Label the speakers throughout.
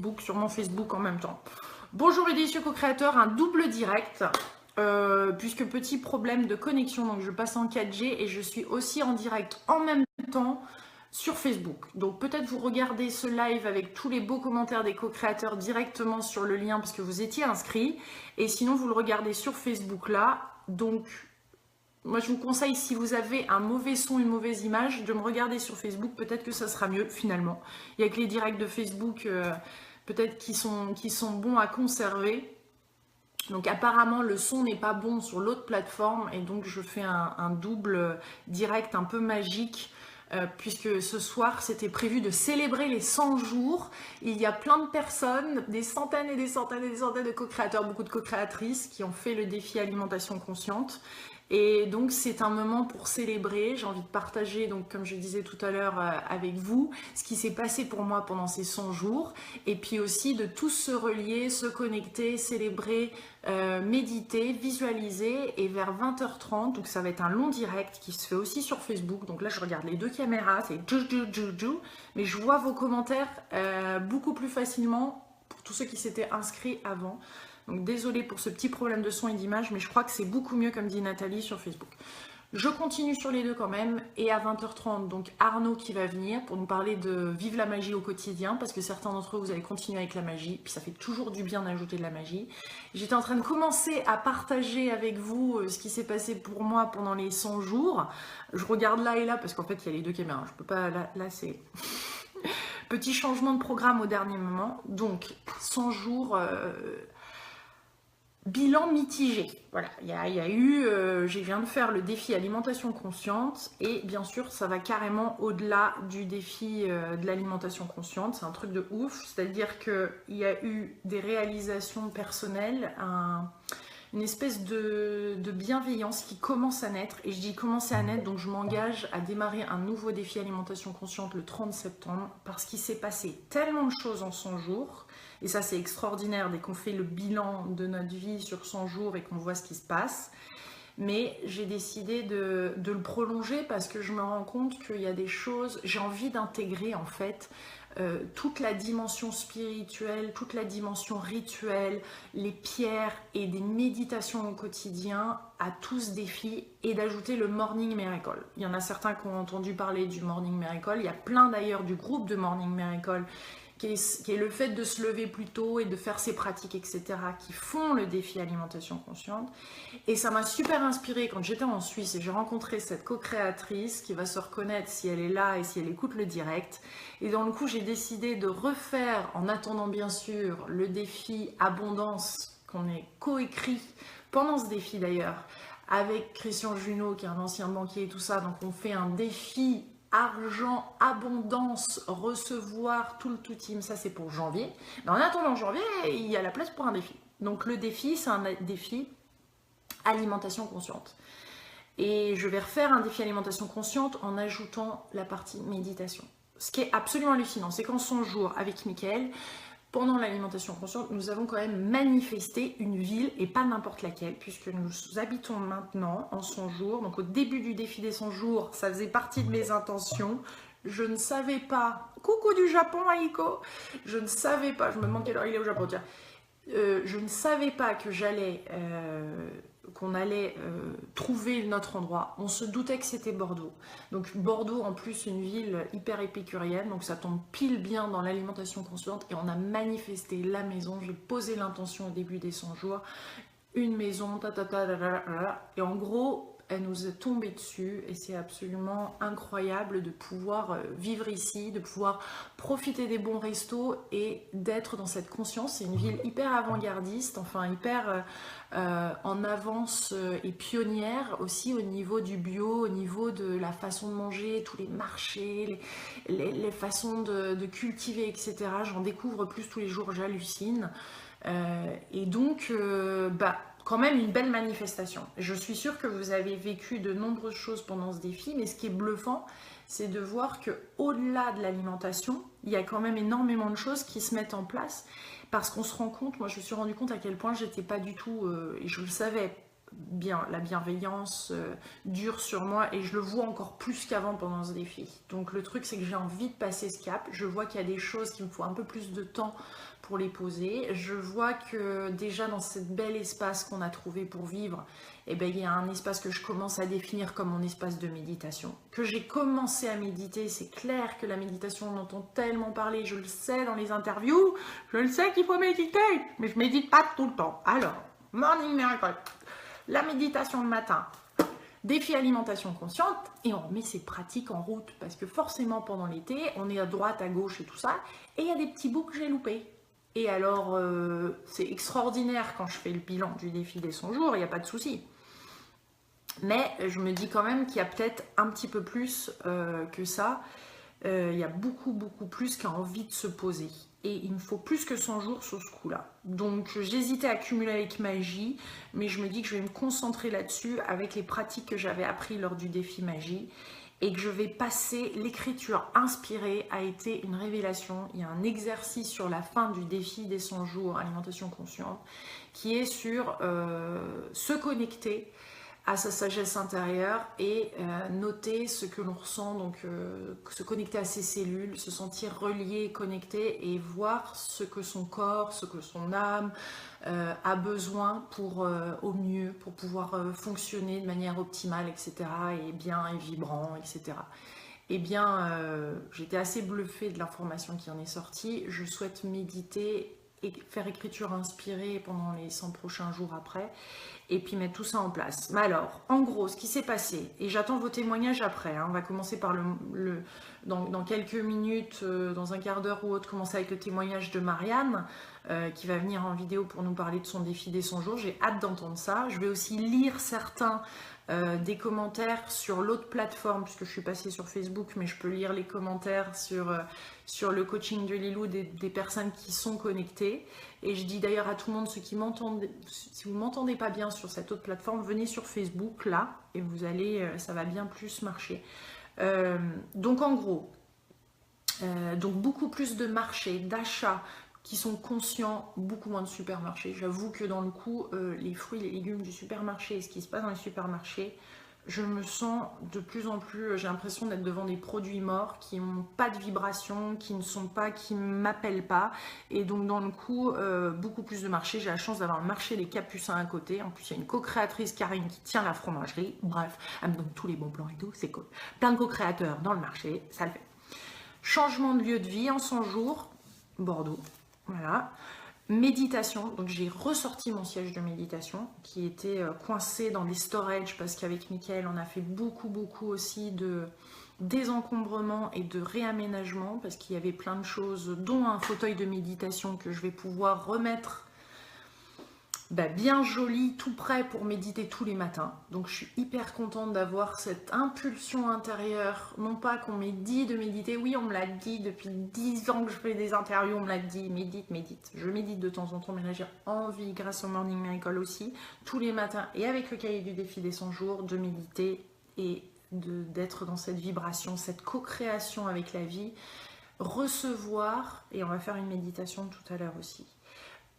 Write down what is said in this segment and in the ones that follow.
Speaker 1: Facebook, sur mon Facebook en même temps. Bonjour les délicieux co-créateurs, un double direct, puisque petit problème de connexion, donc je passe en 4G et je suis aussi en direct en même temps sur Facebook. Donc peut-être vous regardez ce live avec tous les beaux commentaires des co-créateurs directement sur le lien parce que vous étiez inscrits, et sinon vous le regardez sur Facebook là. Donc moi je vous conseille, si vous avez un mauvais son, une mauvaise image, de me regarder sur Facebook, peut-être que ça sera mieux finalement. Il n'y a que les directs de Facebook peut-être qui sont bons à conserver. Donc apparemment le son n'est pas bon sur l'autre plateforme et donc je fais un double direct un peu magique. Puisque ce soir c'était prévu de célébrer les 100 jours. Il y a plein de personnes, des centaines et des centaines et des centaines de co-créateurs, beaucoup de co-créatrices qui ont fait le défi alimentation consciente. Et donc c'est un moment pour célébrer. J'ai envie de partager, donc comme je disais tout à l'heure avec vous, ce qui s'est passé pour moi pendant ces 100 jours. Et puis aussi de tous se relier, se connecter, célébrer, méditer, visualiser. Et vers 20h30, donc ça va être un long direct qui se fait aussi sur Facebook. Donc là je regarde les deux caméras, c'est jou, mais je vois vos commentaires beaucoup plus facilement pour tous ceux qui s'étaient inscrits avant. Donc désolé pour ce petit problème de son et d'image, mais je crois que c'est beaucoup mieux, comme dit Nathalie, sur Facebook. Je continue sur les deux quand même, et à 20h30, donc Arnaud qui va venir pour nous parler de vivre la magie au quotidien, parce que certains d'entre vous allez continuer avec la magie, puis ça fait toujours du bien d'ajouter de la magie. J'étais en train de commencer à partager avec vous ce qui s'est passé pour moi pendant les 100 jours. Je regarde là et là, parce qu'en fait il y a les deux caméras, je peux pas, là c'est... Petit changement de programme au dernier moment, donc 100 jours... Bilan mitigé. Voilà, il y a eu, je viens de faire le défi alimentation consciente et bien sûr ça va carrément au-delà du défi de l'alimentation consciente. C'est un truc de ouf, c'est-à-dire qu'il y a eu des réalisations personnelles, une espèce de bienveillance qui commence à naître, et je dis commencer à naître, donc je m'engage à démarrer un nouveau défi alimentation consciente le 30 septembre parce qu'il s'est passé tellement de choses en 100 jours. Et ça, c'est extraordinaire dès qu'on fait le bilan de notre vie sur 100 jours et qu'on voit ce qui se passe. Mais j'ai décidé de le prolonger parce que je me rends compte qu'il y a des choses... J'ai envie d'intégrer en fait toute la dimension spirituelle, toute la dimension rituelle, les pierres et des méditations au quotidien à tout ce défi, et d'ajouter le Morning Miracle. Il y en a certains qui ont entendu parler du Morning Miracle. Il y a plein d'ailleurs du groupe de Morning Miracle qui est le fait de se lever plus tôt et de faire ses pratiques, etc., qui font le défi alimentation consciente. Et ça m'a super inspirée quand j'étais en Suisse et j'ai rencontré cette co-créatrice qui va se reconnaître si elle est là et si elle écoute le direct. Et dans le coup, j'ai décidé de refaire, en attendant bien sûr, le défi abondance qu'on ait coécrit pendant ce défi d'ailleurs, avec Christian Junot qui est un ancien banquier et tout ça. Donc on fait un défi argent, abondance, recevoir, tout le tout team, ça c'est pour janvier. Mais en attendant janvier, il y a la place pour un défi. Donc le défi, c'est un défi alimentation consciente. Et je vais refaire un défi alimentation consciente en ajoutant la partie méditation. Ce qui est absolument hallucinant, c'est qu'en 100 jours avec Mickaël, pendant l'alimentation consciente, nous avons quand même manifesté une ville, et pas n'importe laquelle, puisque nous habitons maintenant en 100 jours. Donc au début du défi des 100 jours, ça faisait partie de mes intentions. Je ne savais pas... Coucou du Japon, Aiko. Je ne savais pas... Je me demande quelle heure il est au Japon, tiens. Je ne savais pas que qu'on allait trouver notre endroit. On se doutait que c'était Bordeaux. Donc Bordeaux, en plus, une ville hyper épicurienne, donc ça tombe pile bien dans l'alimentation consciente, et on a manifesté la maison. J'ai posé l'intention au début des 100 jours, une maison, et en gros, elle nous est tombée dessus, et c'est absolument incroyable de pouvoir vivre ici, de pouvoir profiter des bons restos et d'être dans cette conscience. C'est une ville hyper avant-gardiste, enfin hyper en avance et pionnière aussi au niveau du bio, au niveau de la façon de manger, tous les marchés, les façons de cultiver, etc. J'en découvre plus tous les jours, j'hallucine. Et donc, quand même une belle manifestation. Je suis sûre que vous avez vécu de nombreuses choses pendant ce défi, mais ce qui est bluffant, c'est de voir que au-delà de l'alimentation, il y a quand même énormément de choses qui se mettent en place, parce qu'on se rend compte, moi je me suis rendu compte à quel point j'étais pas du tout, et je le savais la bienveillance dure sur moi et je le vois encore plus qu'avant pendant ce défi. Donc le truc c'est que j'ai envie de passer ce cap. Je vois qu'il y a des choses qui me faut un peu plus de temps pour les poser. Je vois que déjà dans ce bel espace qu'on a trouvé pour vivre, eh ben, il y a un espace que je commence à définir comme mon espace de méditation. Que j'ai commencé à méditer, c'est clair que la méditation, on entend tellement parler, je le sais dans les interviews, je le sais qu'il faut méditer, mais je médite pas tout le temps. Alors, Morning Miracle, la méditation le matin, défi alimentation consciente, et on met ces pratiques en route, parce que forcément pendant l'été, on est à droite, à gauche et tout ça, et il y a des petits bouts que j'ai loupés. Et alors, c'est extraordinaire quand je fais le bilan du défi des 100 jours, il n'y a pas de souci. Mais je me dis quand même qu'il y a peut-être un petit peu plus que ça. Il y a beaucoup plus qui a envie de se poser. Et il me faut plus que 100 jours sur ce coup-là. Donc j'hésitais à accumuler avec magie, mais je me dis que je vais me concentrer là-dessus avec les pratiques que j'avais apprises lors du défi magie. Et que je vais passer, l'écriture inspirée a été une révélation. Il y a un exercice sur la fin du défi des 100 jours alimentation consciente qui est sur se connecter à sa sagesse intérieure et noter ce que l'on ressent, donc se connecter à ses cellules, se sentir relié, connecté et voir ce que son corps, ce que son âme a besoin pour au mieux, pour pouvoir fonctionner de manière optimale, etc. et bien et vibrant, etc. Eh bien, j'étais assez bluffée de l'information qui en est sortie. Je souhaite méditer et faire écriture inspirée pendant les 100 prochains jours après, et puis mettre tout ça en place. Mais alors, en gros, ce qui s'est passé, et j'attends vos témoignages après, hein, on va commencer par dans quelques minutes, dans un quart d'heure ou autre, commencer avec le témoignage de Marianne, qui va venir en vidéo pour nous parler de son défi des 100 jours. J'ai hâte d'entendre ça. Je vais aussi lire certains des commentaires sur l'autre plateforme, puisque je suis passée sur Facebook, mais je peux lire les commentaires sur le coaching de Lilou des personnes qui sont connectées. Et je dis d'ailleurs à tout le monde, ceux qui m'entendent, si vous ne m'entendez pas bien sur cette autre plateforme, venez sur Facebook là, et vous allez, ça va bien plus marcher. Donc en gros, donc beaucoup plus de marchés, d'achats qui sont conscients, beaucoup moins de supermarchés. J'avoue que dans le coup, les fruits et les légumes du supermarché et ce qui se passe dans les supermarchés, je me sens de plus en plus, j'ai l'impression d'être devant des produits morts qui n'ont pas de vibration, qui ne m'appellent pas. Et donc dans le coup, beaucoup plus de marchés. J'ai la chance d'avoir le marché des Capucins à côté. En plus, il y a une co-créatrice, Karine, qui tient la fromagerie. Bref, elle me donne tous les bons plans et tout, c'est cool. Plein de co-créateurs dans le marché, ça le fait. Changement de lieu de vie en 100 jours, Bordeaux. Voilà. Méditation, donc j'ai ressorti mon siège de méditation qui était coincé dans des storage parce qu'avec Mickaël on a fait beaucoup aussi de désencombrement et de réaménagement parce qu'il y avait plein de choses, dont un fauteuil de méditation que je vais pouvoir remettre bien joli, tout prêt pour méditer tous les matins. Donc je suis hyper contente d'avoir cette impulsion intérieure, non pas qu'on m'ait dit de méditer, oui on me l'a dit depuis 10 ans que je fais des interviews, on me l'a dit, médite. Je médite de temps en temps, mais là j'ai envie, grâce au Morning Miracle aussi, tous les matins et avec le cahier du défi des 100 jours, de méditer et d'être dans cette vibration, cette co-création avec la vie, recevoir, et on va faire une méditation tout à l'heure aussi.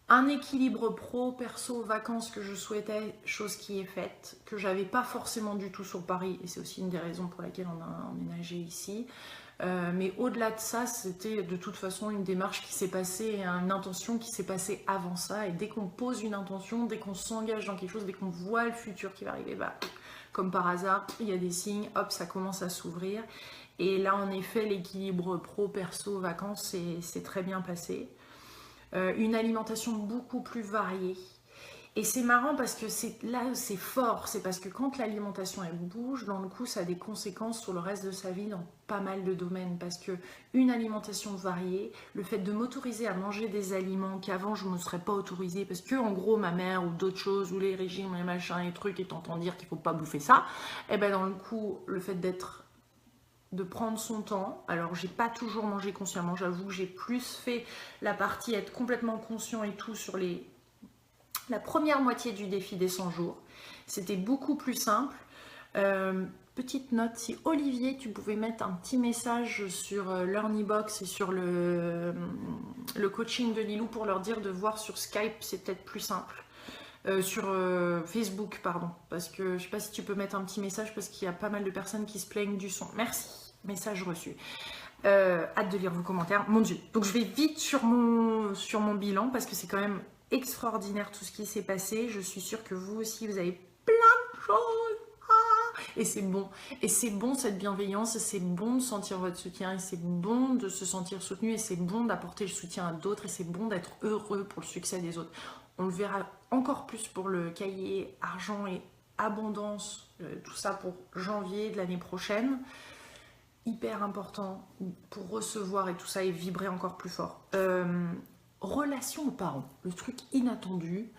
Speaker 1: Un équilibre pro, perso, vacances que je souhaitais, chose qui est faite, que j'avais pas forcément du tout sur Paris, et c'est aussi une des raisons pour laquelle on a emménagé ici. Mais au-delà de ça, c'était de toute façon une démarche qui s'est passée, une intention qui s'est passée avant ça. Et dès qu'on pose une intention, dès qu'on s'engage dans quelque chose, dès qu'on voit le futur qui va arriver, comme par hasard, il y a des signes, hop, ça commence à s'ouvrir. Et là, en effet, l'équilibre pro, perso, vacances, c'est très bien passé. Une alimentation beaucoup plus variée. Et c'est marrant parce que là c'est fort, c'est parce que quand l'alimentation elle bouge, dans le coup ça a des conséquences sur le reste de sa vie dans pas mal de domaines. Parce que une alimentation variée, le fait de m'autoriser à manger des aliments qu'avant je ne me serais pas autorisée, parce que en gros ma mère ou d'autres choses, ou les régimes, les machins, les trucs, et t'entends dire qu'il faut pas bouffer ça, et dans le coup le fait de prendre son temps. Alors j'ai pas toujours mangé consciemment, j'avoue que j'ai plus fait la partie être complètement conscient et tout sur la première moitié du défi des 100 jours. C'était beaucoup plus simple. Petite note, si Olivier tu pouvais mettre un petit message sur l'Earnybox et sur le coaching de Lilou pour leur dire de voir sur Skype, c'est peut-être plus simple. sur Facebook, pardon, parce que je sais pas si tu peux mettre un petit message parce qu'il y a pas mal de personnes qui se plaignent du son. Merci, message reçu. Hâte de lire vos commentaires. Mon Dieu. Donc je vais vite sur mon bilan parce que c'est quand même extraordinaire tout ce qui s'est passé. Je suis sûre que vous aussi, vous avez plein de choses. Ah, et c'est bon. Et c'est bon cette bienveillance. Et c'est bon de sentir votre soutien. Et c'est bon de se sentir soutenu. Et c'est bon d'apporter le soutien à d'autres. Et c'est bon d'être heureux pour le succès des autres. On le verra encore plus pour le cahier argent et abondance. Tout ça pour janvier de l'année prochaine. Hyper important pour recevoir et tout ça et vibrer encore plus fort. Relation aux parents, le truc inattendu.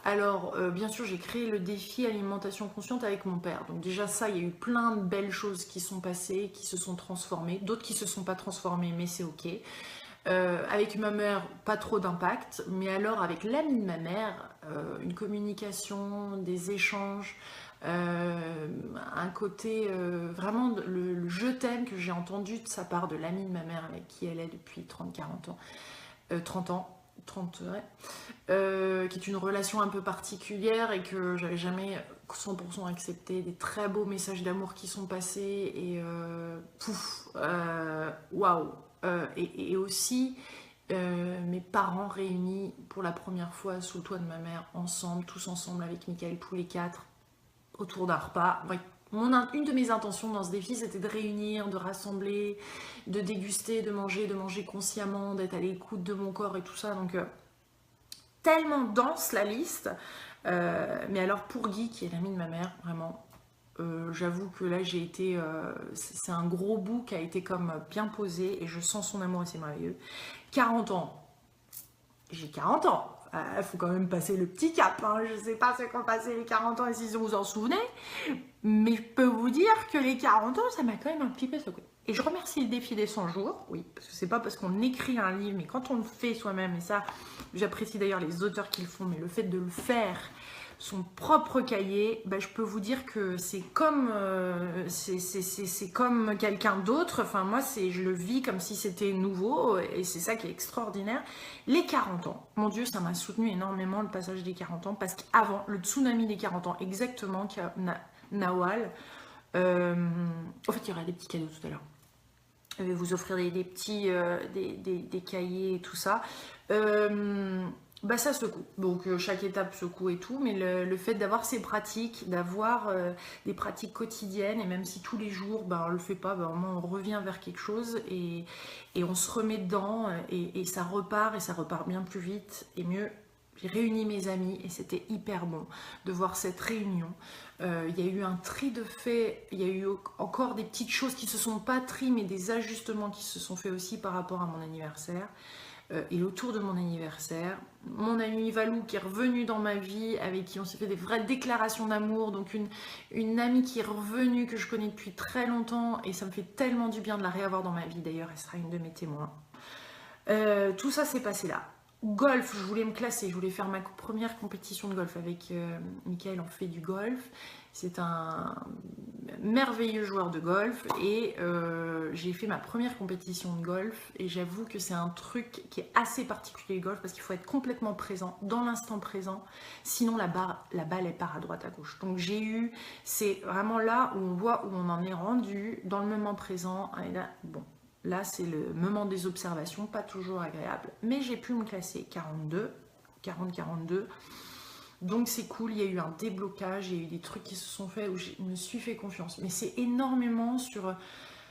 Speaker 1: Alors, bien sûr, j'ai créé le défi alimentation consciente avec mon père. Donc déjà ça, il y a eu plein de belles choses qui sont passées, qui se sont transformées. D'autres qui se sont pas transformées, mais c'est ok. Avec ma mère, pas trop d'impact. Mais alors, avec l'ami de ma mère, une communication, des échanges... un côté vraiment le je t'aime que j'ai entendu de sa part de l'amie de ma mère avec qui elle est depuis 30-40 ans 30 ouais, qui est une relation un peu particulière et que j'avais jamais 100% accepté, des très beaux messages d'amour qui sont passés et waouh, et aussi mes parents réunis pour la première fois sous le toit de ma mère ensemble, tous ensemble avec Michael, tous les quatre autour d'un repas. Ouais. Une de mes intentions dans ce défi, c'était de réunir, de rassembler, de déguster, de manger consciemment, d'être à l'écoute de mon corps et tout ça. Donc, tellement dense la liste. Mais alors, pour Guy, qui est l'ami de ma mère, vraiment, j'avoue que là, j'ai été... c'est un gros bout qui a été comme bien posé et je sens son amour et c'est merveilleux. 40 ans. J'ai 40 ans. Il faut quand même passer le petit cap. Hein. Je ne sais pas ce qu'ont passé les 40 ans et si vous vous en souvenez. Mais je peux vous dire que les 40 ans, ça m'a quand même un petit peu secoué. Et je remercie le défi des 100 jours. Oui, parce que c'est pas parce qu'on écrit un livre, mais quand on le fait soi-même, et ça, j'apprécie d'ailleurs les auteurs qui le font, mais le fait de le faire, son propre cahier, bah, je peux vous dire que c'est comme, c'est comme quelqu'un d'autre. Enfin, moi, je le vis comme si c'était nouveau et c'est ça qui est extraordinaire. Les 40 ans, mon Dieu, ça m'a soutenu énormément le passage des 40 ans parce qu'avant, le tsunami des 40 ans, exactement, qui a Nawal, en fait, il y aura des petits cadeaux tout à l'heure. Je vais vous offrir des petits des cahiers et tout ça. Bah ça secoue, donc chaque étape secoue et tout, mais le fait d'avoir ces pratiques, d'avoir des pratiques quotidiennes, et même si tous les jours bah, on le fait pas, bah, au moins on revient vers quelque chose et on se remet dedans et ça repart bien plus vite et mieux. J'ai réuni mes amis et c'était hyper bon de voir cette réunion. Il y a eu un tri de fait, il y a eu encore des petites choses qui se sont pas tri, mais des ajustements qui se sont faits aussi par rapport à mon anniversaire. Et autour de mon anniversaire, mon ami Valou qui est revenu dans ma vie, avec qui on s'est fait des vraies déclarations d'amour, donc une amie qui est revenue, que je connais depuis très longtemps, et ça me fait tellement du bien de la réavoir dans ma vie, d'ailleurs elle sera une de mes témoins. Tout ça s'est passé là. Golf, je voulais me classer, je voulais faire ma première compétition de golf avec Michael, on fait du golf. C'est un merveilleux joueur de golf et j'ai fait ma première compétition de golf et j'avoue que c'est un truc qui est assez particulier le golf parce qu'il faut être complètement présent, dans l'instant présent, sinon la balle elle part à droite à gauche. Donc c'est vraiment là où on voit où on en est rendu, dans le moment présent, et là, bon. Là, c'est le moment des observations, pas toujours agréable. Mais j'ai pu me classer 40-42. Donc c'est cool, il y a eu un déblocage, il y a eu des trucs qui se sont faits où je me suis fait confiance. Mais c'est énormément sur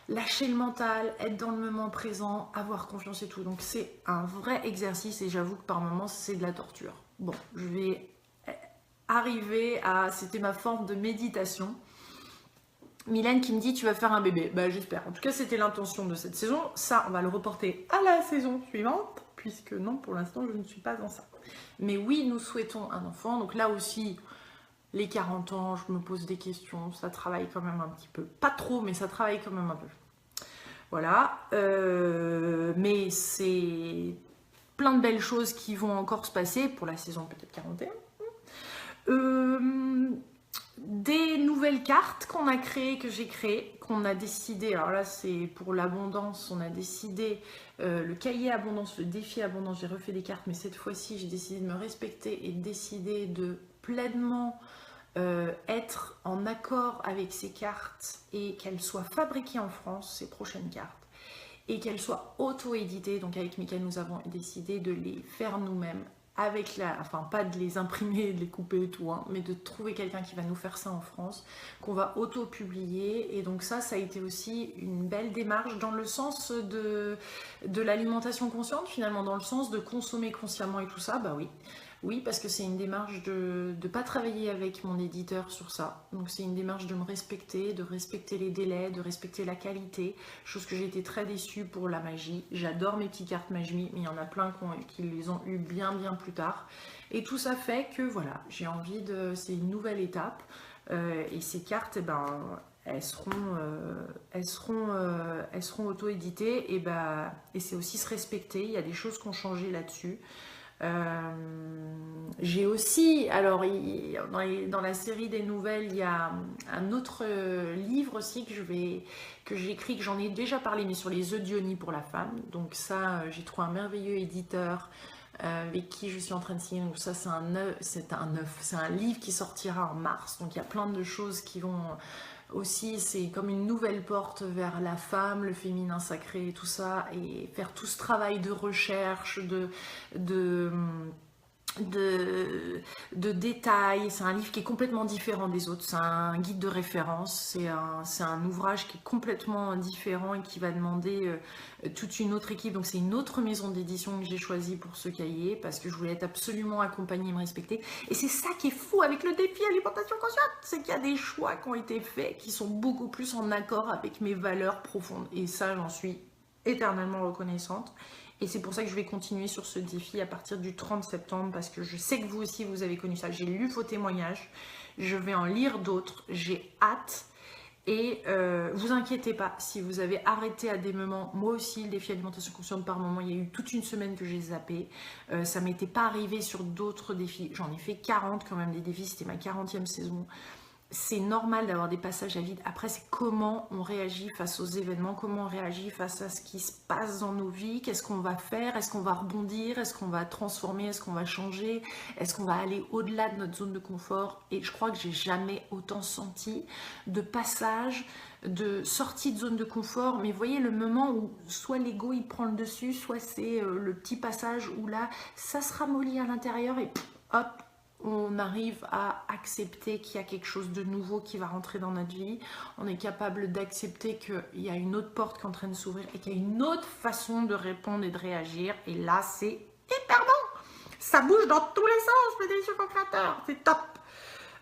Speaker 1: lâcher le mental, être dans le moment présent, avoir confiance et tout. Donc c'est un vrai exercice et j'avoue que par moments, c'est de la torture. Bon, je vais arriver à... C'était ma forme de méditation. Mylène qui me dit tu vas faire un bébé, bah j'espère. En tout cas c'était l'intention de cette saison. Ça on va le reporter à la saison suivante puisque non pour l'instant je ne suis pas enceinte. Mais oui nous souhaitons un enfant. Donc là aussi les 40 ans je me pose des questions. Ça travaille quand même un petit peu. Pas trop mais ça travaille quand même un peu. Voilà. Mais c'est plein de belles choses qui vont encore se passer pour la saison peut-être 41. Des nouvelles cartes qu'on a créées, que j'ai créées, qu'on a décidé, alors là c'est pour l'abondance, on a décidé le cahier abondance, le défi abondance, j'ai refait des cartes, mais cette fois-ci j'ai décidé de me respecter et de décider de pleinement être en accord avec ces cartes et qu'elles soient fabriquées en France, ces prochaines cartes, et qu'elles soient auto-éditées. Donc avec Mika, nous avons décidé de les faire nous-mêmes, enfin pas de les imprimer, de les couper et tout, hein, mais de trouver quelqu'un qui va nous faire ça en France, qu'on va auto-publier. Et donc ça a été aussi une belle démarche dans le sens de l'alimentation consciente, finalement, dans le sens de consommer consciemment et tout ça. Bah oui. Oui, parce que c'est une démarche de ne pas travailler avec mon éditeur sur ça. Donc c'est une démarche de me respecter, de respecter les délais, de respecter la qualité. Chose que j'ai été très déçue pour la magie. J'adore mes petites cartes magie, mais il y en a plein qui les ont eu bien plus tard. Et tout ça fait que voilà, j'ai envie de... C'est une nouvelle étape. Et ces cartes, eh ben, elles seront auto-éditées. Et c'est aussi se respecter. Il y a des choses qui ont changé là-dessus. J'ai aussi, alors dans la série des nouvelles, il y a un autre livre aussi que j'ai écrit, que j'en ai déjà parlé, mais sur les œufs d'Ioni pour la femme. Donc ça, j'ai trouvé un merveilleux éditeur avec qui je suis en train de signer. Donc ça, c'est un livre qui sortira en mars. Donc il y a plein de choses qui vont... Aussi, c'est comme une nouvelle porte vers la femme, le féminin sacré et tout ça, et faire tout ce travail de recherche, de détails. C'est un livre qui est complètement différent des autres, c'est un guide de référence, c'est un ouvrage qui est complètement différent et qui va demander toute une autre équipe. Donc c'est une autre maison d'édition que j'ai choisie pour ce cahier, parce que je voulais être absolument accompagnée et me respecter. Et c'est ça qui est fou avec le défi alimentation consciente, c'est qu'il y a des choix qui ont été faits qui sont beaucoup plus en accord avec mes valeurs profondes, et ça j'en suis éternellement reconnaissante. Et c'est pour ça que je vais continuer sur ce défi à partir du 30 septembre, parce que je sais que vous aussi, vous avez connu ça. J'ai lu vos témoignages, je vais en lire d'autres, j'ai hâte. Et vous inquiétez pas, si vous avez arrêté à des moments, moi aussi, le défi alimentation consciente par moment, il y a eu toute une semaine que j'ai zappé. Ça m'était pas arrivé sur d'autres défis. J'en ai fait 40 quand même des défis, c'était ma 40e saison. C'est normal d'avoir des passages à vide. Après, c'est comment on réagit face aux événements, comment on réagit face à ce qui se passe dans nos vies, qu'est-ce qu'on va faire, est-ce qu'on va rebondir, est-ce qu'on va transformer, est-ce qu'on va changer, est-ce qu'on va aller au-delà de notre zone de confort. Et je crois que j'ai jamais autant senti de passage, de sortie de zone de confort. Mais vous voyez le moment où soit l'ego il prend le dessus, soit c'est le petit passage où là, ça se ramollit à l'intérieur et hop, on arrive à accepter qu'il y a quelque chose de nouveau qui va rentrer dans notre vie. On est capable d'accepter qu'il y a une autre porte qui est en train de s'ouvrir et qu'il y a une autre façon de répondre et de réagir. Et là, c'est hyper bon. Ça bouge dans tous les sens, mes délicieux co-créateurs. C'est top.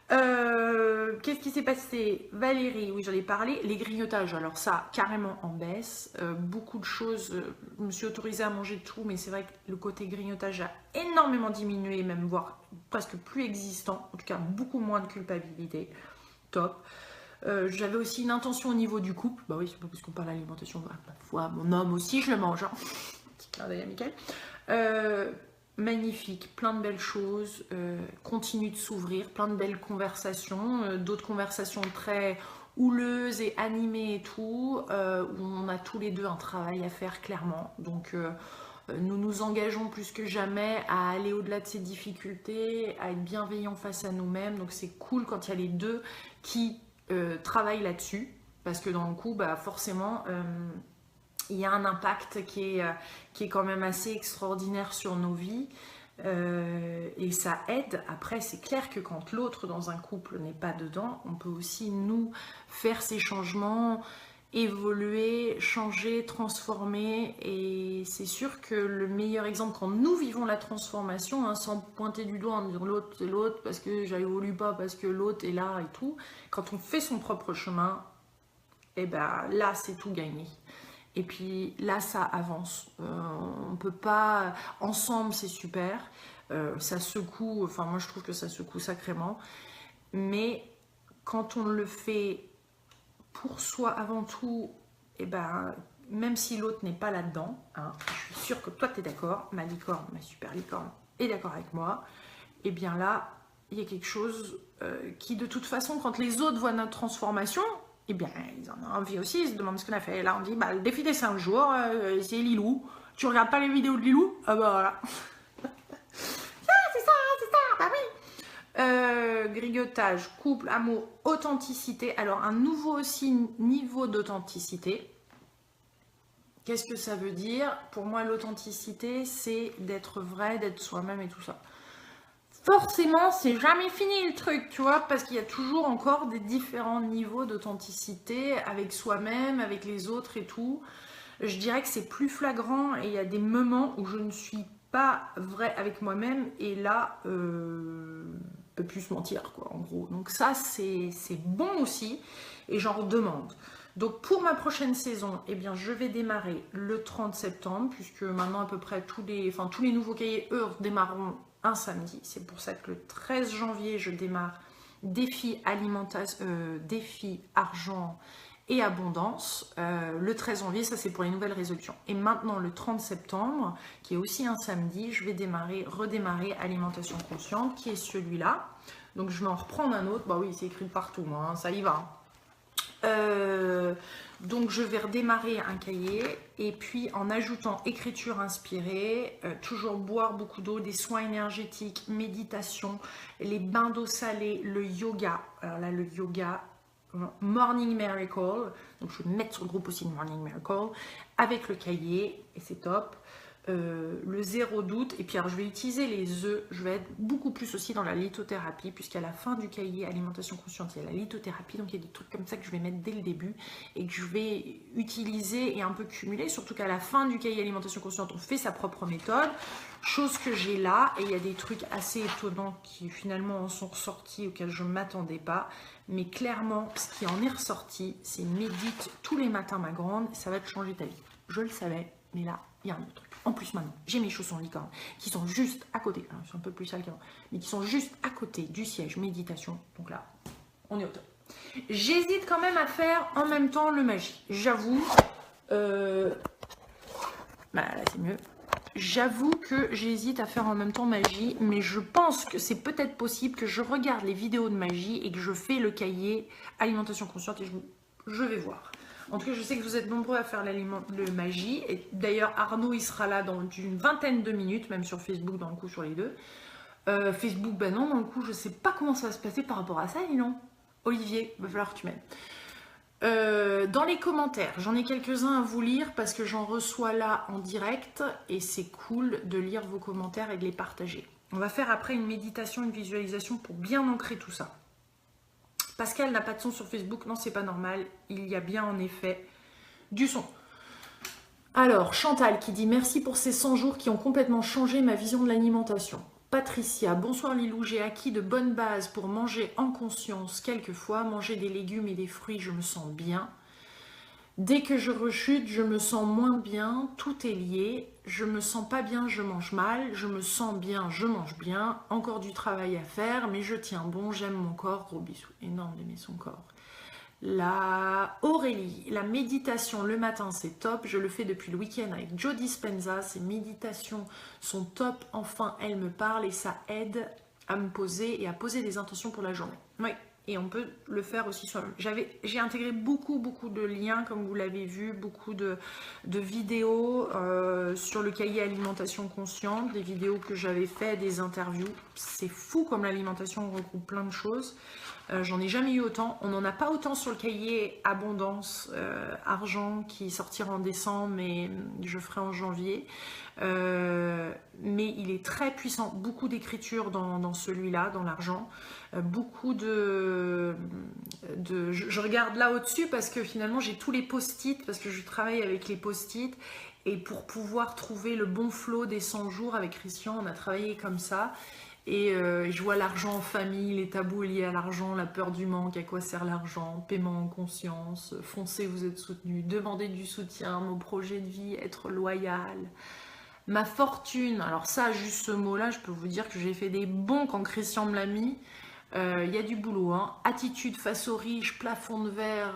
Speaker 1: Qu'est-ce qui s'est passé? Valérie, oui, j'en ai parlé. Les grignotages, alors ça, carrément en baisse. Beaucoup de choses, je me suis autorisée à manger tout, mais c'est vrai que le côté grignotage a énormément diminué, même voire presque plus existant. En tout cas, beaucoup moins de culpabilité. Top. J'avais aussi une intention au niveau du couple. Bah oui, c'est pas parce qu'on parle d'alimentation. Parfois, mon homme aussi, je le mange. Hein. Petit clin d'œil amical. Magnifique, plein de belles choses, continue de s'ouvrir, plein de belles conversations, d'autres conversations très houleuses et animées et tout, où on a tous les deux un travail à faire clairement. Donc nous nous engageons plus que jamais à aller au-delà de ces difficultés, à être bienveillants face à nous-mêmes. Donc c'est cool quand il y a les deux qui travaillent là-dessus, parce que dans le coup, bah, forcément... il y a un impact qui est quand même assez extraordinaire sur nos vies et ça aide. Après, c'est clair que quand l'autre dans un couple n'est pas dedans, on peut aussi nous faire ces changements, évoluer, changer, transformer. Et c'est sûr que le meilleur exemple, quand nous vivons la transformation, hein, sans pointer du doigt en disant l'autre c'est l'autre parce que j'évolue pas, parce que l'autre est là et tout, quand on fait son propre chemin, et ben là c'est tout gagné. Et puis là, ça avance. On peut pas... Ensemble, c'est super. Ça secoue. Enfin, moi, je trouve que ça secoue sacrément. Mais quand on le fait pour soi avant tout, et ben, même si l'autre n'est pas là-dedans, hein, je suis sûre que toi, tu es d'accord, ma licorne, ma super licorne, est d'accord avec moi, et bien là, il y a quelque chose qui, de toute façon, quand les autres voient notre transformation... Eh bien, ils en ont envie aussi, ils se demandent ce qu'on a fait. Là, on dit, bah, le défi des 5 jours, c'est Lilou. Tu regardes pas les vidéos de Lilou? Ah bah voilà. Ah, c'est ça, bah oui. grignotage, couple, amour, authenticité. Alors, un nouveau aussi niveau d'authenticité. Qu'est-ce que ça veut dire? Pour moi, l'authenticité, c'est d'être vrai, d'être soi-même et tout ça. Forcément, c'est jamais fini le truc, tu vois, parce qu'il y a toujours encore des différents niveaux d'authenticité avec soi-même, avec les autres et tout. Je dirais que c'est plus flagrant et il y a des moments où je ne suis pas vrai avec moi-même et là, peut plus mentir, quoi, en gros. Donc ça, c'est bon aussi et j'en redemande. Donc pour ma prochaine saison, eh bien, je vais démarrer le 30 septembre, puisque maintenant à peu près tous les nouveaux cahiers, eux, démarreront un samedi. C'est pour ça que le 13 janvier, je démarre défi alimentation, défi argent et abondance. Le 13 janvier, ça c'est pour les nouvelles résolutions. Et maintenant, le 30 septembre, qui est aussi un samedi, je vais redémarrer alimentation consciente, qui est celui-là. Donc je vais en reprendre un autre. Bah oui, c'est écrit partout, moi, hein, ça y va. Donc je vais redémarrer un cahier et puis en ajoutant écriture inspirée, toujours boire beaucoup d'eau, des soins énergétiques, méditation, les bains d'eau salée, le yoga. Alors là, le yoga, Morning Miracle, donc je vais mettre sur le groupe aussi le Morning Miracle avec le cahier et c'est top. Le zéro doute, et puis alors je vais utiliser les œufs, je vais être beaucoup plus aussi dans la lithothérapie, puisqu'à la fin du cahier alimentation consciente, il y a la lithothérapie, donc il y a des trucs comme ça que je vais mettre dès le début et que je vais utiliser et un peu cumuler, surtout qu'à la fin du cahier alimentation consciente, on fait sa propre méthode, chose que j'ai là, et il y a des trucs assez étonnants qui finalement en sont ressortis, auxquels je ne m'attendais pas, mais clairement, ce qui en est ressorti, c'est médite tous les matins ma grande, ça va te changer ta vie. Je le savais, mais là, il y a un autre truc. En plus, maintenant, j'ai mes chaussons licorne qui sont juste à côté. Alors, ils sont un peu plus sales qu'avant, mais qui sont juste à côté du siège méditation. Donc là, on est au top. J'hésite quand même à faire en même temps le magie. J'avoue. Bah là, c'est mieux. J'avoue que j'hésite à faire en même temps magie, mais je pense que c'est peut-être possible que je regarde les vidéos de magie et que je fais le cahier alimentation consciente et je vais voir. En tout cas, je sais que vous êtes nombreux à faire le magie. Et d'ailleurs, Arnaud, il sera là dans une vingtaine de minutes, même sur Facebook, dans le coup, sur les deux. Facebook, ben non, dans le coup, je sais pas comment ça va se passer par rapport à ça, dis non. Olivier, il va falloir que tu m'aides. Dans les commentaires, j'en ai quelques-uns à vous lire parce que j'en reçois là en direct et c'est cool de lire vos commentaires et de les partager. On va faire après une méditation, une visualisation pour bien ancrer tout ça. Pascal n'a pas de son sur Facebook, non c'est pas normal, il y a bien en effet du son. Alors Chantal qui dit merci pour ces 100 jours qui ont complètement changé ma vision de l'alimentation. Patricia, bonsoir Lilou, j'ai acquis de bonnes bases pour manger en conscience quelquefois, manger des légumes et des fruits, je me sens bien. Dès que je rechute, je me sens moins bien, tout est lié, je me sens pas bien, je mange mal, je me sens bien, je mange bien, encore du travail à faire, mais je tiens bon, j'aime mon corps, gros bisous, énorme d'aimer son corps. La Aurélie, la méditation le matin c'est top, je le fais depuis le week-end avec Joe Dispenza, ces méditations sont top, enfin elle me parle et ça aide à me poser et à poser des intentions pour la journée. Oui. Et on peut le faire aussi soi-même. J'ai intégré beaucoup de liens, comme vous l'avez vu, beaucoup de vidéos sur le cahier alimentation consciente, des vidéos que j'avais fait, des interviews. C'est fou comme l'alimentation regroupe plein de choses. J'en ai jamais eu autant. On n'en a pas autant sur le cahier abondance, argent, qui sortira en décembre, mais je ferai en janvier. Mais il est très puissant. Beaucoup d'écriture dans celui-là, dans l'argent. Beaucoup je regarde là au-dessus parce que finalement j'ai tous les post-it, parce que je travaille avec les post-it et pour pouvoir trouver le bon flow des 100 jours avec Christian, on a travaillé comme ça et je vois l'argent en famille, les tabous liés à l'argent, la peur du manque, à quoi sert l'argent, paiement en conscience, foncez, vous êtes soutenu, demandez du soutien, mon projet de vie, être loyal. Ma fortune, alors ça, juste ce mot-là, je peux vous dire que j'ai fait des bons quand Christian me l'a mis. Il y a du boulot, hein. Attitude face aux riches, plafond de verre,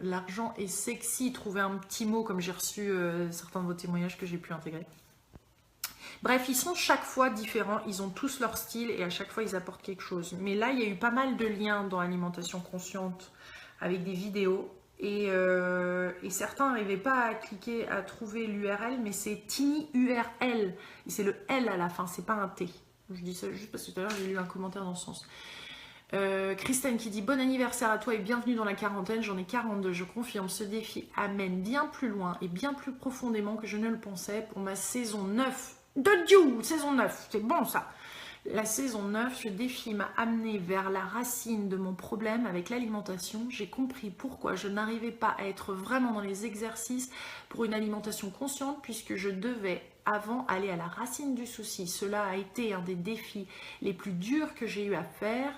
Speaker 1: l'argent est sexy. Trouver un petit mot comme j'ai reçu certains de vos témoignages que j'ai pu intégrer. Bref, ils sont chaque fois différents, ils ont tous leur style et à chaque fois ils apportent quelque chose. Mais là, il y a eu pas mal de liens dans l'alimentation consciente avec des vidéos et certains n'arrivaient pas à cliquer, à trouver l'URL, mais c'est Tiny URL et c'est le L à la fin, c'est pas un T. Je dis ça juste parce que tout à l'heure j'ai lu un commentaire dans ce sens. Christine qui dit bon anniversaire à toi et bienvenue dans la quarantaine, j'en ai 42, je confirme, ce défi amène bien plus loin et bien plus profondément que je ne le pensais pour ma saison 9. De Dieu, saison 9, c'est bon ça. La saison 9, ce défi m'a amené vers la racine de mon problème avec l'alimentation. J'ai compris pourquoi je n'arrivais pas à être vraiment dans les exercices pour une alimentation consciente puisque je devais avant aller à la racine du souci. Cela a été un des défis les plus durs que j'ai eu à faire.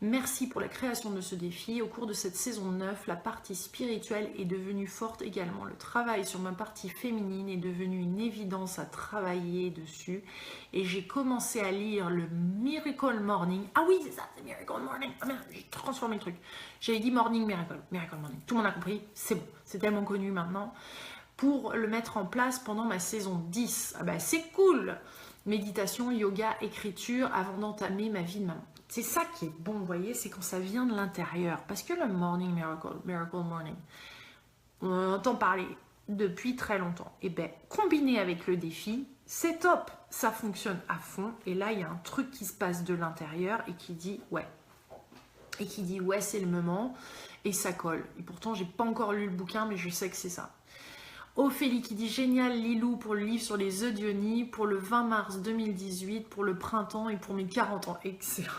Speaker 1: Merci pour la création de ce défi. Au cours de cette saison 9, la partie spirituelle est devenue forte également. Le travail sur ma partie féminine est devenu une évidence à travailler dessus. Et j'ai commencé à lire le Miracle Morning. Ah oui, c'est ça, c'est Miracle Morning. Ah merde, j'ai transformé le truc. J'avais dit Morning Miracle. Miracle Morning. Tout le monde a compris, c'est bon. C'est tellement connu maintenant. Pour le mettre en place pendant ma saison 10. Ah bah c'est cool. Méditation, yoga, écriture avant d'entamer ma vie de maman. C'est ça qui est bon, vous voyez, c'est quand ça vient de l'intérieur. Parce que le Morning Miracle, Miracle Morning, on entend parler depuis très longtemps. Et bien, combiné avec le défi, c'est top. Ça fonctionne à fond. Et là, il y a un truc qui se passe de l'intérieur et qui dit ouais. Et qui dit ouais, c'est le moment. Et ça colle. Et pourtant, j'ai pas encore lu le bouquin, mais je sais que c'est ça. Ophélie qui dit génial Lilou pour le livre sur les œufs d'Ioni pour le 20 mars 2018, pour le printemps et pour mes 40 ans. Excellent.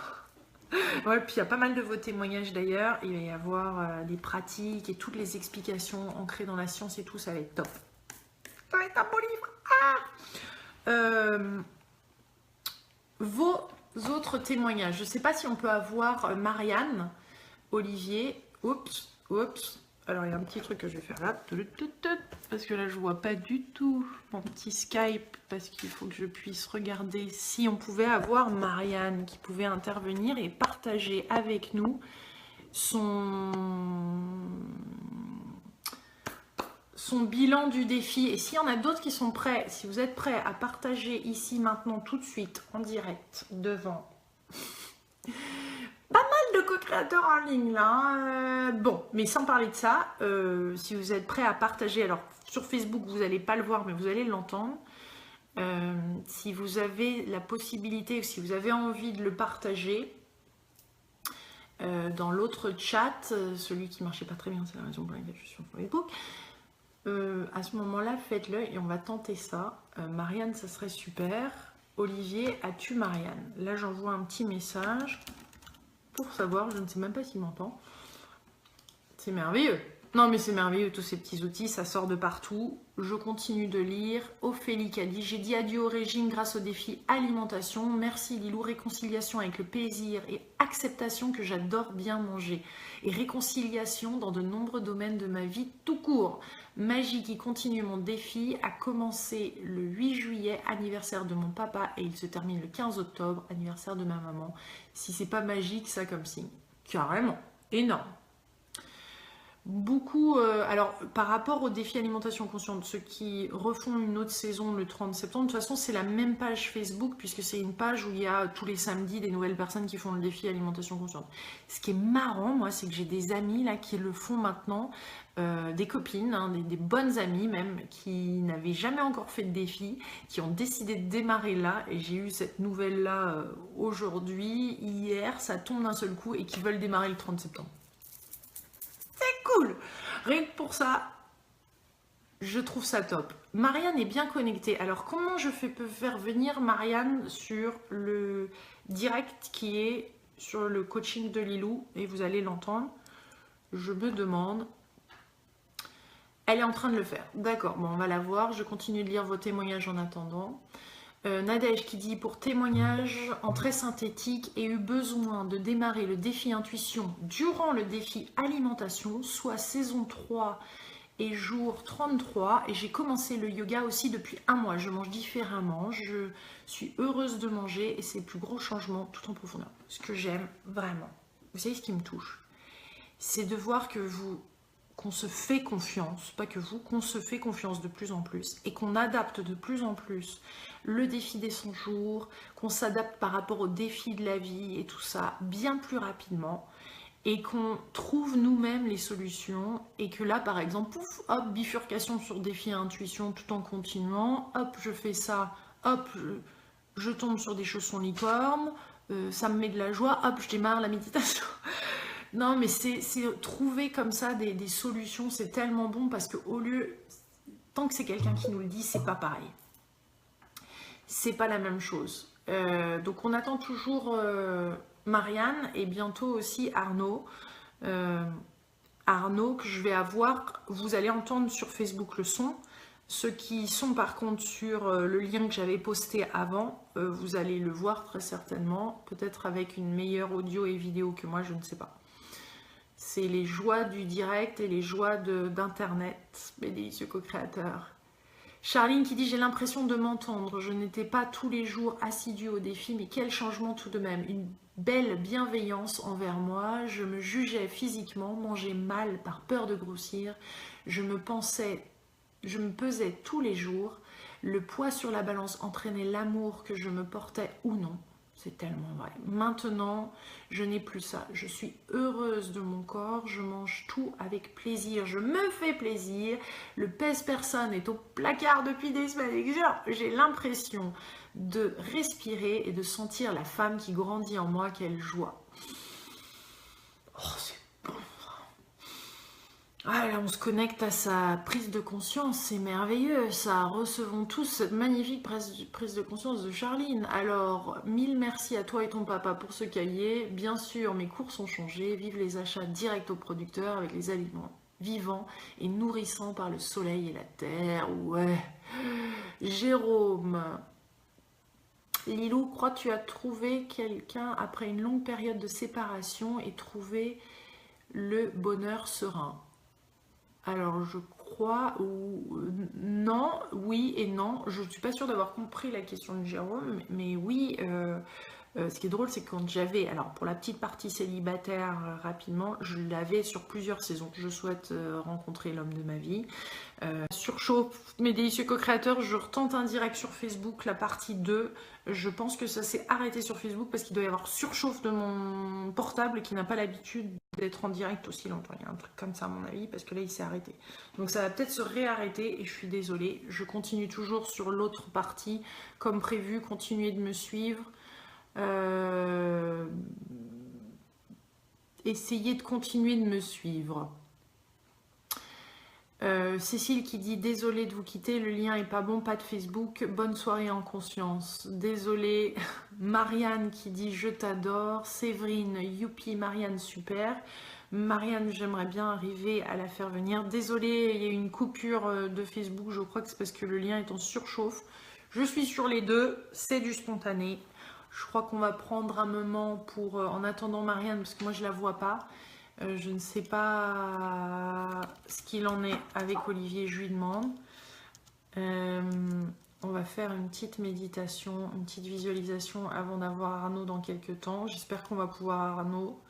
Speaker 1: Ouais, puis il y a pas mal de vos témoignages d'ailleurs. Il va y avoir des pratiques et toutes les explications ancrées dans la science et tout, ça va être top. Ça va être un beau livre. Vos autres témoignages. Je ne sais pas si on peut avoir Marianne, Olivier. Oups. Alors, il y a un petit truc que je vais faire là. Parce que là, je ne vois pas du tout mon petit Skype. Parce qu'il faut que je puisse regarder si on pouvait avoir Marianne qui pouvait intervenir et partager avec nous son bilan du défi. Et s'il y en a d'autres qui sont prêts, si vous êtes prêts à partager ici, maintenant, tout de suite, en direct, devant... Pas mal de co-créateurs en ligne là. Bon, mais sans parler de ça, si vous êtes prêts à partager, alors sur Facebook vous n'allez pas le voir mais vous allez l'entendre. Si vous avez la possibilité ou si vous avez envie de le partager dans l'autre chat, celui qui marchait pas très bien, c'est la raison pour laquelle je suis sur Facebook. À ce moment-là, faites-le et on va tenter ça. Marianne, ça serait super. Olivier, as-tu Marianne? Là, j'envoie un petit message. Pour savoir, je ne sais même pas s'il m'entend. C'est merveilleux. Non mais c'est merveilleux, tous ces petits outils, ça sort de partout. Je continue de lire. Ophélie qui a dit, j'ai dit adieu au régime grâce au défi alimentation. Merci Lilou, réconciliation avec le plaisir et acceptation que j'adore bien manger. Et réconciliation dans de nombreux domaines de ma vie tout court. Magie qui continue mon défi a commencé le 8 juillet, anniversaire de mon papa, et il se termine le 15 octobre, anniversaire de ma maman. Si c'est pas magique ça comme signe. Carrément, énorme. Beaucoup, alors par rapport au défi alimentation consciente, ceux qui refont une autre saison le 30 septembre, de toute façon c'est la même page Facebook puisque c'est une page où il y a tous les samedis des nouvelles personnes qui font le défi alimentation consciente. Ce qui est marrant, moi, c'est que j'ai des amis là qui le font maintenant, des copines, hein, des bonnes amies même, qui n'avaient jamais encore fait de défi, qui ont décidé de démarrer là, et j'ai eu cette nouvelle là aujourd'hui, hier, ça tombe d'un seul coup, et qui veulent démarrer le 30 septembre. Cool. Rien que pour ça, je trouve ça top. Marianne est bien connectée. Alors, comment peux faire venir Marianne sur le direct qui est sur le coaching de Lilou? Et vous allez l'entendre. Je me demande... Elle est en train de le faire. D'accord, bon, on va la voir. Je continue de lire vos témoignages en attendant. Nadège qui dit, pour témoignage en très synthétique, ai eu besoin de démarrer le défi intuition durant le défi alimentation, soit saison 3 et jour 33, et j'ai commencé le yoga aussi depuis 1 mois. Je mange différemment, je suis heureuse de manger et c'est le plus gros changement tout en profondeur. Ce que j'aime vraiment, vous savez ce qui me touche, c'est de voir que qu'on se fait confiance, pas que qu'on se fait confiance de plus en plus et qu'on adapte de plus en plus le défi des 100 jours, qu'on s'adapte par rapport au défi de la vie et tout ça bien plus rapidement et qu'on trouve nous-mêmes les solutions et que là par exemple, pouf, hop, bifurcation sur défi à intuition tout en continuant, hop, je fais ça, hop, je tombe sur des chaussons licornes, ça me met de la joie, hop, je démarre la méditation. Non, mais c'est trouver comme ça des solutions, c'est tellement bon parce que au lieu, tant que c'est quelqu'un qui nous le dit, c'est pas pareil. C'est pas la même chose. Donc on attend toujours Marianne et bientôt aussi Arnaud. Arnaud que je vais avoir, vous allez entendre sur Facebook le son. Ceux qui sont par contre sur le lien que j'avais posté avant, vous allez le voir très certainement, peut-être avec une meilleure audio et vidéo que moi, je ne sais pas. C'est les joies du direct et les joies d'internet, mes délicieux co-créateurs. Charline qui dit « J'ai l'impression de m'entendre, je n'étais pas tous les jours assidue au défi, mais quel changement tout de même, une belle bienveillance envers moi, je me jugeais physiquement, mangeais mal par peur de grossir, je me pesais tous les jours, le poids sur la balance entraînait l'amour que je me portais ou non. » C'est tellement vrai. Maintenant, je n'ai plus ça. Je suis heureuse de mon corps. Je mange tout avec plaisir. Je me fais plaisir. Le pèse-personne est au placard depuis des semaines. J'ai l'impression de respirer et de sentir la femme qui grandit en moi. Quelle joie. Oh, c'est bon. Ah, là, on se connecte à sa prise de conscience, c'est merveilleux, ça, recevons tous cette magnifique prise de conscience de Charline. Alors, mille merci à toi et ton papa pour ce cahier. Bien sûr, mes cours sont changés, vive les achats directs aux producteurs avec les aliments vivants et nourrissants par le soleil et la terre. Ouais. Jérôme, Lilou, crois-tu tu as trouvé quelqu'un après une longue période de séparation et trouvé le bonheur serein? Alors, je crois, ou non, oui et non. Je ne suis pas sûre d'avoir compris la question de Jérôme, mais oui, ce qui est drôle, c'est que quand j'avais, alors pour la petite partie célibataire, rapidement, je l'avais sur plusieurs saisons. Je souhaite rencontrer l'homme de ma vie. Surchauffe, mes délicieux co-créateurs, je retente un direct sur Facebook, la partie 2. Je pense que ça s'est arrêté sur Facebook parce qu'il doit y avoir surchauffe de mon portable qui n'a pas l'habitude d'être en direct aussi longtemps. Il y a un truc comme ça à mon avis parce que là il s'est arrêté. Donc ça va peut-être se réarrêter et je suis désolée. Je continue toujours sur l'autre partie comme prévu. Continuez de me suivre. Essayez de continuer de me suivre. Cécile qui dit « Désolée de vous quitter, le lien est pas bon, pas de Facebook, bonne soirée en conscience. » Désolée. Marianne qui dit « Je t'adore. » Séverine, youpi, Marianne, super. Marianne, j'aimerais bien arriver à la faire venir. Désolée, il y a eu une coupure de Facebook, je crois que c'est parce que le lien est en surchauffe. Je suis sur les deux, c'est du spontané. Je crois qu'on va prendre un moment pour, en attendant Marianne, parce que moi je la vois pas. Je ne sais pas ce qu'il en est avec Olivier, je lui demande. On va faire une petite méditation, une petite visualisation avant d'avoir Arnaud dans quelques temps. J'espère qu'on va pouvoir Arnaud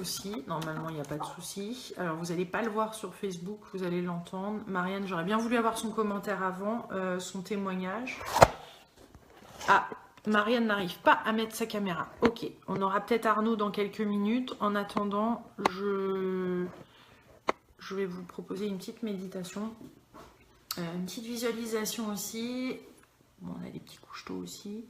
Speaker 1: aussi. Normalement, il n'y a pas de souci. Alors, vous n'allez pas le voir sur Facebook, vous allez l'entendre. Marianne, j'aurais bien voulu avoir son commentaire avant, son témoignage. Ah, Marianne n'arrive pas à mettre sa caméra. Ok, on aura peut-être Arnaud dans quelques minutes. En attendant, je vais vous proposer une petite méditation. Une petite visualisation aussi. Bon, on a des petits couches-tôt aussi.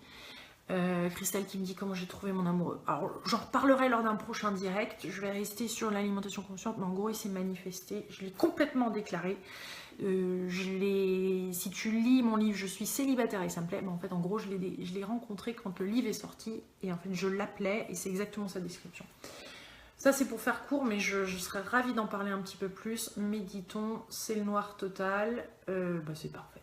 Speaker 1: Christelle qui me dit comment j'ai trouvé mon amoureux. Alors, j'en reparlerai lors d'un prochain direct. Je vais rester sur l'alimentation consciente, mais en gros, il s'est manifesté. Je l'ai complètement déclaré. Si tu lis mon livre, je suis célibataire et ça me plaît. Mais en fait, en gros, je l'ai rencontré quand le livre est sorti et en fait, je l'appelais et c'est exactement sa description. Ça, c'est pour faire court, mais je serais ravie d'en parler un petit peu plus. Méditons, c'est le noir total. C'est parfait.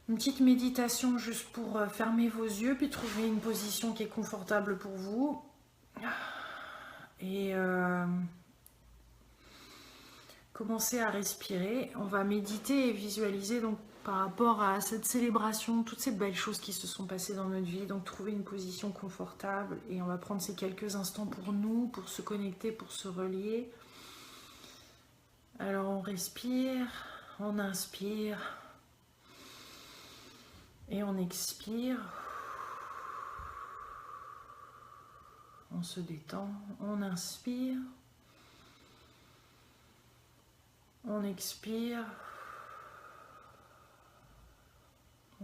Speaker 1: Une petite méditation juste pour fermer vos yeux, puis trouver une position qui est confortable pour vous. Et commencez à respirer. On va méditer et visualiser donc par rapport à cette célébration, toutes ces belles choses qui se sont passées dans notre vie. Donc trouver une position confortable et on va prendre ces quelques instants pour nous, pour se connecter, pour se relier. Alors on respire, on inspire. Et on expire, on se détend, on inspire, on expire,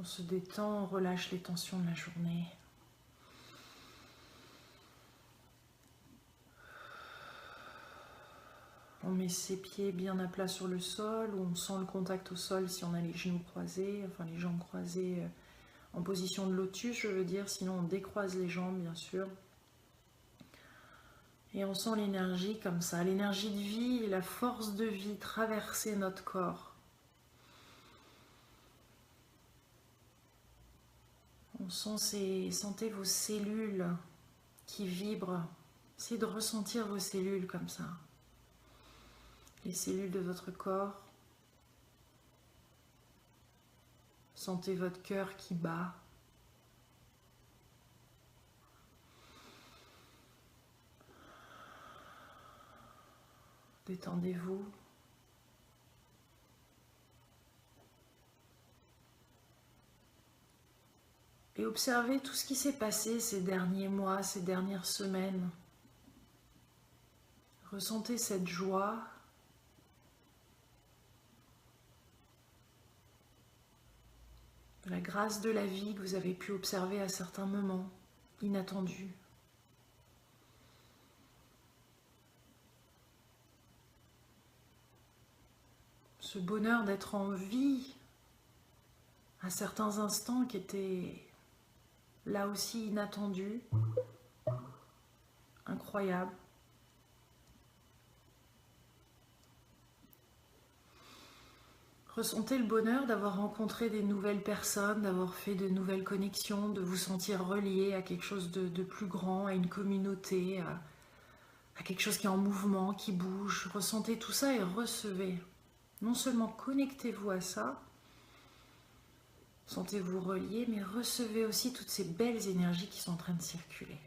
Speaker 1: On se détend, on relâche les tensions de la journée. On met ses pieds bien à plat sur le sol, ou on sent le contact au sol si on a les genoux croisés, enfin les jambes croisées en position de lotus, je veux dire, sinon on décroise les jambes bien sûr. Et on sent l'énergie comme ça, l'énergie de vie et la force de vie traverser notre corps. On sentez vos cellules qui vibrent. Essayez de ressentir vos cellules comme ça. Les cellules de votre corps. Sentez votre cœur qui bat. Détendez-vous. Et observez tout ce qui s'est passé ces derniers mois, ces dernières semaines. Ressentez cette joie. La grâce de la vie que vous avez pu observer à certains moments inattendus. Ce bonheur d'être en vie à certains instants qui étaient là aussi inattendus, incroyables. Ressentez le bonheur d'avoir rencontré des nouvelles personnes, d'avoir fait de nouvelles connexions, de vous sentir relié à quelque chose de plus grand, à une communauté, à quelque chose qui est en mouvement, qui bouge. Ressentez tout ça et recevez. Non seulement connectez-vous à ça, sentez-vous relié, mais recevez aussi toutes ces belles énergies qui sont en train de circuler.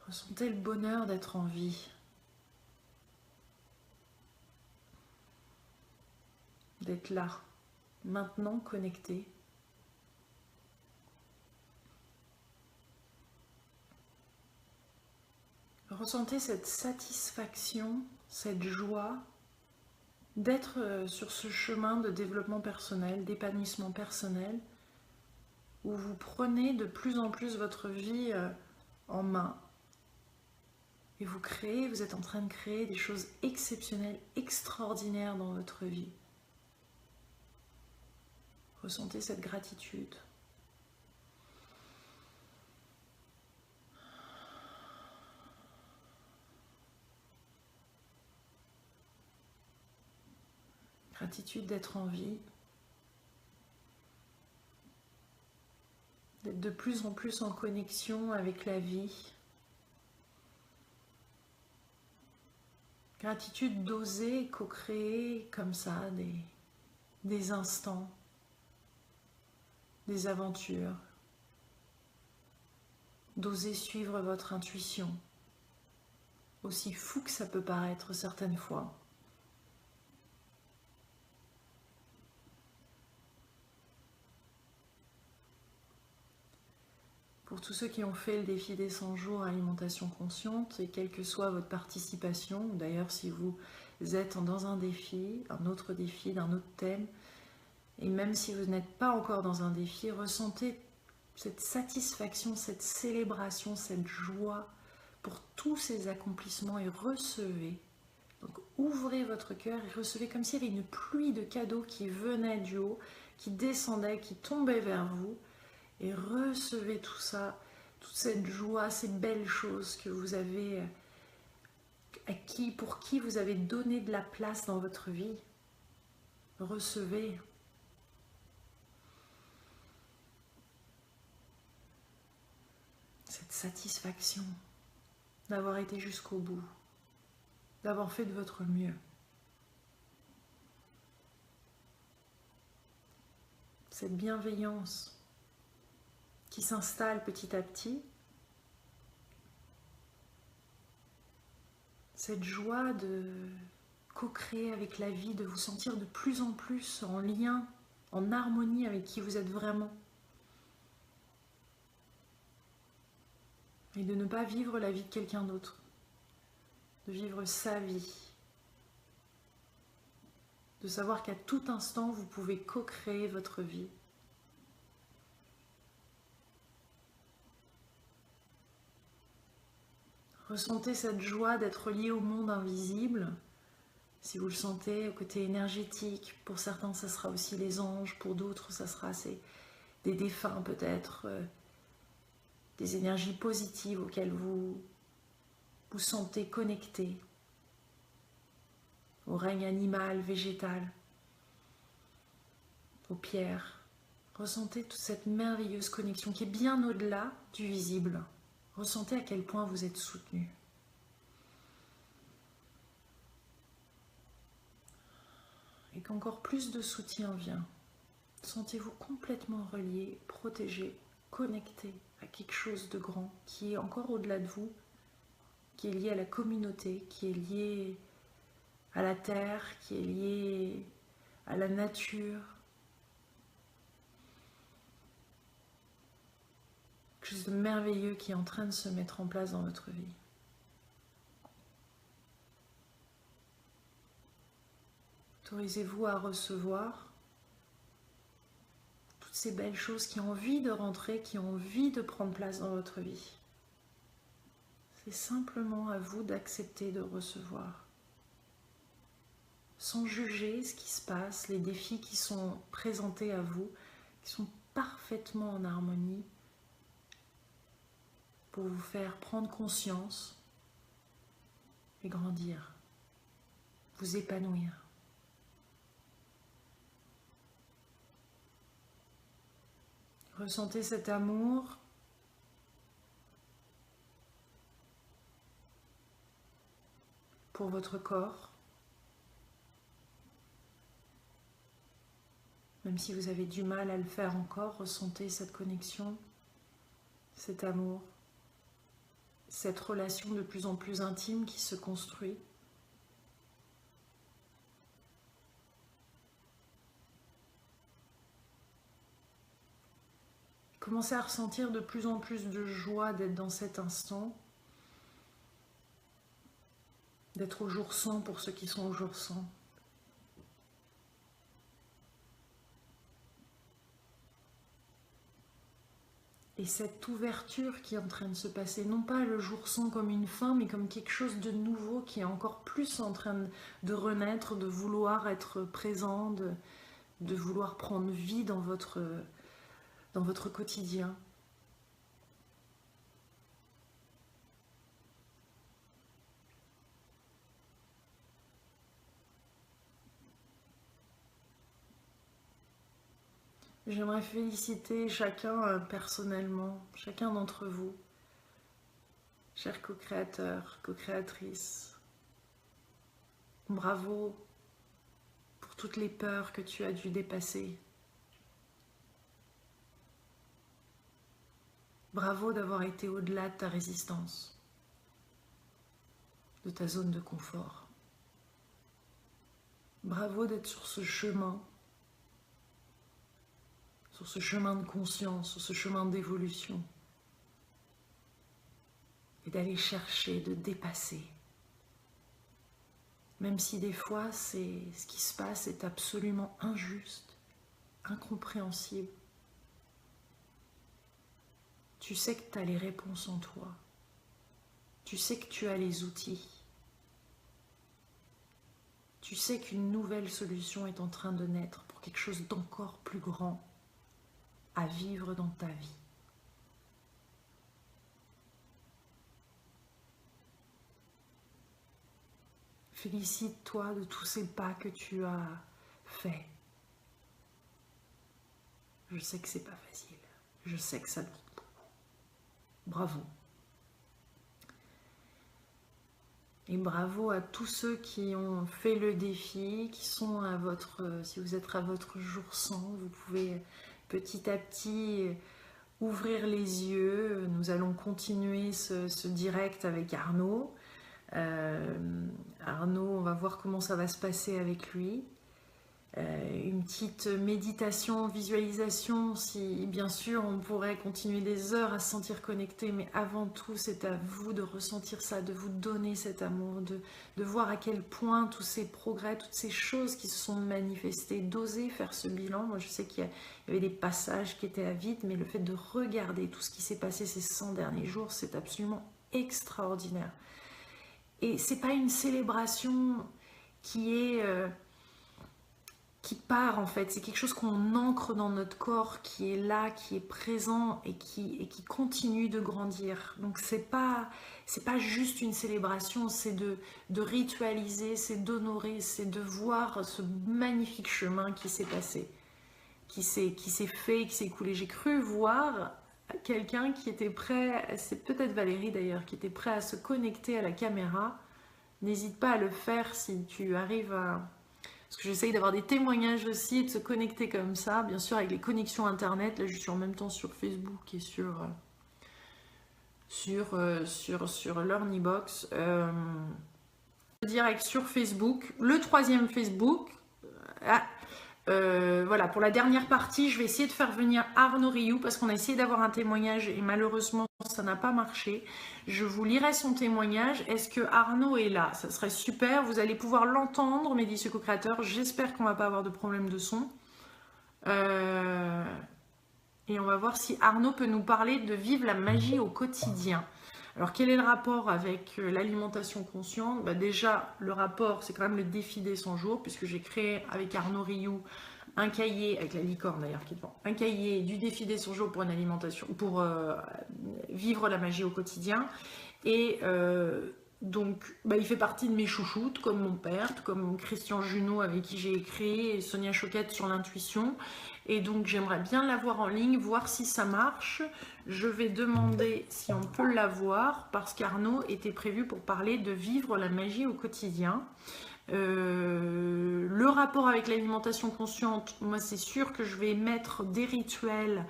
Speaker 1: Ressentez le bonheur d'être en vie, d'être là, maintenant connecté. Ressentez cette satisfaction, cette joie d'être sur ce chemin de développement personnel, d'épanouissement personnel, où vous prenez de plus en plus votre vie en main. Et vous êtes en train de créer des choses exceptionnelles, extraordinaires dans votre vie. Ressentez cette gratitude. Gratitude d'être en vie. D'être de plus en plus en connexion avec la vie. Gratitude d'oser co-créer comme ça des instants, des aventures, d'oser suivre votre intuition, aussi fou que ça peut paraître certaines fois. Pour tous ceux qui ont fait le défi des 100 jours alimentation consciente, et quelle que soit votre participation, d'ailleurs si vous êtes dans un défi d'un autre thème, et même si vous n'êtes pas encore dans un défi, ressentez cette satisfaction, cette célébration, cette joie pour tous ces accomplissements et recevez. Donc ouvrez votre cœur et recevez comme s'il y avait une pluie de cadeaux qui venait du haut, qui descendait, qui tombait vers vous. Et recevez tout ça, toute cette joie, ces belles choses que vous avez, pour qui vous avez donné de la place dans votre vie. Recevez. Cette satisfaction d'avoir été jusqu'au bout, d'avoir fait de votre mieux. Cette bienveillance qui s'installe petit à petit, cette joie de co-créer avec la vie, de vous sentir de plus en plus en lien, en harmonie avec qui vous êtes vraiment. Et de ne pas vivre la vie de quelqu'un d'autre. De vivre sa vie. De savoir qu'à tout instant, vous pouvez co-créer votre vie. Ressentez cette joie d'être lié au monde invisible. Si vous le sentez, au côté énergétique, pour certains, ça sera aussi les anges, pour d'autres, ça sera des défunts peut-être, des énergies positives auxquelles vous vous sentez connecté, au règne animal, végétal, aux pierres. Ressentez toute cette merveilleuse connexion qui est bien au-delà du visible. Ressentez à quel point vous êtes soutenu. Et qu'encore plus de soutien vient. Sentez-vous complètement relié, protégé, connecté à quelque chose de grand qui est encore au-delà de vous, qui est lié à la communauté, qui est lié à la terre, qui est lié à la nature. Quelque chose de merveilleux qui est en train de se mettre en place dans votre vie. Autorisez-vous à recevoir toutes ces belles choses qui ont envie de rentrer, qui ont envie de prendre place dans votre vie. C'est simplement à vous d'accepter de recevoir. Sans juger ce qui se passe, les défis qui sont présentés à vous, qui sont parfaitement en harmonie, pour vous faire prendre conscience et grandir, vous épanouir. Ressentez cet amour pour votre corps. Même si vous avez du mal à le faire encore, ressentez cette connexion, cet amour, cette relation de plus en plus intime qui se construit. Commencez à ressentir de plus en plus de joie d'être dans cet instant, d'être au jour 100 pour ceux qui sont au jour 100. Et cette ouverture qui est en train de se passer, non pas le jour 100 comme une fin, mais comme quelque chose de nouveau qui est encore plus en train de renaître, de vouloir être présent, de vouloir prendre vie dans votre quotidien. J'aimerais féliciter chacun personnellement, chacun d'entre vous, chers co-créateurs, co-créatrices. Bravo pour toutes les peurs que tu as dû dépasser. Bravo d'avoir été au-delà de ta résistance, de ta zone de confort. Bravo d'être sur ce chemin de conscience, sur ce chemin d'évolution. Et d'aller chercher, de dépasser. Même si des fois, ce qui se passe est absolument injuste, incompréhensible. Tu sais que tu as les réponses en toi. Tu sais que tu as les outils. Tu sais qu'une nouvelle solution est en train de naître pour quelque chose d'encore plus grand à vivre dans ta vie. Félicite-toi de tous ces pas que tu as faits. Je sais que c'est pas facile. Je sais que ça demande beaucoup. Bravo. Et bravo à tous ceux qui ont fait le défi, qui sont à votre, si vous êtes à votre jour 100, vous pouvez petit à petit ouvrir les yeux. Nous allons continuer ce direct avec Arnaud. Arnaud, on va voir comment ça va se passer avec lui. une petite méditation, visualisation, si bien sûr on pourrait continuer des heures à se sentir connecté, mais avant tout c'est à vous de ressentir ça, de vous donner cet amour, de voir à quel point tous ces progrès, toutes ces choses qui se sont manifestées, d'oser faire ce bilan. Moi je sais qu'il y avait des passages qui étaient à vide, mais le fait de regarder tout ce qui s'est passé ces 100 derniers jours, c'est absolument extraordinaire. Et c'est pas une célébration qui part en fait, c'est quelque chose qu'on ancre dans notre corps, qui est là, qui est présent et qui continue de grandir. Donc c'est pas juste une célébration, c'est de ritualiser, c'est d'honorer, c'est de voir ce magnifique chemin qui s'est passé, qui s'est fait, qui s'est écoulé. J'ai cru voir quelqu'un qui était prêt, c'est peut-être Valérie d'ailleurs, qui était prêt à se connecter à la caméra. N'hésite pas à le faire si tu arrives à... Parce que j'essaye d'avoir des témoignages aussi, de se connecter comme ça, bien sûr avec les connexions internet. Là je suis en même temps sur Facebook et sur Learnybox. Direct sur Facebook, le 3e Facebook. Voilà, pour la dernière partie, je vais essayer de faire venir Arnaud Rioux parce qu'on a essayé d'avoir un témoignage et malheureusement ça n'a pas marché. Je vous lirai son témoignage. Est-ce que Arnaud est là? Ça serait super, vous allez pouvoir l'entendre, mes délicieux co-créateurs. J'espère qu'on va pas avoir de problème de son. Et on va voir si Arnaud peut nous parler de vivre la magie au quotidien. Alors quel est le rapport avec l'alimentation consciente? Déjà le rapport c'est quand même le défi des 100 jours puisque j'ai créé avec Arnaud Rioux un cahier, avec la licorne d'ailleurs qui est devant, un cahier du défi des 100 jours pour une alimentation, pour vivre la magie au quotidien. Et donc il fait partie de mes chouchoutes comme mon père, comme Christian Junot avec qui j'ai écrit et Sonia Choquette sur l'intuition. Et donc j'aimerais bien l'avoir en ligne, voir si ça marche. Je vais demander si on peut l'avoir parce qu'Arnaud était prévu pour parler de vivre la magie au quotidien. Le rapport avec l'alimentation consciente, moi c'est sûr que je vais mettre des rituels.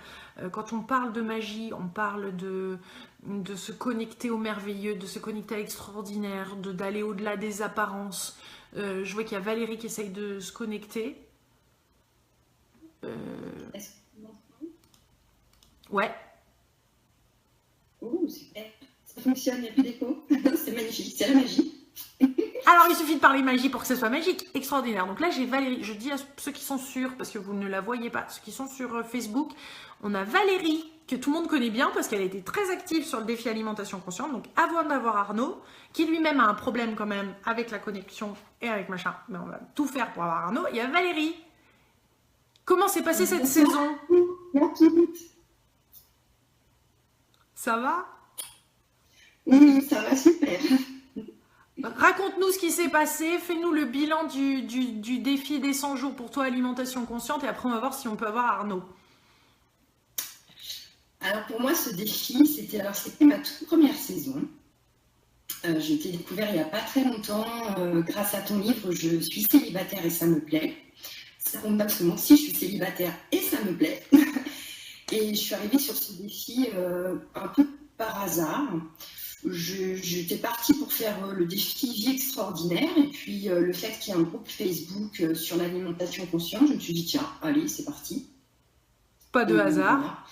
Speaker 1: Quand on parle de magie, on parle de se connecter au merveilleux, de se connecter à l'extraordinaire, d'aller au-delà des apparences. Je vois qu'il y a Valérie qui essaye de se connecter.
Speaker 2: Est-ce que vous m'entendez?
Speaker 1: Ouais.
Speaker 2: Oh, super. Ça fonctionne, il n'y a plus d'écho. C'est magnifique, c'est la magie.
Speaker 1: Alors, il suffit de parler magie pour que ce soit magique. Extraordinaire. Donc là, j'ai Valérie. Je dis à ceux qui sont sur, parce que vous ne la voyez pas, ceux qui sont sur Facebook, on a Valérie, que tout le monde connaît bien, parce qu'elle a été très active sur le défi alimentation consciente. Donc, avant d'avoir Arnaud, qui lui-même a un problème quand même avec la connexion et avec machin, mais on va tout faire pour avoir Arnaud. Il y a Valérie. Comment s'est passée cette saison? Ça va?
Speaker 2: Ça va super.
Speaker 1: Raconte-nous ce qui s'est passé, fais-nous le bilan du défi des 100 jours pour toi, alimentation consciente, et après on va voir si on peut avoir Arnaud.
Speaker 2: Alors pour moi, ce défi, c'était ma toute première saison. Je t'ai découvert il n'y a pas très longtemps, grâce à ton livre, je suis célibataire et ça me plaît. Ça tombe bien parce que moi aussi je suis célibataire et ça me plaît. Et je suis arrivée sur ce défi un peu par hasard. J'étais partie pour faire le défi Vie extraordinaire et puis le fait qu'il y ait un groupe Facebook sur l'alimentation consciente, je me suis dit tiens, allez, c'est parti.
Speaker 1: Pas de hasard.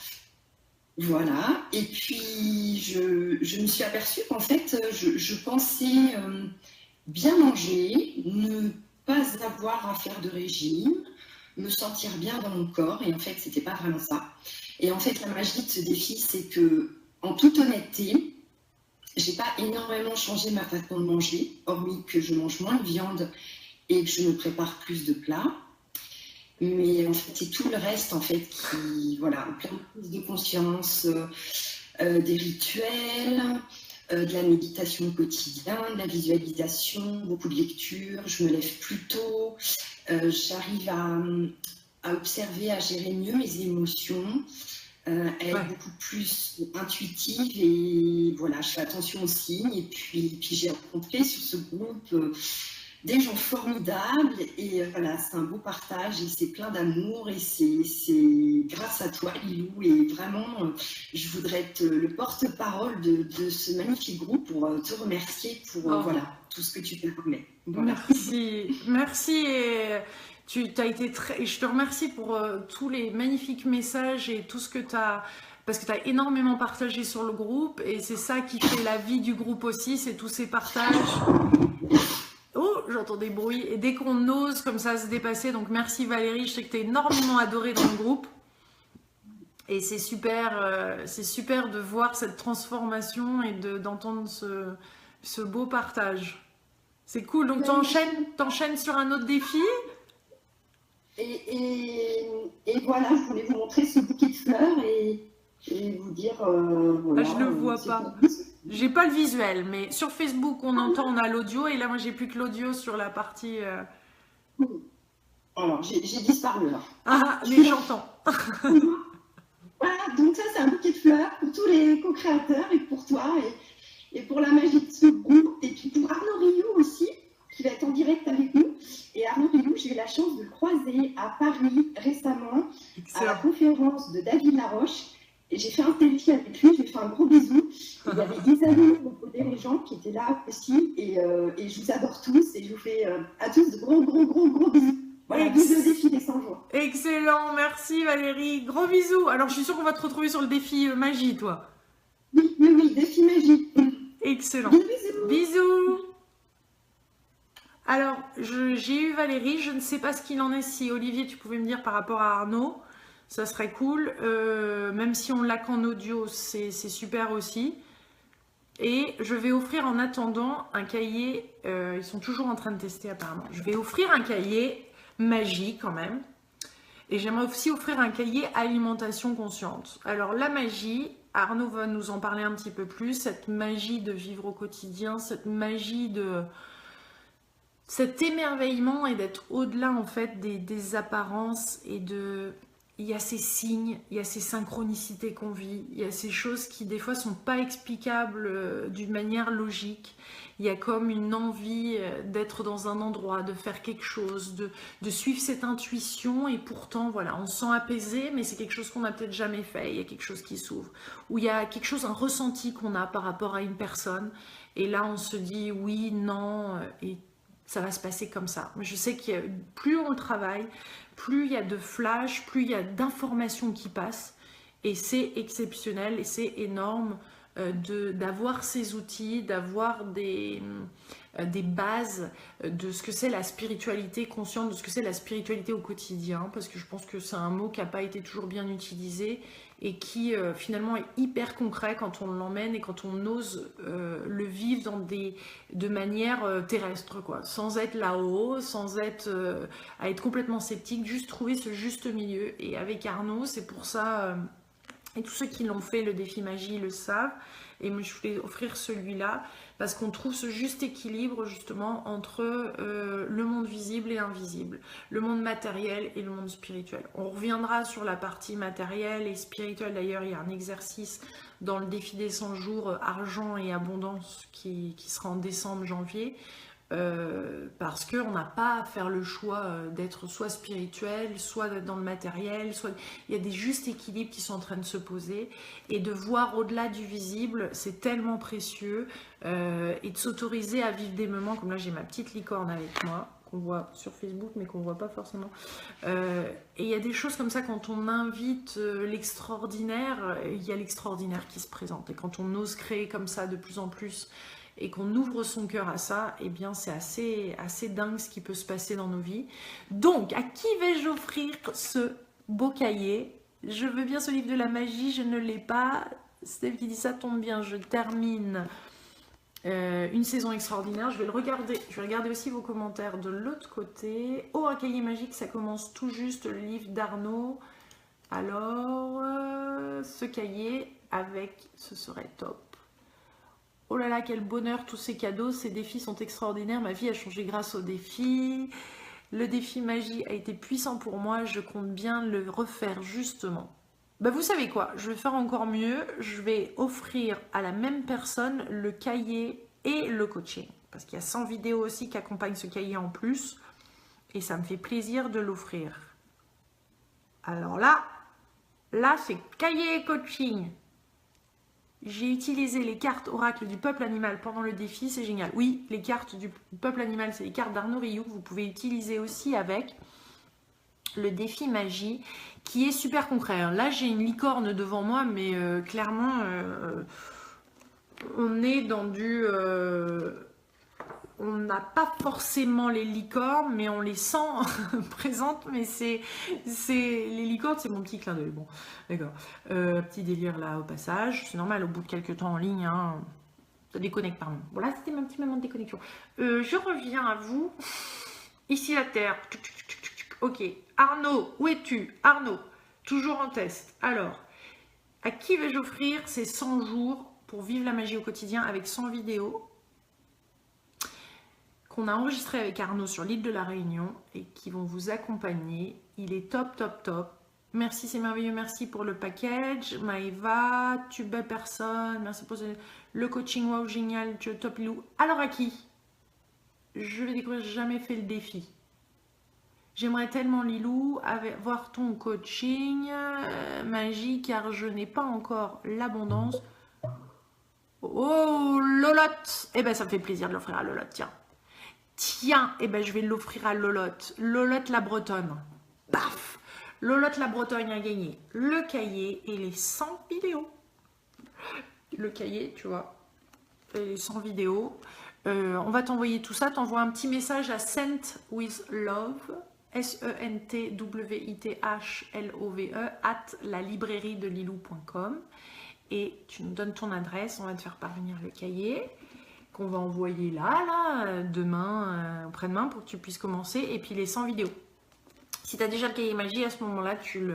Speaker 2: Voilà. Et puis je me suis aperçue qu'en fait, je pensais bien manger, ne pas avoir à faire de régime, me sentir bien dans mon corps, et en fait, c'était pas vraiment ça. Et en fait, la magie de ce défi, c'est que, en toute honnêteté, j'ai pas énormément changé ma façon de manger, hormis que je mange moins de viande et que je me prépare plus de plats. Mais en fait, c'est tout le reste, en fait, qui, voilà, plein de prise de conscience, des rituels, de la méditation au quotidien, de la visualisation, beaucoup de lecture, je me lève plus tôt, j'arrive à observer, à gérer mieux mes émotions, être beaucoup plus intuitive et voilà, je fais attention aux signes. Et puis j'ai rencontré sur ce groupe des gens formidables et voilà, c'est un beau partage et c'est plein d'amour et c'est grâce à toi, Lilou, et vraiment, je voudrais être le porte-parole de ce magnifique groupe pour te remercier pour voilà, tout ce que tu permets. Voilà.
Speaker 1: Merci, merci et tu as été très... Je te remercie pour tous les magnifiques messages et tout ce que tu as... Parce que tu as énormément partagé sur le groupe et c'est ça qui fait la vie du groupe aussi, c'est tous ces partages. Oh, j'entends des bruits. Et dès qu'on ose comme ça se dépasser, donc merci Valérie, je sais que tu es énormément adorée dans le groupe. Et c'est super de voir cette transformation et d'entendre ce beau partage. C'est cool, donc t'enchaînes sur un autre défi.
Speaker 2: Et voilà, je voulais vous montrer ce bouquet de fleurs et vous dire... voilà,
Speaker 1: je ne le vois pas. J'ai pas le visuel, mais sur Facebook, on entend, on a l'audio, et là, moi, j'ai plus que l'audio sur la partie...
Speaker 2: Alors, j'ai disparu, là.
Speaker 1: Ah, mais j'entends.
Speaker 2: Voilà, donc ça, c'est un bouquet de fleurs pour tous les co-créateurs et pour toi et pour la magie de ce groupe. Et puis pour Arnaud Rioux aussi, qui va être en direct avec nous. Et Arnaud Rioux, j'ai eu la chance de le croiser à Paris récemment. Excellent. À la conférence de David Laroche. Et j'ai fait un selfie avec lui, j'ai fait un gros bisou. Il y avait Isabeau, des gens qui étaient là aussi. Et je vous adore tous et je vous fais à tous de gros bisous. Voilà, bisous au défi des 100 jours.
Speaker 1: Excellent, merci Valérie. Gros bisous. Alors je suis sûre qu'on va te retrouver sur le défi magie, toi.
Speaker 2: Oui, défi magie.
Speaker 1: Excellent.
Speaker 2: Bisous.
Speaker 1: Bisous. Alors, j'ai eu Valérie, je ne sais pas ce qu'il en est. Si Olivier, tu pouvais me dire par rapport à Arnaud, ça serait cool. Même si on l'a qu'en audio, c'est super aussi. Et je vais offrir en attendant un cahier, ils sont toujours en train de tester apparemment. Je vais offrir un cahier magie quand même. Et j'aimerais aussi offrir un cahier alimentation consciente. Alors la magie, Arnaud va nous en parler un petit peu plus. Cette magie de vivre au quotidien, cette magie de... cet émerveillement et d'être au-delà en fait des apparences et de... Il y a ces signes, il y a ces synchronicités qu'on vit, il y a ces choses qui des fois sont pas explicables d'une manière logique. Il y a comme une envie d'être dans un endroit, de faire quelque chose, de suivre cette intuition et pourtant voilà, on se sent apaisé mais c'est quelque chose qu'on n'a peut-être jamais fait, il y a quelque chose qui s'ouvre. Ou il y a quelque chose, un ressenti qu'on a par rapport à une personne et là on se dit oui, non et ça va se passer comme ça. Mais je sais que plus on le travaille, plus il y a de flash, plus il y a d'informations qui passent et c'est exceptionnel et c'est énorme d'avoir ces outils, d'avoir des bases de ce que c'est la spiritualité consciente, de ce que c'est la spiritualité au quotidien, parce que je pense que c'est un mot qui n'a pas été toujours bien utilisé et qui finalement est hyper concret quand on l'emmène et quand on ose le vivre de manière terrestre, quoi, sans être là-haut, sans être à être complètement sceptique, juste trouver ce juste milieu. Et avec Arnaud, c'est pour ça, et tous ceux qui l'ont fait, le défi magie, le savent, et moi je voulais offrir celui-là, parce qu'on trouve ce juste équilibre justement entre le monde visible et invisible, le monde matériel et le monde spirituel. On reviendra sur la partie matérielle et spirituelle, d'ailleurs il y a un exercice dans le défi des 100 jours argent et abondance qui sera en décembre-janvier, parce qu'on n'a pas à faire le choix d'être soit spirituel, soit d'être dans le matériel, soit il y a des justes équilibres qui sont en train de se poser et de voir au-delà du visible, c'est tellement précieux et de s'autoriser à vivre des moments comme là j'ai ma petite licorne avec moi qu'on voit sur Facebook mais qu'on voit pas forcément et il y a des choses comme ça quand on invite l'extraordinaire, il y a l'extraordinaire qui se présente et quand on ose créer comme ça de plus en plus et qu'on ouvre son cœur à ça, eh bien c'est assez dingue ce qui peut se passer dans nos vies. Donc, à qui vais-je offrir ce beau cahier? Je veux bien ce livre de la magie, je ne l'ai pas. Steph qui dit ça tombe bien, je termine une saison extraordinaire. Je vais regarder aussi vos commentaires de l'autre côté. Oh, un cahier magique, ça commence tout juste, le livre d'Arnaud. Alors, ce cahier avec, ce serait top. Oh là là, quel bonheur, tous ces cadeaux, ces défis sont extraordinaires. Ma vie a changé grâce aux défis. Le défi magie a été puissant pour moi. Je compte bien le refaire justement. Bah vous savez quoi, je vais faire encore mieux. Je vais offrir à la même personne le cahier et le coaching. parce qu'il y a 100 vidéos aussi qui accompagnent ce cahier en plus. Et ça me fait plaisir de l'offrir. Alors là c'est cahier et coaching. J'ai utilisé les cartes oracle du peuple animal pendant le défi, c'est génial. Oui, les cartes du peuple animal, c'est les cartes d'Arnaud Rioux que vous pouvez utiliser aussi avec le défi magie, qui est super concret. Là, j'ai une licorne devant moi, mais clairement, on est dans du... on n'a pas forcément les licornes, mais on les sent présentes. Mais les licornes, c'est mon petit clin d'œil. Bon, d'accord. Petit délire là au passage. C'est normal, au bout de quelques temps en ligne, hein, ça déconnecte par moment. Bon, là, c'était mon petit moment de déconnexion. Je reviens à vous. Ici, la Terre. Ok. Arnaud, où es-tu? Arnaud, toujours en test. Alors, à qui vais-je offrir ces 100 jours pour vivre la magie au quotidien avec 100 vidéos qu'on a enregistré avec Arnaud sur l'île de la Réunion et qui vont vous accompagner. Il est top, top, top. Merci, c'est merveilleux. Merci pour le package. Maëva, tu bats personne. Merci pour le coaching. Wow, génial. Tu es top, Lou. Alors, à qui? Je vais découvrir. J'ai jamais fait le défi. J'aimerais tellement, Lilou, voir ton coaching magie, car je n'ai pas encore l'abondance. Oh, Lolotte. Eh ben, ça me fait plaisir de l'offrir à Lolotte, tiens. Tiens, eh ben, je vais l'offrir à Lolotte. Lolotte la Bretonne. Paf! Lolotte la Bretonne a gagné le cahier et les 100 vidéos. Le cahier, tu vois, et les 100 vidéos. On va t'envoyer tout ça. T'envoies un petit message à Sent with Love, SENTWITHLOVE, @ lalibrairiedelilou.com. Et tu nous donnes ton adresse. On va te faire parvenir le cahier qu'on va envoyer là, demain, après-demain, pour que tu puisses commencer. Et puis les 100 vidéos. Si tu as déjà le cahier magie, à ce moment-là, tu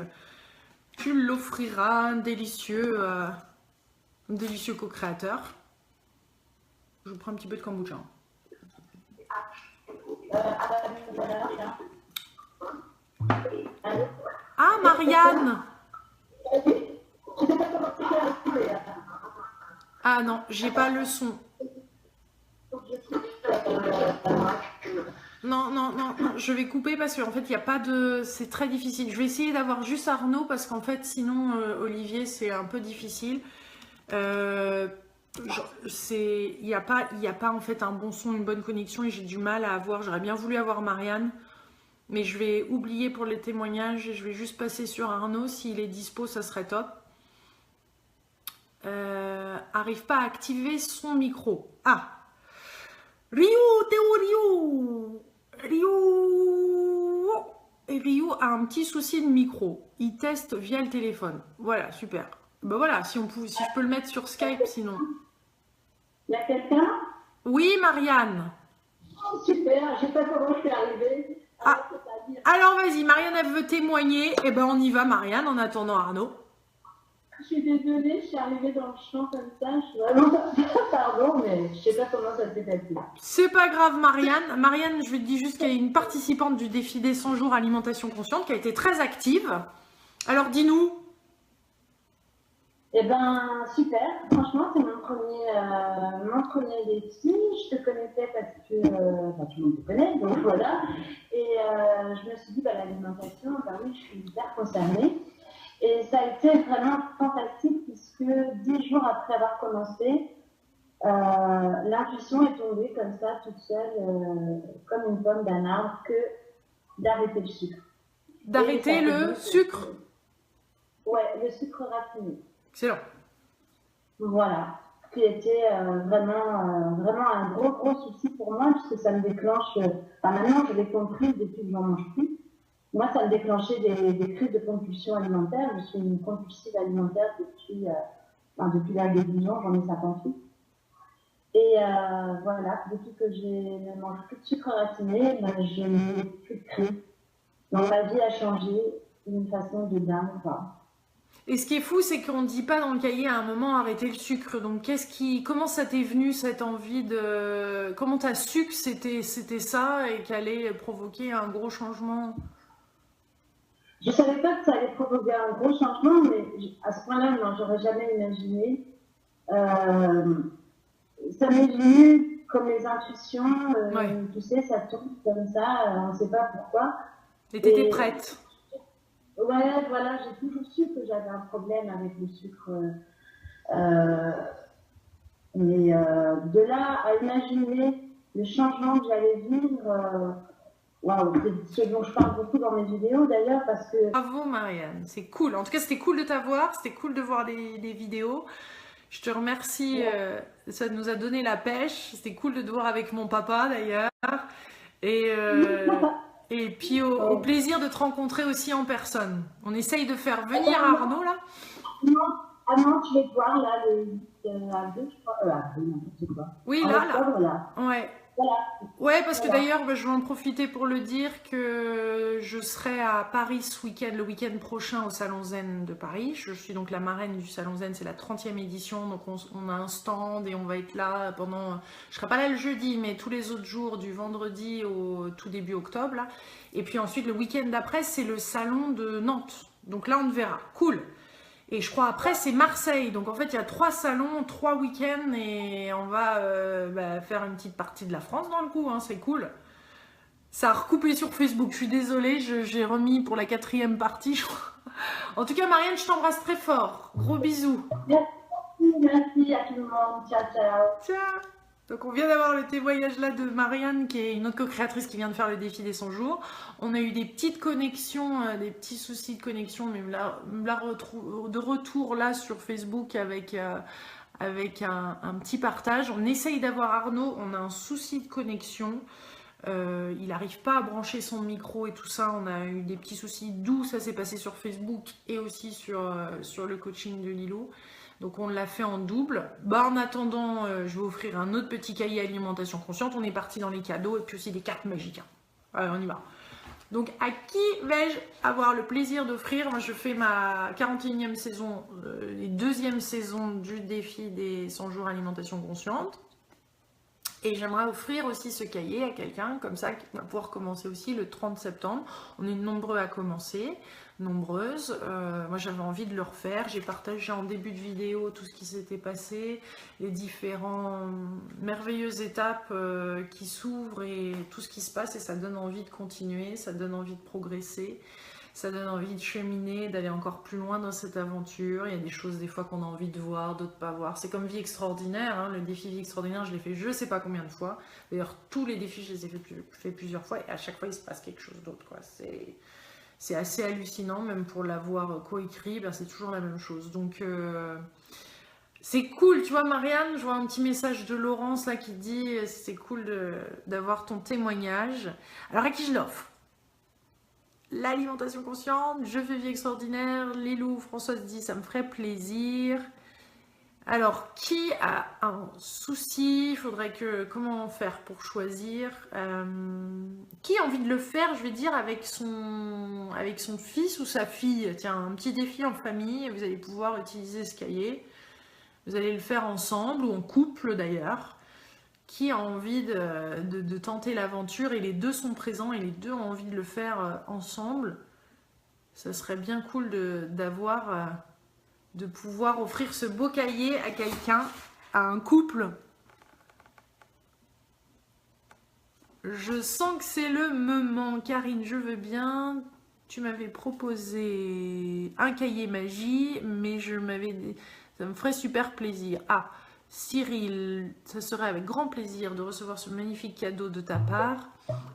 Speaker 1: l'offriras, un délicieux co-créateur. Je vous prends un petit peu de kombucha. Ah, Marianne! Ah non, j'ai pas le son. Non, je vais couper parce qu'en fait, il n'y a pas de... C'est très difficile. Je vais essayer d'avoir juste Arnaud parce qu'en fait, sinon, Olivier, c'est un peu difficile. Il n'y a pas en fait un bon son, une bonne connexion et j'ai du mal à avoir... J'aurais bien voulu avoir Marianne, mais je vais oublier pour les témoignages et je vais juste passer sur Arnaud. S'il est dispo, ça serait top. Arrive pas à activer son micro. Ah! Ryu, Théo Ryu a un petit souci de micro. Il teste via le téléphone. Voilà, super. Ben voilà, si je peux le mettre sur Skype, sinon.
Speaker 3: Il y a quelqu'un?
Speaker 1: Oui, Marianne.
Speaker 3: Oh, super, je sais pas comment je suis arrivée.
Speaker 1: Alors vas-y, Marianne, elle veut témoigner. Eh ben on y va, Marianne, en attendant Arnaud.
Speaker 3: Je suis désolée, je suis arrivée dans le champ comme ça. Je suis vraiment... Pardon, mais je sais pas comment ça s'est passé.
Speaker 1: C'est pas grave, Marianne. Marianne, je te dis juste qu'il y a une participante du défi des 100 jours alimentation consciente qui a été très active. Alors dis-nous.
Speaker 3: Eh ben super, franchement c'est mon premier défi. Je te connaissais parce que tout le monde te connaît, donc voilà. Et je me suis dit l'alimentation, oui, je suis hyper concernée. Et ça a été vraiment fantastique puisque 10 jours après avoir commencé, l'intuition est tombée comme ça, toute seule, comme une pomme d'un arbre, que d'arrêter le sucre.
Speaker 1: D'arrêter le sucre?
Speaker 3: Ouais, le sucre raffiné.
Speaker 1: Excellent.
Speaker 3: Voilà, qui était vraiment un gros souci pour moi puisque ça me déclenche, maintenant je l'ai compris depuis que j'en mange plus. Moi, ça me déclenchait des crises de compulsion alimentaire. Je suis une compulsive alimentaire depuis l'âge de 12 ans, j'en ai 58. Et voilà, depuis que je ne mange plus de sucre raffiné, je n'ai plus de crise. Donc ma vie a changé d'une façon de dingue.
Speaker 1: Et ce qui est fou, c'est qu'on ne dit pas dans le cahier à un moment arrêter le sucre. Donc comment ça t'est venu cette envie de... Comment t'as su que c'était ça et qu'elle allait provoquer un gros changement?
Speaker 3: Je ne savais pas que ça allait provoquer un gros changement, mais à ce point-là, non, j'aurais jamais imaginé. Ça m'est venu comme les intuitions,
Speaker 1: Ouais.
Speaker 3: tu sais, ça tombe comme ça, on ne sait pas pourquoi.
Speaker 1: Et t'étais
Speaker 3: Et
Speaker 1: prête.
Speaker 3: ouais, voilà, j'ai toujours su que j'avais un problème avec le sucre. Euh, mais de là à imaginer le changement que j'allais vivre, waouh, c'est ce dont je parle beaucoup dans mes vidéos d'ailleurs, parce que
Speaker 1: Bravo Marianne, c'est cool. En tout cas, c'était cool de t'avoir, c'était cool de voir les vidéos. Je te remercie, ça nous a donné la pêche. C'était cool de te voir avec mon papa d'ailleurs. Et, et puis au plaisir de te rencontrer aussi en personne. On essaye de faire venir Arnaud là.
Speaker 3: ah non, tu vas te voir là, avril, je crois. Avril, n'importe quoi.
Speaker 1: Oui,
Speaker 3: En
Speaker 1: là.
Speaker 3: octobre, là.
Speaker 1: Ouais.
Speaker 3: Voilà.
Speaker 1: Ouais, parce que
Speaker 3: Voilà.
Speaker 1: d'ailleurs, je vais en profiter pour le dire que je serai à Paris ce week-end, le week-end prochain au Salon Zen de Paris. Je suis donc la marraine du Salon Zen, c'est la 30e édition, donc on a un stand et on va être là pendant... Je serai pas là le jeudi, mais tous les autres jours, du vendredi au tout début octobre. Là. Et puis ensuite, le week-end d'après, c'est le Salon de Nantes. Donc là, on verra. Cool. Et je crois après c'est Marseille, donc en fait il y a 3 salons, 3 week-ends et on va faire une petite partie de la France dans le coup, hein, c'est cool. Ça a recoupé sur Facebook, je suis désolée, j'ai remis pour la 4e partie je crois. En tout cas Marianne, je t'embrasse très fort, gros bisous.
Speaker 3: Merci à tout le monde, ciao ciao.
Speaker 1: Ciao. Donc on vient d'avoir le témoignage là de Marianne qui est une autre co-créatrice qui vient de faire le défi des 100 jours. On a eu des petites connexions, des petits soucis de connexion, mais de retour là sur Facebook avec un petit partage. On essaye d'avoir Arnaud, on a un souci de connexion. Il n'arrive pas à brancher son micro et tout ça. On a eu des petits soucis, d'où ça s'est passé sur Facebook et aussi sur le coaching de Lilou. Donc on l'a fait en double. En attendant, je vais offrir un autre petit cahier alimentation consciente. On est parti dans les cadeaux et puis aussi des cartes magiques. Allez, on y va. Donc à qui vais-je avoir le plaisir d'offrir? Moi je fais ma 41e saison et 2e saison du défi des 100 jours alimentation consciente. Et j'aimerais offrir aussi ce cahier à quelqu'un, comme ça, qui va pouvoir commencer aussi le 30 septembre. On est nombreux à commencer, nombreuses. Moi, j'avais envie de le refaire. J'ai partagé en début de vidéo tout ce qui s'était passé, les différentes merveilleuses étapes qui s'ouvrent et tout ce qui se passe. Et ça donne envie de continuer, ça donne envie de progresser. Ça donne envie de cheminer, d'aller encore plus loin dans cette aventure. Il y a des choses des fois qu'on a envie de voir, d'autres pas voir. C'est comme Vie Extraordinaire, hein. Le défi Vie Extraordinaire, je l'ai fait je sais pas combien de fois. D'ailleurs, tous les défis, je les ai fait plusieurs fois et à chaque fois, il se passe quelque chose d'autre. C'est assez hallucinant, même pour l'avoir coécrit, c'est toujours la même chose. Donc, c'est cool, tu vois Marianne, je vois un petit message de Laurence là qui dit c'est cool d'avoir ton témoignage. Alors, à qui je l'offre? L'alimentation consciente, je fais Vie Extraordinaire, Lilou, Françoise dit ça me ferait plaisir. Alors, qui a un souci? Il faudrait comment faire pour choisir? Qui a envie de le faire, je vais dire, avec son fils ou sa fille? Tiens, un petit défi en famille, vous allez pouvoir utiliser ce cahier. Vous allez le faire ensemble ou en couple d'ailleurs. Qui a envie de tenter l'aventure et les deux sont présents et les deux ont envie de le faire ensemble. Ça serait bien cool de pouvoir offrir ce beau cahier à quelqu'un, à un couple. Je sens que c'est le moment. Karine, je veux bien. Tu m'avais proposé un cahier magie, mais ça me ferait super plaisir. Ah, Cyril, ça serait avec grand plaisir de recevoir ce magnifique cadeau de ta part.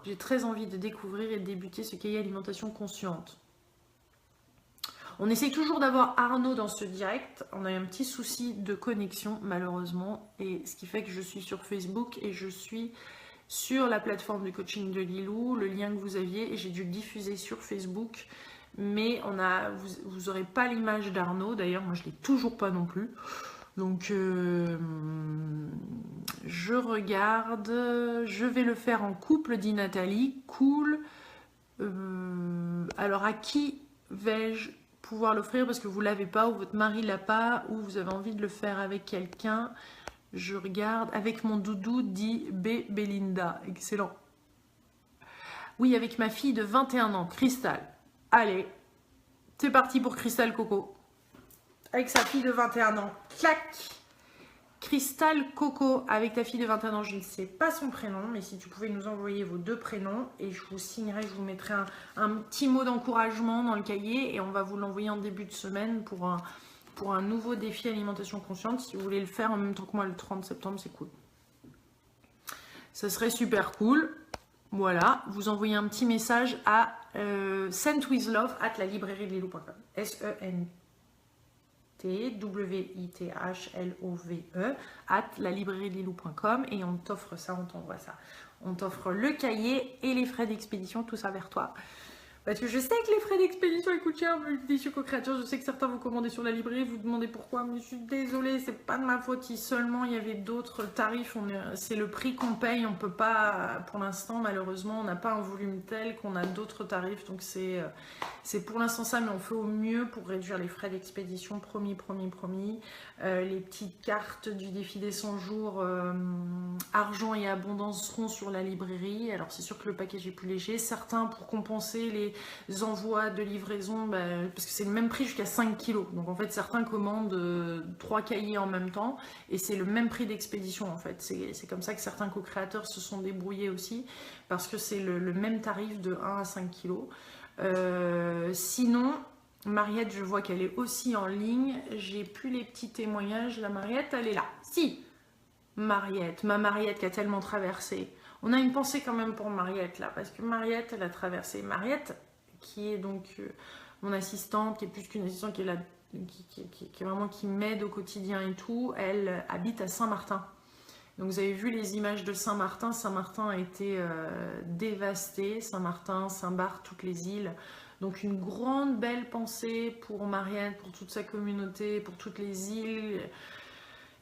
Speaker 1: J'ai très envie de découvrir et de débuter ce cahier alimentation consciente. On essaye toujours d'avoir Arnaud dans ce direct. On a un petit souci de connexion malheureusement. Et ce qui fait que je suis sur Facebook et je suis sur la plateforme du coaching de Lilou. Le lien que vous aviez, et j'ai dû le diffuser sur Facebook. Mais vous n'aurez pas l'image d'Arnaud. D'ailleurs, moi je ne l'ai toujours pas non plus. Donc, je regarde. Je vais le faire en couple, dit Nathalie. Cool. Alors, à qui vais-je pouvoir l'offrir? Parce que vous ne l'avez pas, ou votre mari ne l'a pas, ou vous avez envie de le faire avec quelqu'un. Je regarde. Avec mon doudou, dit Belinda. Excellent. Oui, avec ma fille de 21 ans, Cristal. Allez, c'est parti pour Cristal Coco. Avec sa fille de 21 ans. Clac! Crystal Coco, avec ta fille de 21 ans, je ne sais pas son prénom, mais si tu pouvais nous envoyer vos 2 prénoms et je vous signerai, je vous mettrai un petit mot d'encouragement dans le cahier et on va vous l'envoyer en début de semaine pour un nouveau défi alimentation consciente. Si vous voulez le faire en même temps que moi le 30 septembre, c'est cool. Ça serait super cool. Voilà, vous envoyez un petit message à sentwithlove@lalibrairiedelilou.com. SENTWITHLOVE @lalibrairiedelilou.com et on t'offre ça, on t'envoie ça. On t'offre le cahier et les frais d'expédition, tout ça vers toi. Parce que je sais que les frais d'expédition ils coûtent cher, des co-créateurs. Je sais que certains vous commandez sur la librairie, vous demandez pourquoi, mais je suis désolée, c'est pas de ma faute. Si seulement il y avait d'autres tarifs, c'est le prix qu'on paye. On peut pas, pour l'instant, malheureusement, on n'a pas un volume tel qu'on a d'autres tarifs. Donc c'est pour l'instant ça, mais on fait au mieux pour réduire les frais d'expédition. Promis. Les petites cartes du défi des 100 jours, argent et abondance seront sur la librairie. Alors c'est sûr que le package est plus léger. Certains, pour compenser les envois de livraison, parce que c'est le même prix jusqu'à 5 kilos. Donc en fait, certains commandent 3 cahiers en même temps et c'est le même prix d'expédition en fait. C'est comme ça que certains co-créateurs se sont débrouillés aussi, parce que c'est le même tarif de 1 à 5 kilos. Sinon, Mariette, je vois qu'elle est aussi en ligne. J'ai plus les petits témoignages. La Mariette, elle est là. Si, Mariette, ma Mariette qui a tellement traversé. On a une pensée quand même pour Mariette là, parce que Mariette, elle a traversé. Mariette, qui est donc mon assistante, qui est plus qu'une assistante, qui est là, qui est vraiment qui m'aide au quotidien et tout. Elle habite à Saint-Martin. Donc vous avez vu les images de Saint-Martin. Saint-Martin a été dévasté. Saint-Martin, Saint-Barth, toutes les îles. Donc une grande belle pensée pour Mariette, pour toute sa communauté, pour toutes les îles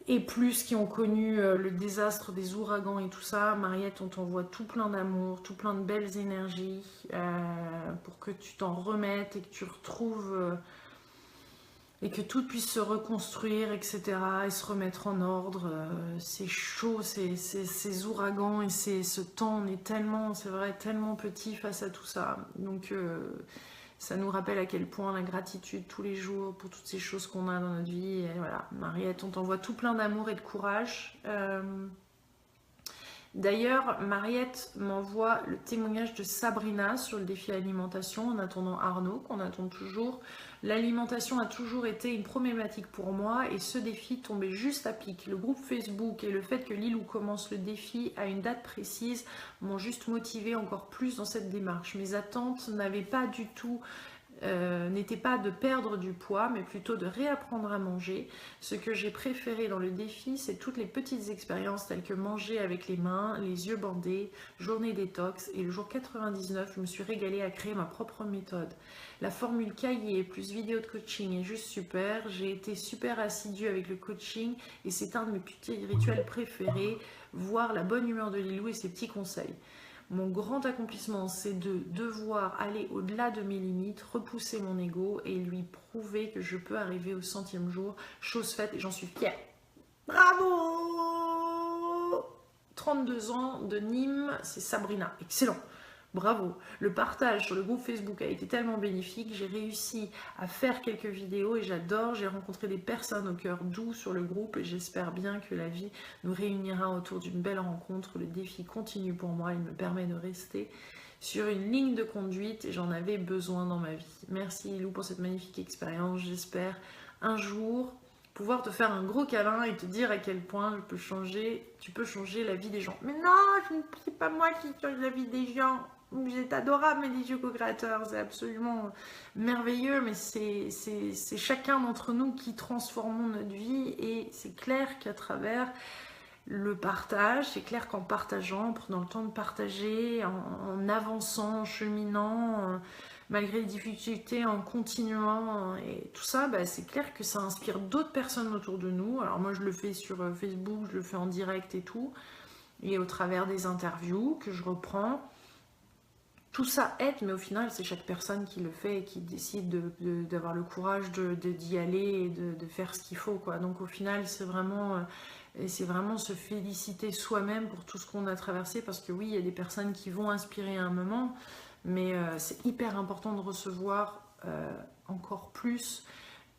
Speaker 1: et plus qui ont connu le désastre des ouragans et tout ça. Mariette, on t'envoie tout plein d'amour, tout plein de belles énergies pour que tu t'en remettes et que tu retrouves et que tout puisse se reconstruire, etc. et se remettre en ordre. C'est chaud, ces ouragans et ce temps, on est tellement, c'est vrai, tellement petit face à tout ça. Donc ça nous rappelle à quel point la gratitude tous les jours pour toutes ces choses qu'on a dans notre vie. Et voilà, Mariette, on t'envoie tout plein d'amour et de courage. D'ailleurs, Mariette m'envoie le témoignage de Sabrina sur le défi alimentation en attendant Arnaud, qu'on attend toujours. L'alimentation a toujours été une problématique pour moi et ce défi tombait juste à pic. Le groupe Facebook et le fait que Lilou commence le défi à une date précise m'ont juste motivé encore plus dans cette démarche. Mes attentes n'avaient pas du tout... n'était pas de perdre du poids, mais plutôt de réapprendre à manger. Ce que j'ai préféré dans le défi, c'est toutes les petites expériences telles que manger avec les mains, les yeux bandés, journée détox, et le jour 99, je me suis régalée à créer ma propre méthode. La formule cahier plus vidéo de coaching est juste super. J'ai été super assidue avec le coaching et c'est un de mes petits rituels préférés, voir la bonne humeur de Lilou et ses petits conseils. Mon grand accomplissement, c'est de devoir aller au-delà de mes limites, repousser mon ego et lui prouver que je peux arriver au 100e jour. Chose faite et j'en suis fière. Bravo! 32 ans de Nîmes, c'est Sabrina. Excellent. Bravo. Le partage sur le groupe Facebook a été tellement bénéfique. J'ai réussi à faire quelques vidéos et j'adore. J'ai rencontré des personnes au cœur doux sur le groupe et j'espère bien que la vie nous réunira autour d'une belle rencontre. Le défi continue pour moi. Il me permet de rester sur une ligne de conduite et j'en avais besoin dans ma vie. Merci Lilou pour cette magnifique expérience. J'espère un jour pouvoir te faire un gros câlin et te dire à quel point tu peux changer la vie des gens. Mais non, c'est pas moi qui change la vie des gens. Vous êtes adorable, mes délicieux co-créateurs, c'est absolument merveilleux, mais c'est chacun d'entre nous qui transformons notre vie et c'est clair qu'à travers le partage, c'est clair qu'en partageant, en prenant le temps de partager, en avançant, en cheminant, malgré les difficultés, en continuant et tout ça, c'est clair que ça inspire d'autres personnes autour de nous. Alors moi je le fais sur Facebook, je le fais en direct et tout, et au travers des interviews que je reprends. Tout ça aide, mais au final, c'est chaque personne qui le fait et qui décide d'avoir le courage d'y aller et de faire ce qu'il faut, quoi. Donc au final, c'est vraiment se féliciter soi-même pour tout ce qu'on a traversé, parce que oui, il y a des personnes qui vont inspirer à un moment, mais c'est hyper important de recevoir encore plus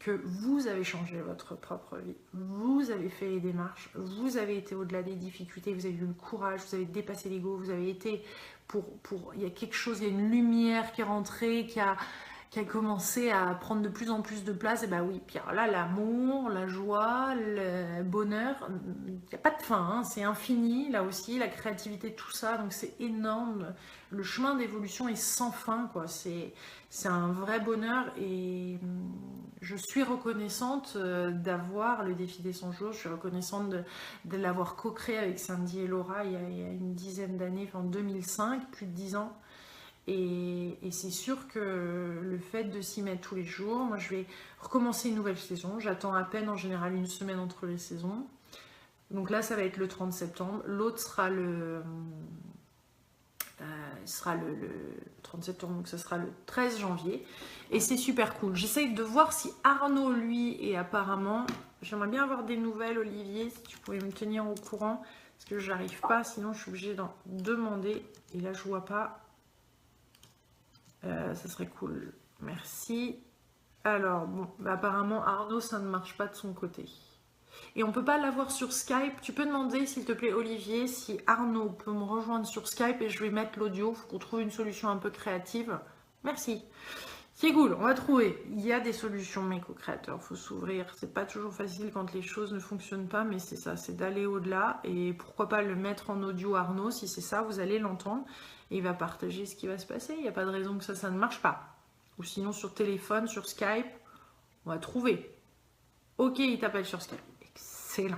Speaker 1: que vous avez changé votre propre vie, vous avez fait les démarches, vous avez été au-delà des difficultés, vous avez eu le courage, vous avez dépassé l'ego, vous avez été il y a quelque chose, il y a une lumière qui est rentrée, qui a commencé à prendre de plus en plus de place. Et bah oui, puis alors là, l'amour, la joie, le bonheur, il n'y a pas de fin, hein, c'est infini, là aussi, la créativité, tout ça, donc c'est énorme. Le chemin d'évolution est sans fin, quoi. C'est un vrai bonheur et je suis reconnaissante d'avoir le défi des 100 jours, je suis reconnaissante de l'avoir co-créé avec Cindy et Laura il y a une dizaine d'années, en 2005, plus de 10 ans. Et c'est sûr que le fait de s'y mettre tous les jours, moi je vais recommencer une nouvelle saison, j'attends à peine en général une semaine entre les saisons. Donc là ça va être le 30 septembre, l'autre sera le 30 septembre, donc ce sera le 13 janvier. Et c'est super cool. J'essaye de voir si Arnaud, lui, et apparemment, j'aimerais bien avoir des nouvelles, Olivier, si tu pouvais me tenir au courant, parce que j'arrive pas, sinon je suis obligée d'en demander. Et là je vois pas. Ça serait cool. Merci. Alors, bon, bah, apparemment, Arnaud, ça ne marche pas de son côté. Et on ne peut pas l'avoir sur Skype. Tu peux demander, s'il te plaît, Olivier, si Arnaud peut me rejoindre sur Skype et je vais mettre l'audio. Il faut qu'on trouve une solution un peu créative. Merci. C'est cool, on va trouver. Il y a des solutions, mes co-créateurs. Il faut s'ouvrir. C'est pas toujours facile quand les choses ne fonctionnent pas, mais c'est ça, c'est d'aller au-delà. Et pourquoi pas le mettre en audio, Arnaud, si c'est ça, vous allez l'entendre. Et il va partager ce qui va se passer. Il n'y a pas de raison que ça ne marche pas. Ou sinon sur téléphone, sur Skype, on va trouver. Ok, il t'appelle sur Skype. Excellent,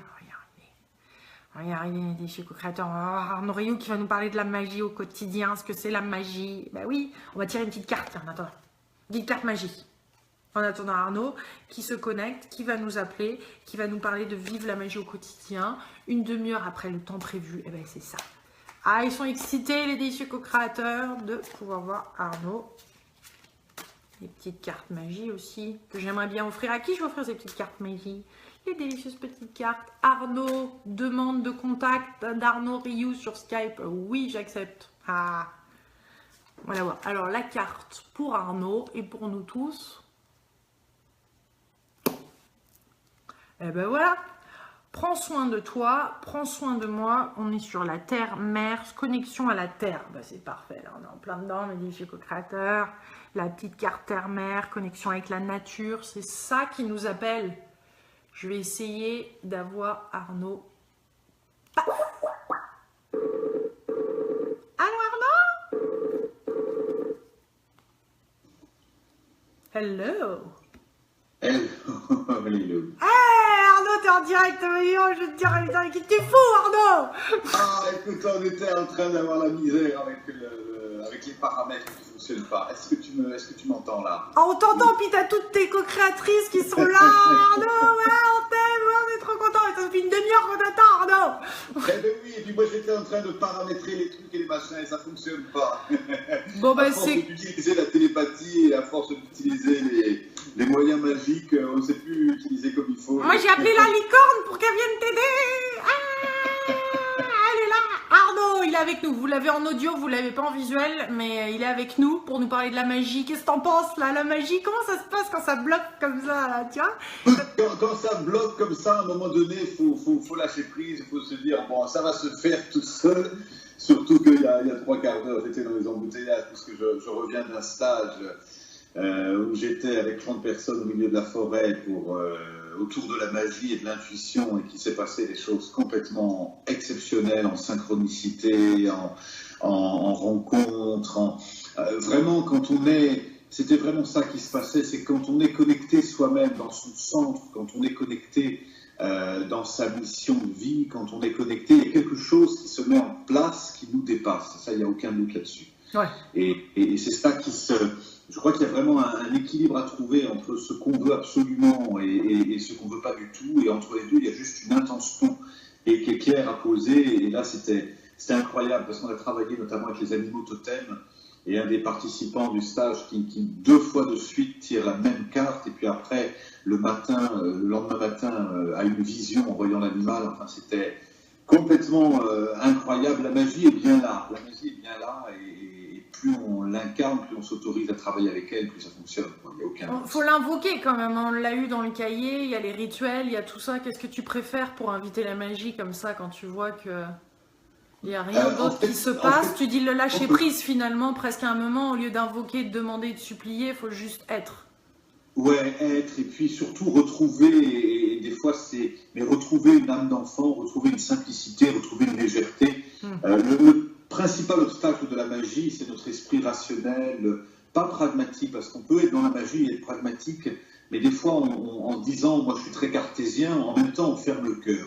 Speaker 1: regardez, des co-créateurs. Arnaud Rioux qui va nous parler de la magie au quotidien, ce que c'est la magie. Ben oui, on va tirer une petite carte en attendant. Une petite carte magie. En attendant Arnaud qui se connecte, qui va nous appeler, qui va nous parler de vivre la magie au quotidien. Une demi-heure après le temps prévu, et ben c'est ça. Ah, ils sont excités, les délicieux co-créateurs, de pouvoir voir Arnaud. Les petites cartes magie aussi, que j'aimerais bien offrir. À qui je vais offrir ces petites cartes magie? Les délicieuses petites cartes. Arnaud, demande de contact d'Arnaud Rioux sur Skype. Oui, j'accepte. Ah, voilà. Alors, la carte pour Arnaud et pour nous tous. Et ben voilà. Prends soin de toi, prends soin de moi. On est sur la terre, mer, connexion à la terre. Ben, c'est parfait, là, on est en plein dedans, mes délicieux co-créateurs. La petite carte terre-mer, connexion avec la nature, c'est ça qui nous appelle. Je vais essayer d'avoir Arnaud. Allô Arnaud? Hello.
Speaker 4: Hello.
Speaker 1: Arnaud, t'es en direct, je te dirais, t'es fou Arnaud.
Speaker 4: Ah, écoute, on était en train d'avoir la misère avec les paramètres qui ne fonctionnent pas. Est-ce que tu m'entends là?
Speaker 1: Ah, on t'entend, puis t'as toutes tes co-créatrices qui sont là, Arnaud, ouais, on t'aime, ouais, on est trop contents, et ça fait une demi-heure qu'on attend, Arnaud.
Speaker 4: Eh ben oui, et puis moi j'étais en train de paramétrer les trucs et les machins, et ça ne fonctionne pas.
Speaker 1: Bon, bah
Speaker 4: à force
Speaker 1: c'est...
Speaker 4: d'utiliser la télépathie et à force d'utiliser les moyens magiques, on ne sait plus utiliser comme il faut.
Speaker 1: Moi j'ai appelé la licorne pour qu'elle vienne t'aider. Elle est là. Arnaud, il est avec nous. Vous l'avez en audio, vous l'avez pas en visuel, mais il est avec nous pour nous parler de la magie. Qu'est-ce que t'en penses là, la magie? Comment ça se passe quand ça bloque comme ça là, tu vois?
Speaker 4: Quand ça bloque comme ça, à un moment donné, il faut lâcher prise, il faut se dire, bon, ça va se faire tout seul. Surtout qu'il y a 3 quarts d'heure, j'étais dans les embouteillages, parce que je reviens d'un stage où j'étais avec 30 personnes au milieu de la forêt autour de la magie et de l'intuition, et qu'il s'est passé des choses complètement exceptionnelles en synchronicité, en rencontre, vraiment c'était vraiment ça qui se passait, c'est quand on est connecté soi-même dans son centre, quand on est connecté dans sa mission de vie, quand on est connecté, il y a quelque chose qui se met en place qui nous dépasse, ça il n'y a aucun doute là-dessus.
Speaker 1: Ouais.
Speaker 4: Et c'est ça je crois qu'il y a vraiment un équilibre à trouver entre ce qu'on veut absolument et ce qu'on ne veut pas du tout. Et entre les deux, il y a juste une intention qui est claire à poser. Et là, c'était incroyable parce qu'on a travaillé notamment avec les animaux totems. Et un des participants du stage qui 2 fois de suite tire la même carte. Et puis après, le lendemain matin, a une vision en voyant l'animal. Enfin, c'était complètement incroyable. La magie est bien là. La magie est bien là. Et plus on l'incarne, plus on s'autorise à travailler avec elle, plus ça fonctionne. Il n'y a aucun...
Speaker 1: Faut l'invoquer quand même, hein. On l'a eu dans le cahier, il y a les rituels, il y a tout ça. Qu'est-ce que tu préfères pour inviter la magie comme ça quand tu vois que il n'y a rien d'autre qui se passe? Tu dis le lâcher prise finalement, presque à un moment, au lieu d'invoquer, de demander, de supplier, il faut juste être.
Speaker 4: Ouais, être, et puis surtout retrouver, et des fois c'est, mais retrouver une âme d'enfant, retrouver une simplicité, retrouver une légèreté. Le principal obstacle de la magie, c'est notre esprit rationnel, pas pragmatique, parce qu'on peut être dans la magie et être pragmatique, mais des fois en disant, moi je suis très cartésien, en même temps on ferme le cœur.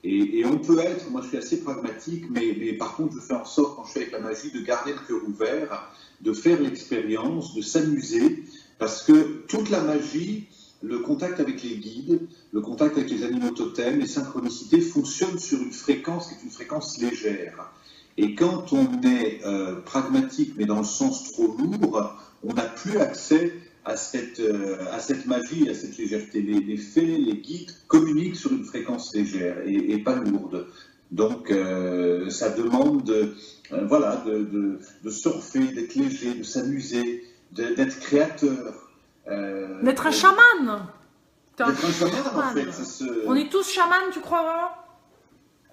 Speaker 4: Et on peut être, moi je suis assez pragmatique, mais par contre je fais en sorte, quand je suis avec la magie, de garder le cœur ouvert, de faire l'expérience, de s'amuser, parce que toute la magie, le contact avec les guides, le contact avec les animaux totems, les synchronicités fonctionnent sur une fréquence qui est une fréquence légère. Et quand on est pragmatique, mais dans le sens trop lourd, on n'a plus accès à cette magie, à cette légèreté. Les fées, les guides communiquent sur une fréquence légère et pas lourde. Donc ça demande de surfer, d'être léger, de s'amuser, d'être créateur.
Speaker 1: D'être un chaman.
Speaker 4: D'être un chaman, en fait.
Speaker 1: On est tous chamans, tu crois vraiment?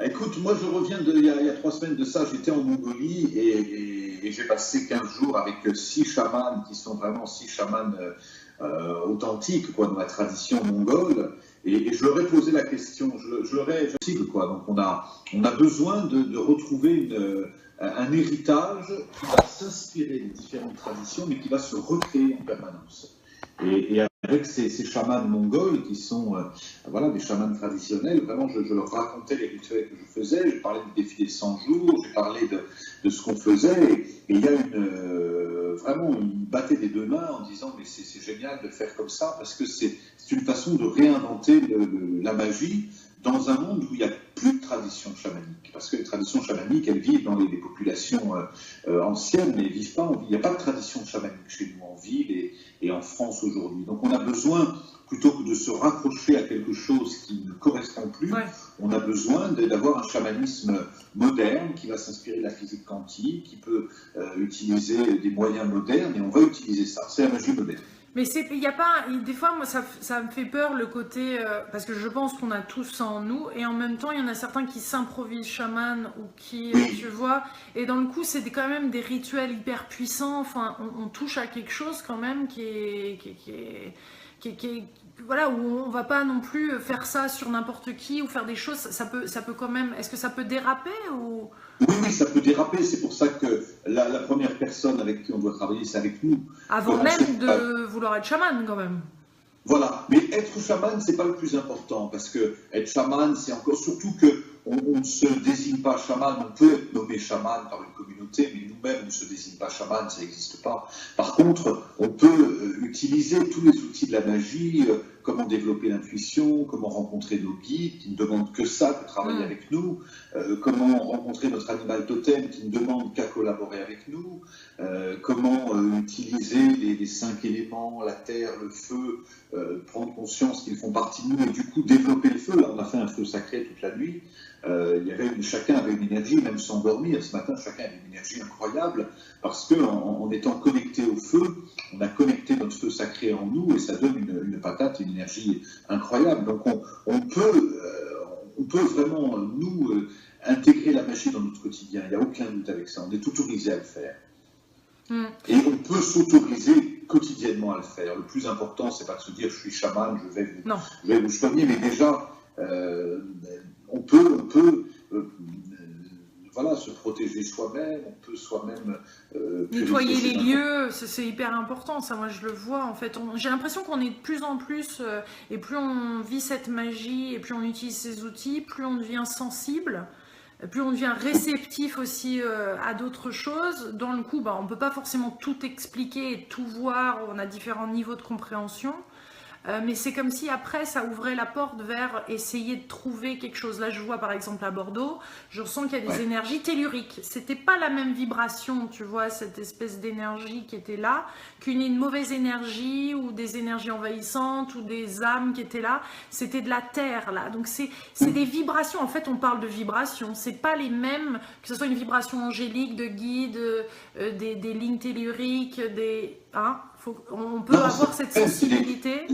Speaker 4: Écoute, moi je reviens il y a 3 semaines de ça, j'étais en Mongolie et j'ai passé 15 jours avec 6 chamans qui sont vraiment 6 chamans authentiques quoi, dans la tradition mongole. Et je leur ai posé la question, je leur ai quoi. Donc on a besoin de retrouver un héritage qui va s'inspirer des différentes traditions, mais qui va se recréer en permanence. Et avec ces chamans mongols qui sont des chamans traditionnels, vraiment je leur racontais les rituels que je faisais, je parlais du défi des 100 jours, j'ai parlé de ce qu'on faisait, et il y a vraiment une battait des 2 mains en disant mais c'est génial de faire comme ça, parce que c'est une façon de réinventer la magie dans un monde où il n'y a plus de tradition chamanique, parce que les traditions chamaniques, elles vivent dans les populations anciennes, mais elles vivent pas en ville. Il n'y a pas de tradition chamanique chez nous en ville et en France aujourd'hui. Donc on a besoin, plutôt que de se raccrocher à quelque chose qui ne correspond plus, on a besoin d'avoir un chamanisme moderne qui va s'inspirer de la physique quantique, qui peut utiliser des moyens modernes, et on va utiliser ça. C'est la magie moderne.
Speaker 1: Mais il y a pas, des fois, moi, ça me fait peur le côté, parce que je pense qu'on a tous ça en nous, et en même temps, il y en a certains qui s'improvisent chaman ou qui, tu vois, et dans le coup, c'est quand même des rituels hyper puissants. Enfin, on touche à quelque chose quand même qui est voilà, où on va pas non plus faire ça sur n'importe qui ou faire des choses. Ça peut quand même. Est-ce que ça peut déraper ou?
Speaker 4: Oui, ça peut déraper. C'est pour ça que la première personne avec qui on doit travailler, c'est avec nous.
Speaker 1: Avant même de vouloir être chaman, quand même.
Speaker 4: Voilà. Mais être chaman, c'est pas le plus important, parce que être chaman, c'est encore surtout que on ne se désigne pas chaman. On peut être nommé chaman par une communauté, mais nous-mêmes, on ne se désigne pas chaman, ça n'existe pas. Par contre, on peut utiliser tous les outils de la magie, comment développer l'intuition, comment rencontrer nos guides qui ne demandent que ça, que travailler avec nous, comment rencontrer notre animal totem qui ne demande qu'à collaborer avec nous, comment utiliser les 5 éléments, la terre, le feu, prendre conscience qu'ils font partie de nous et du coup développer le feu. Là, on a fait un feu sacré toute la nuit. Chacun avait une énergie, même sans dormir. Ce matin, chacun avait une énergie incroyable parce qu'en étant connecté au feu, on a connecté notre feu sacré en nous et ça donne une patate, une énergie incroyable. Donc on peut vraiment, nous, intégrer la magie dans notre quotidien. Il n'y a aucun doute avec ça. On est autorisé à le faire. Et on peut s'autoriser quotidiennement à le faire. Le plus important, c'est pas de se dire je suis chaman, je vais vous soigner, mais déjà, on peut se protéger soi-même, on peut soi-même
Speaker 1: nettoyer les lieux, c'est hyper important, ça moi je le vois en fait. J'ai l'impression qu'on est de plus en plus, et plus on vit cette magie, et plus on utilise ces outils, plus on devient sensible, plus on devient réceptif aussi à d'autres choses. Dans le coup, on ne peut pas forcément tout expliquer et tout voir, on a différents niveaux de compréhension. mais c'est comme si après ça ouvrait la porte vers essayer de trouver quelque chose. Là je vois par exemple à Bordeaux, je ressens qu'il y a des énergies telluriques. C'était pas la même vibration, tu vois, cette espèce d'énergie qui était là, qu'une mauvaise énergie ou des énergies envahissantes ou des âmes qui étaient là. C'était de la terre là. Donc c'est des vibrations. En fait on parle de vibrations. C'est pas les mêmes, que ce soit une vibration angélique, de guide, des lignes telluriques, hein, on peut avoir cette sensibilité.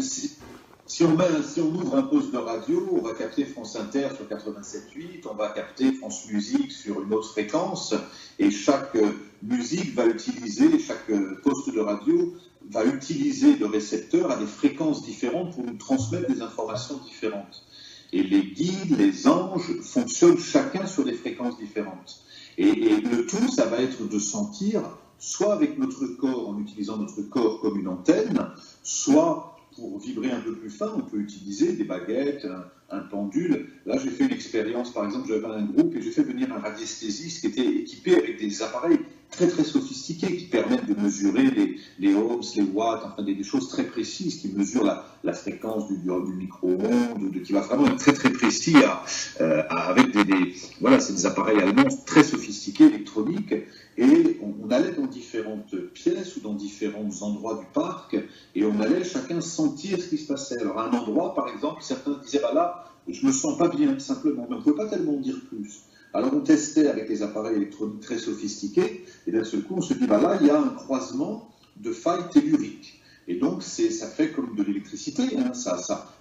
Speaker 4: Si on ouvre un poste de radio, on va capter France Inter sur 87.8, on va capter France Musique sur une autre fréquence, et chaque musique va utiliser, chaque poste de radio va utiliser le récepteur à des fréquences différentes pour nous transmettre des informations différentes. Et les guides, les anges fonctionnent chacun sur des fréquences différentes. Et le tout, ça va être de sentir, soit avec notre corps, en utilisant notre corps comme une antenne, soit pour vibrer un peu plus fin, on peut utiliser des baguettes, un pendule. Là, j'ai fait une expérience, par exemple, j'avais un groupe et j'ai fait venir un radiesthésiste qui était équipé avec des appareils très très sophistiqués qui permettent de mesurer les ohms, les watts, enfin des choses très précises, qui mesurent la fréquence du micro-ondes, qui va vraiment être très très précis avec voilà, c'est des appareils allemands très sophistiqués, électroniques. Et on allait dans différentes pièces ou dans différents endroits du parc et on allait chacun sentir ce qui se passait. Alors à un endroit, par exemple, certains disaient bah là, je me sens pas bien, simplement, mais on ne pouvait pas tellement dire plus. Alors on testait avec des appareils électroniques très sophistiqués et d'un seul coup on se dit bah là, il y a un croisement de failles telluriques. Et donc ça fait comme de l'électricité. Hein,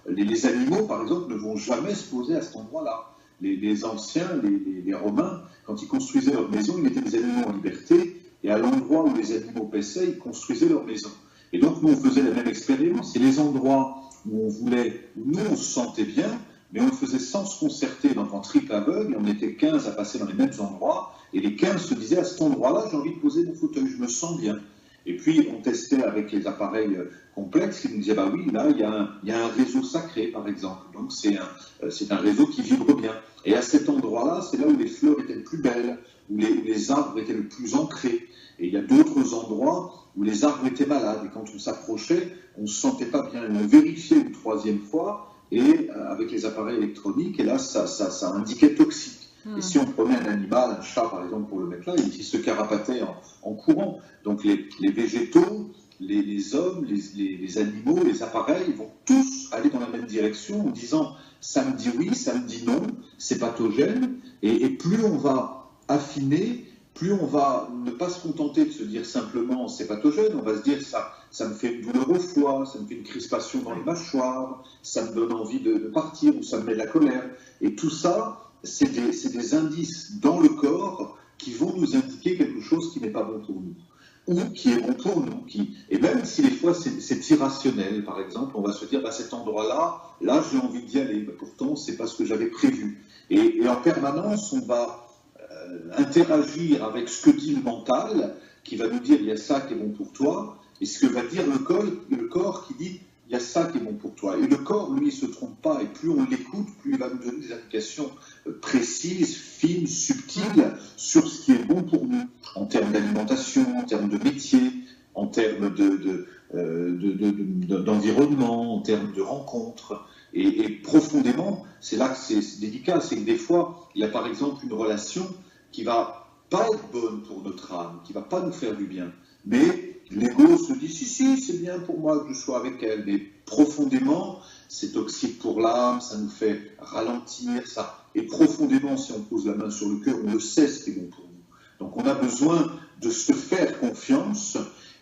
Speaker 4: les animaux, par exemple, ne vont jamais se poser à cet endroit-là. Les anciens, les Romains, quand ils construisaient leur maison, ils mettaient des animaux en liberté, et à l'endroit où les animaux paissaient, ils construisaient leur maison. Et donc, nous, on faisait la même expérience. Et les endroits où nous, on se sentait bien, mais on le faisait sans se concerter, donc en triple aveugle, et on était 15 à passer dans les mêmes endroits, et les 15 se disaient, à cet endroit-là, j'ai envie de poser mon fauteuil, je me sens bien. Et puis, on testait avec les appareils complexes, qui nous disaient, bah oui, là, il y a un réseau sacré, par exemple. Donc, c'est un réseau qui vibre bien. Et à cet endroit-là, c'est là où les fleurs étaient les plus belles, où les arbres étaient le plus ancrés. Et il y a d'autres endroits où les arbres étaient malades. Et quand on s'approchait, on ne se sentait pas bien. On vérifiait une troisième fois, et avec les appareils électroniques, et là, ça indiquait toxique. Et si on prenait un animal, un chat par exemple, pour le mettre là, il se carapatait en courant. Donc les végétaux, les hommes, les animaux, les appareils vont tous aller dans la même direction en disant ça me dit oui, ça me dit non, c'est pathogène. Et plus on va affiner, plus on va ne pas se contenter de se dire simplement c'est pathogène, on va se dire ça me fait une douleur au foie, ça me fait une crispation dans les mâchoires, ça me donne envie de partir ou ça me met de la colère. Et tout ça, c'est des indices dans le corps qui vont nous indiquer quelque chose qui n'est pas bon pour nous, ou qui est bon pour nous. Et même si des fois c'est irrationnel, par exemple, on va se dire, bah, cet endroit-là, là j'ai envie d'y aller, mais pourtant c'est pas ce que j'avais prévu. Et en permanence, on va interagir avec ce que dit le mental, qui va nous dire, il y a ça qui est bon pour toi, et ce que va dire le corps qui dit, il y a ça qui est bon pour toi. Et le corps, lui, il ne se trompe pas. Et plus on l'écoute, plus il va nous donner des indications précises, fines, subtiles sur ce qui est bon pour nous, en termes d'alimentation, en termes de métier, en termes d'environnement, en termes de rencontres. Et profondément, c'est là que c'est délicat. C'est que des fois, il y a par exemple une relation qui va pas être bonne pour notre âme, qui va pas nous faire du bien. Mais l'ego se dit, si, c'est bien pour moi que je sois avec elle, mais profondément, c'est toxique pour l'âme, ça nous fait ralentir, ça. Et profondément, si on pose la main sur le cœur, on le sait ce qui est bon pour nous. Donc on a besoin de se faire confiance,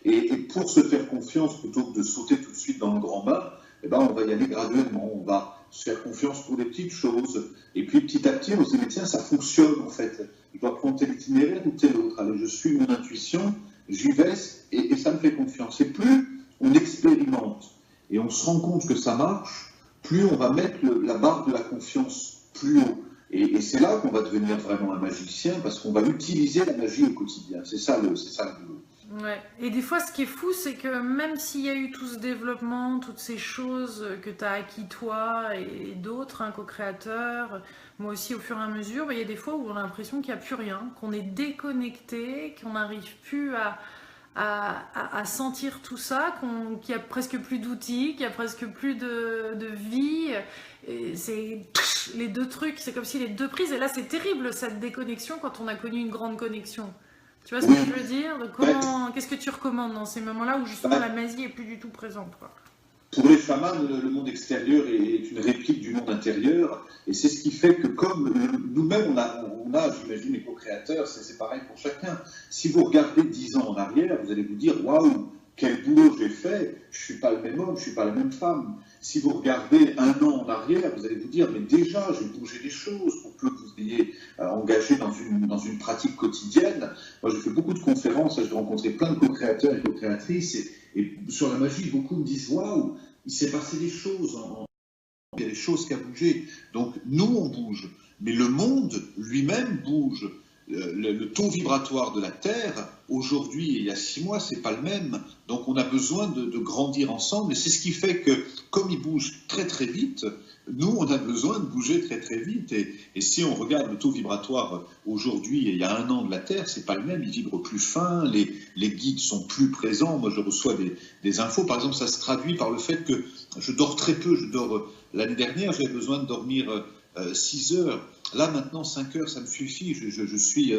Speaker 4: et pour se faire confiance, plutôt que de sauter tout de suite dans le grand bain, eh ben, on va y aller graduellement, on va se faire confiance pour des petites choses, et puis petit à petit, on se dit, mais tiens, ça fonctionne en fait, je dois prendre tel itinéraire ou tel autre, allez, je suis mon intuition, j'y vais, et ça me fait confiance. Et plus on expérimente et on se rend compte que ça marche, plus on va mettre la barre de la confiance plus haut. Et c'est là qu'on va devenir vraiment un magicien, parce qu'on va utiliser la magie au quotidien. C'est ça le boulot.
Speaker 1: Ouais. Et des fois, ce qui est fou, c'est que même s'il y a eu tout ce développement, toutes ces choses que tu as acquis toi et d'autres, co-créateurs, moi aussi au fur et à mesure, il y a des fois où on a l'impression qu'il n'y a plus rien, qu'on est déconnecté, qu'on n'arrive plus à sentir tout ça, qu'il n'y a presque plus d'outils, qu'il n'y a presque plus de vie. C'est les deux trucs, c'est comme si les deux prises. Et là, c'est terrible cette déconnexion quand on a connu une grande connexion. Tu vois ce que je veux dire? Qu'est-ce que tu recommandes dans ces moments-là où justement la magie est plus du tout présente, quoi?
Speaker 4: Pour les chamans, le monde extérieur est une réplique du monde intérieur, et c'est ce qui fait que comme nous-mêmes, on a j'imagine, les co-créateurs, c'est pareil pour chacun. Si vous regardez 10 ans en arrière, vous allez vous dire « Waouh, quel boulot j'ai fait, je ne suis pas le même homme, je ne suis pas la même femme ». Si vous regardez 1 an en arrière, vous allez vous dire « Mais déjà, j'ai bougé les choses pour que vous ayez engagé dans une pratique quotidienne ». Moi, je fais beaucoup de conférences, j'ai rencontré plein de co-créateurs et co-créatrices, et sur la magie, beaucoup me disent « Waouh, il s'est passé des choses, il y a des choses qui ont bougé ». Donc nous, on bouge, mais le monde lui-même bouge. Le taux vibratoire de la Terre, aujourd'hui et il y a 6 mois, c'est pas le même. Donc on a besoin de grandir ensemble, et c'est ce qui fait que, comme il bouge très très vite, nous, on a besoin de bouger très très vite. Et si on regarde le taux vibratoire aujourd'hui et il y a 1 an de la Terre, c'est pas le même, il vibre plus fin, les guides sont plus présents. Moi, je reçois des infos. Par exemple, ça se traduit par le fait que je dors très peu. L'année dernière, j'avais besoin de dormir 6 heures. Là, maintenant, 5 heures, ça me suffit. Je suis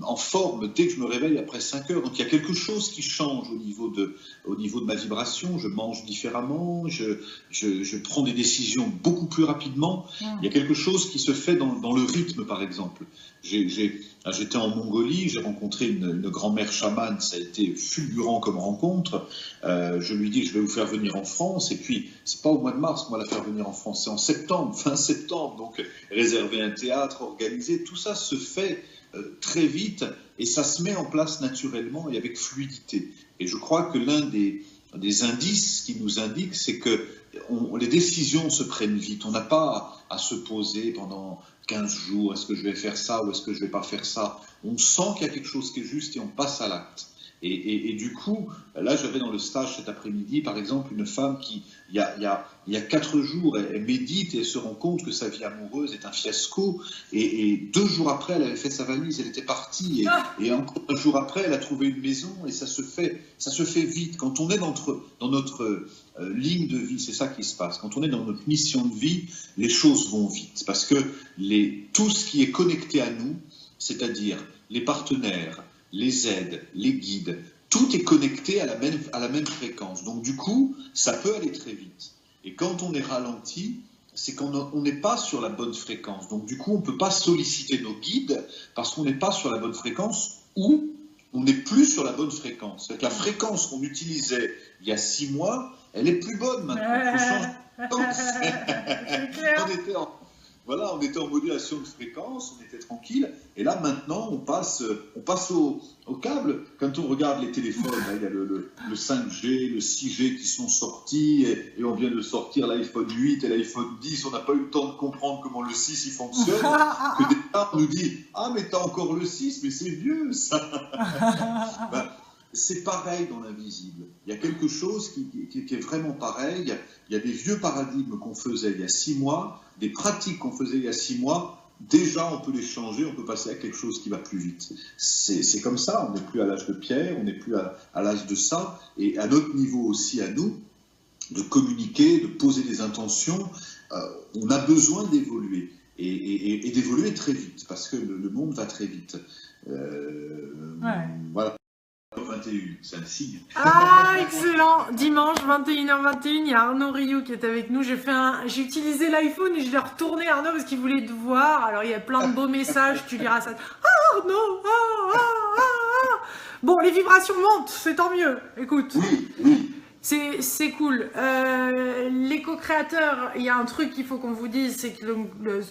Speaker 4: en forme dès que je me réveille après 5 heures. Donc, il y a quelque chose qui change au niveau de ma vibration. Je mange différemment, je prends des décisions beaucoup plus rapidement. Il y a quelque chose qui se fait dans le rythme, par exemple. J'étais en Mongolie, j'ai rencontré une grand-mère chamane, ça a été fulgurant comme rencontre. Je lui dis, je vais vous faire venir en France, et puis, c'est pas au mois de mars qu'on va la faire venir en France, c'est en septembre, fin septembre. Donc, réserver un théâtre, organiser, tout ça se fait très vite, et ça se met en place naturellement et avec fluidité. Et je crois que l'un des indices qui nous indique, c'est que les décisions se prennent vite. On n'a pas à se poser pendant 15 jours, est-ce que je vais faire ça ou est-ce que je ne vais pas faire ça. On sent qu'il y a quelque chose qui est juste et on passe à l'acte. Et du coup, là, j'avais dans le stage cet après-midi, par exemple, une femme qui, il y a 4 jours, elle médite et elle se rend compte que sa vie amoureuse est un fiasco. Et 2 jours après, elle avait fait sa valise, elle était partie. Et encore 1 jour après, elle a trouvé une maison, et ça se fait vite. Quand on est dans notre ligne de vie, c'est ça qui se passe. Quand on est dans notre mission de vie, les choses vont vite. Parce que tout ce qui est connecté à nous, c'est-à-dire les partenaires, les aides, les guides, tout est connecté à la même fréquence. Donc du coup, ça peut aller très vite. Et quand on est ralenti, c'est qu'on n'est pas sur la bonne fréquence. Donc du coup, on ne peut pas solliciter nos guides parce qu'on n'est pas sur la bonne fréquence, ou on n'est plus sur la bonne fréquence. La fréquence qu'on utilisait il y a 6 mois, elle est plus bonne maintenant. Il faut changer de fréquence. On était en modulation de fréquence, on était tranquille, et là maintenant on passe au câble. Quand on regarde les téléphones, là, il y a le 5G, le 6G qui sont sortis, et on vient de sortir l'iPhone 8 et l'iPhone 10, on n'a pas eu le temps de comprendre comment le 6 il fonctionne, que des gens nous disent « Ah mais t'as encore le 6, mais c'est vieux ça !» C'est pareil dans l'invisible. Il y a quelque chose qui est vraiment pareil. Il y a des vieux paradigmes qu'on faisait il y a 6 mois, des pratiques qu'on faisait il y a 6 mois. Déjà, on peut les changer, on peut passer à quelque chose qui va plus vite. C'est comme ça, on n'est plus à l'âge de pierre, on n'est plus à l'âge de ça. Et à notre niveau aussi, à nous, de communiquer, de poser des intentions, on a besoin d'évoluer. Et d'évoluer très vite, parce que le monde va très vite. Voilà. 21, c'est un signe.
Speaker 1: Ah, excellent. Dimanche 21h21, il y a Arnaud Rioux qui est avec nous. J'ai utilisé l'iPhone et je l'ai retourné, Arnaud, parce qu'il voulait te voir. Alors il y a plein de beaux messages, tu liras ça. Ah, Arnaud, Bon, les vibrations montent, c'est tant mieux. Écoute.
Speaker 4: Oui.
Speaker 1: C'est cool. Les co-créateurs, il y a un truc qu'il faut qu'on vous dise, c'est que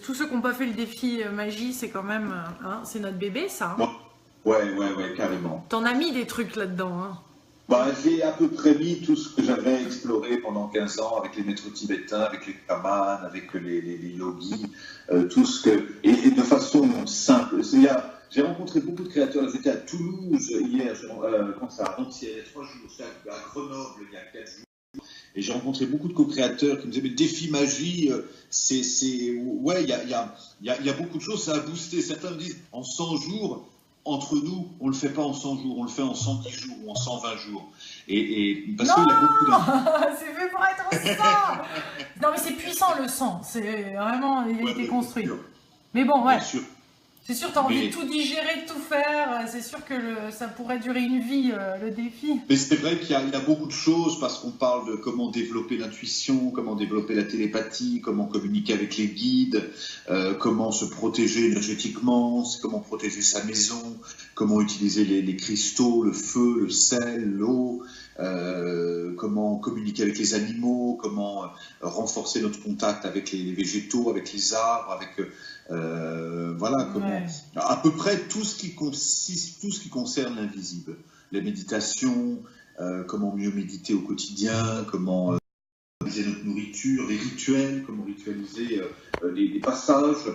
Speaker 1: tous ceux qui n'ont pas fait le défi magie, c'est quand même, c'est notre bébé, ça.
Speaker 4: Ouais, carrément.
Speaker 1: T'en as mis des trucs là-dedans, hein?
Speaker 4: J'ai à peu près mis tout ce que j'avais exploré pendant 15 ans avec les maîtres tibétains, avec les chamans, avec les yogis, tout ce que... Et de façon simple. J'ai rencontré beaucoup de créateurs. J'étais à Toulouse hier, avant-hier, 3 jours, j'étais à Grenoble il y a 4 jours. Et j'ai rencontré beaucoup de co-créateurs qui me disaient, mais défi magie, il y a beaucoup de choses, ça a boosté. Certains me disent, en 100 jours,
Speaker 5: entre nous, on ne le fait pas en 100 jours, on le fait en 110 jours ou en 120 jours. Parce
Speaker 1: non,
Speaker 5: qu'il y a beaucoup
Speaker 1: c'est fait pour être au sang. Non, mais c'est puissant le sang, c'est vraiment, il a été construit. Mais bon, ouais.
Speaker 5: Bien sûr.
Speaker 1: C'est sûr, tu as envie de tout digérer, de tout faire. C'est sûr que ça pourrait durer une vie, le défi.
Speaker 5: Mais c'est vrai qu'il y a beaucoup de choses, parce qu'on parle de comment développer l'intuition, comment développer la télépathie, comment communiquer avec les guides, comment se protéger énergétiquement, comment protéger sa maison, comment utiliser les cristaux, le feu, le sel, l'eau, comment communiquer avec les animaux, comment renforcer notre contact avec les végétaux, avec les arbres, avec... voilà, comment, à peu près tout ce qui concerne l'invisible. La méditation, comment mieux méditer au quotidien, comment ritualiser notre nourriture, les rituels, comment ritualiser les passages,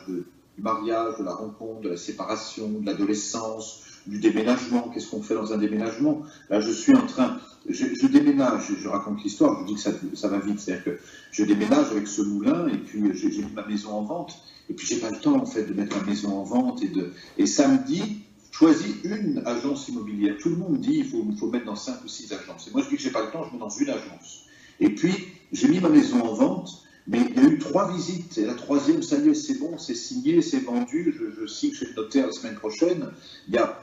Speaker 5: du mariage, de la rencontre, de la séparation, de l'adolescence, du déménagement. Qu'est-ce qu'on fait dans un déménagement? Là, je suis en train... Je déménage, je raconte l'histoire, je vous dis que ça va vite, c'est-à-dire que je déménage avec ce moulin et puis j'ai mis ma maison en vente et puis j'ai pas le temps en fait de mettre ma maison en vente et samedi, choisis une agence immobilière. Tout le monde dit il faut mettre dans 5 ou 6 agences et moi je dis que j'ai pas le temps, je mets dans une agence. Et puis j'ai mis ma maison en vente, mais il y a eu 3 visites et la 3e, ça y est, c'est bon, c'est signé, c'est vendu, je signe chez le notaire la semaine prochaine. Il y a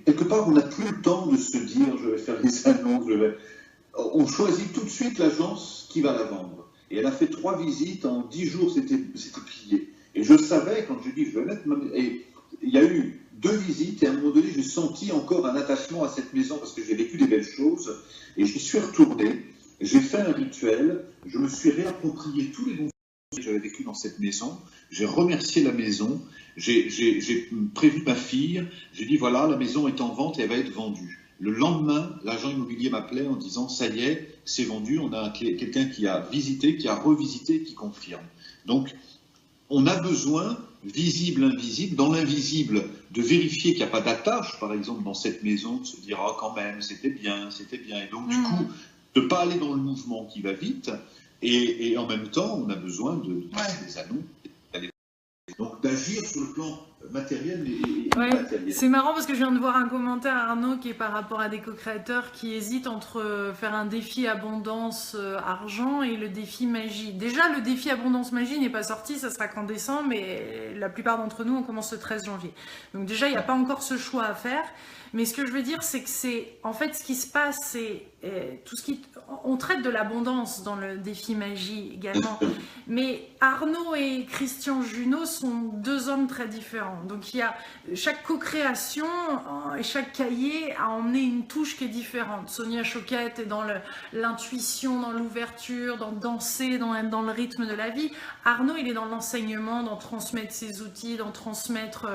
Speaker 5: quelque part, on n'a plus le temps de se dire je vais faire des annonces, on choisit tout de suite l'agence qui va la vendre. Et elle a fait 3 visites, en 10 jours c'était plié. Et je savais, quand je dis je vais mettre et il y a eu 2 visites, et à un moment donné, j'ai senti encore un attachement à cette maison parce que j'ai vécu des belles choses, et j'y suis retourné, j'ai fait un rituel, je me suis réapproprié tous les bons que j'avais vécu dans cette maison, j'ai remercié la maison, j'ai prévu ma fille, j'ai dit voilà, la maison est en vente et elle va être vendue. Le lendemain, l'agent immobilier m'appelait en disant ça y est, c'est vendu, on a quelqu'un qui a visité, qui a revisité, qui confirme. Donc, on a besoin, visible, invisible, dans l'invisible, de vérifier qu'il n'y a pas d'attache, par exemple, dans cette maison, de se dire ah quand même, c'était bien, et donc du coup, de ne pas aller dans le mouvement qui va vite. Et en même temps, on a besoin de passer des annonces, donc d'agir sur le plan matériel et immatériel.
Speaker 1: C'est marrant parce que je viens de voir un commentaire, Arnaud, qui est par rapport à des co-créateurs qui hésitent entre faire un défi abondance argent et le défi magie. Déjà, le défi abondance magie n'est pas sorti, ça sera qu'en décembre, mais la plupart d'entre nous, on commence le 13 janvier. Donc déjà, il n'y a pas encore ce choix à faire. Mais ce que je veux dire, c'est que en fait, ce qui se passe, c'est tout ce qui... On traite de l'abondance dans le défi magie également. Mais Arnaud et Christian Junod sont 2 hommes très différents. Donc il y a chaque co-création et chaque cahier a emmené une touche qui est différente. Sonia Choquette est dans l'intuition, dans l'ouverture, dans danser, dans le rythme de la vie. Arnaud, il est dans l'enseignement, dans transmettre ses outils, dans transmettre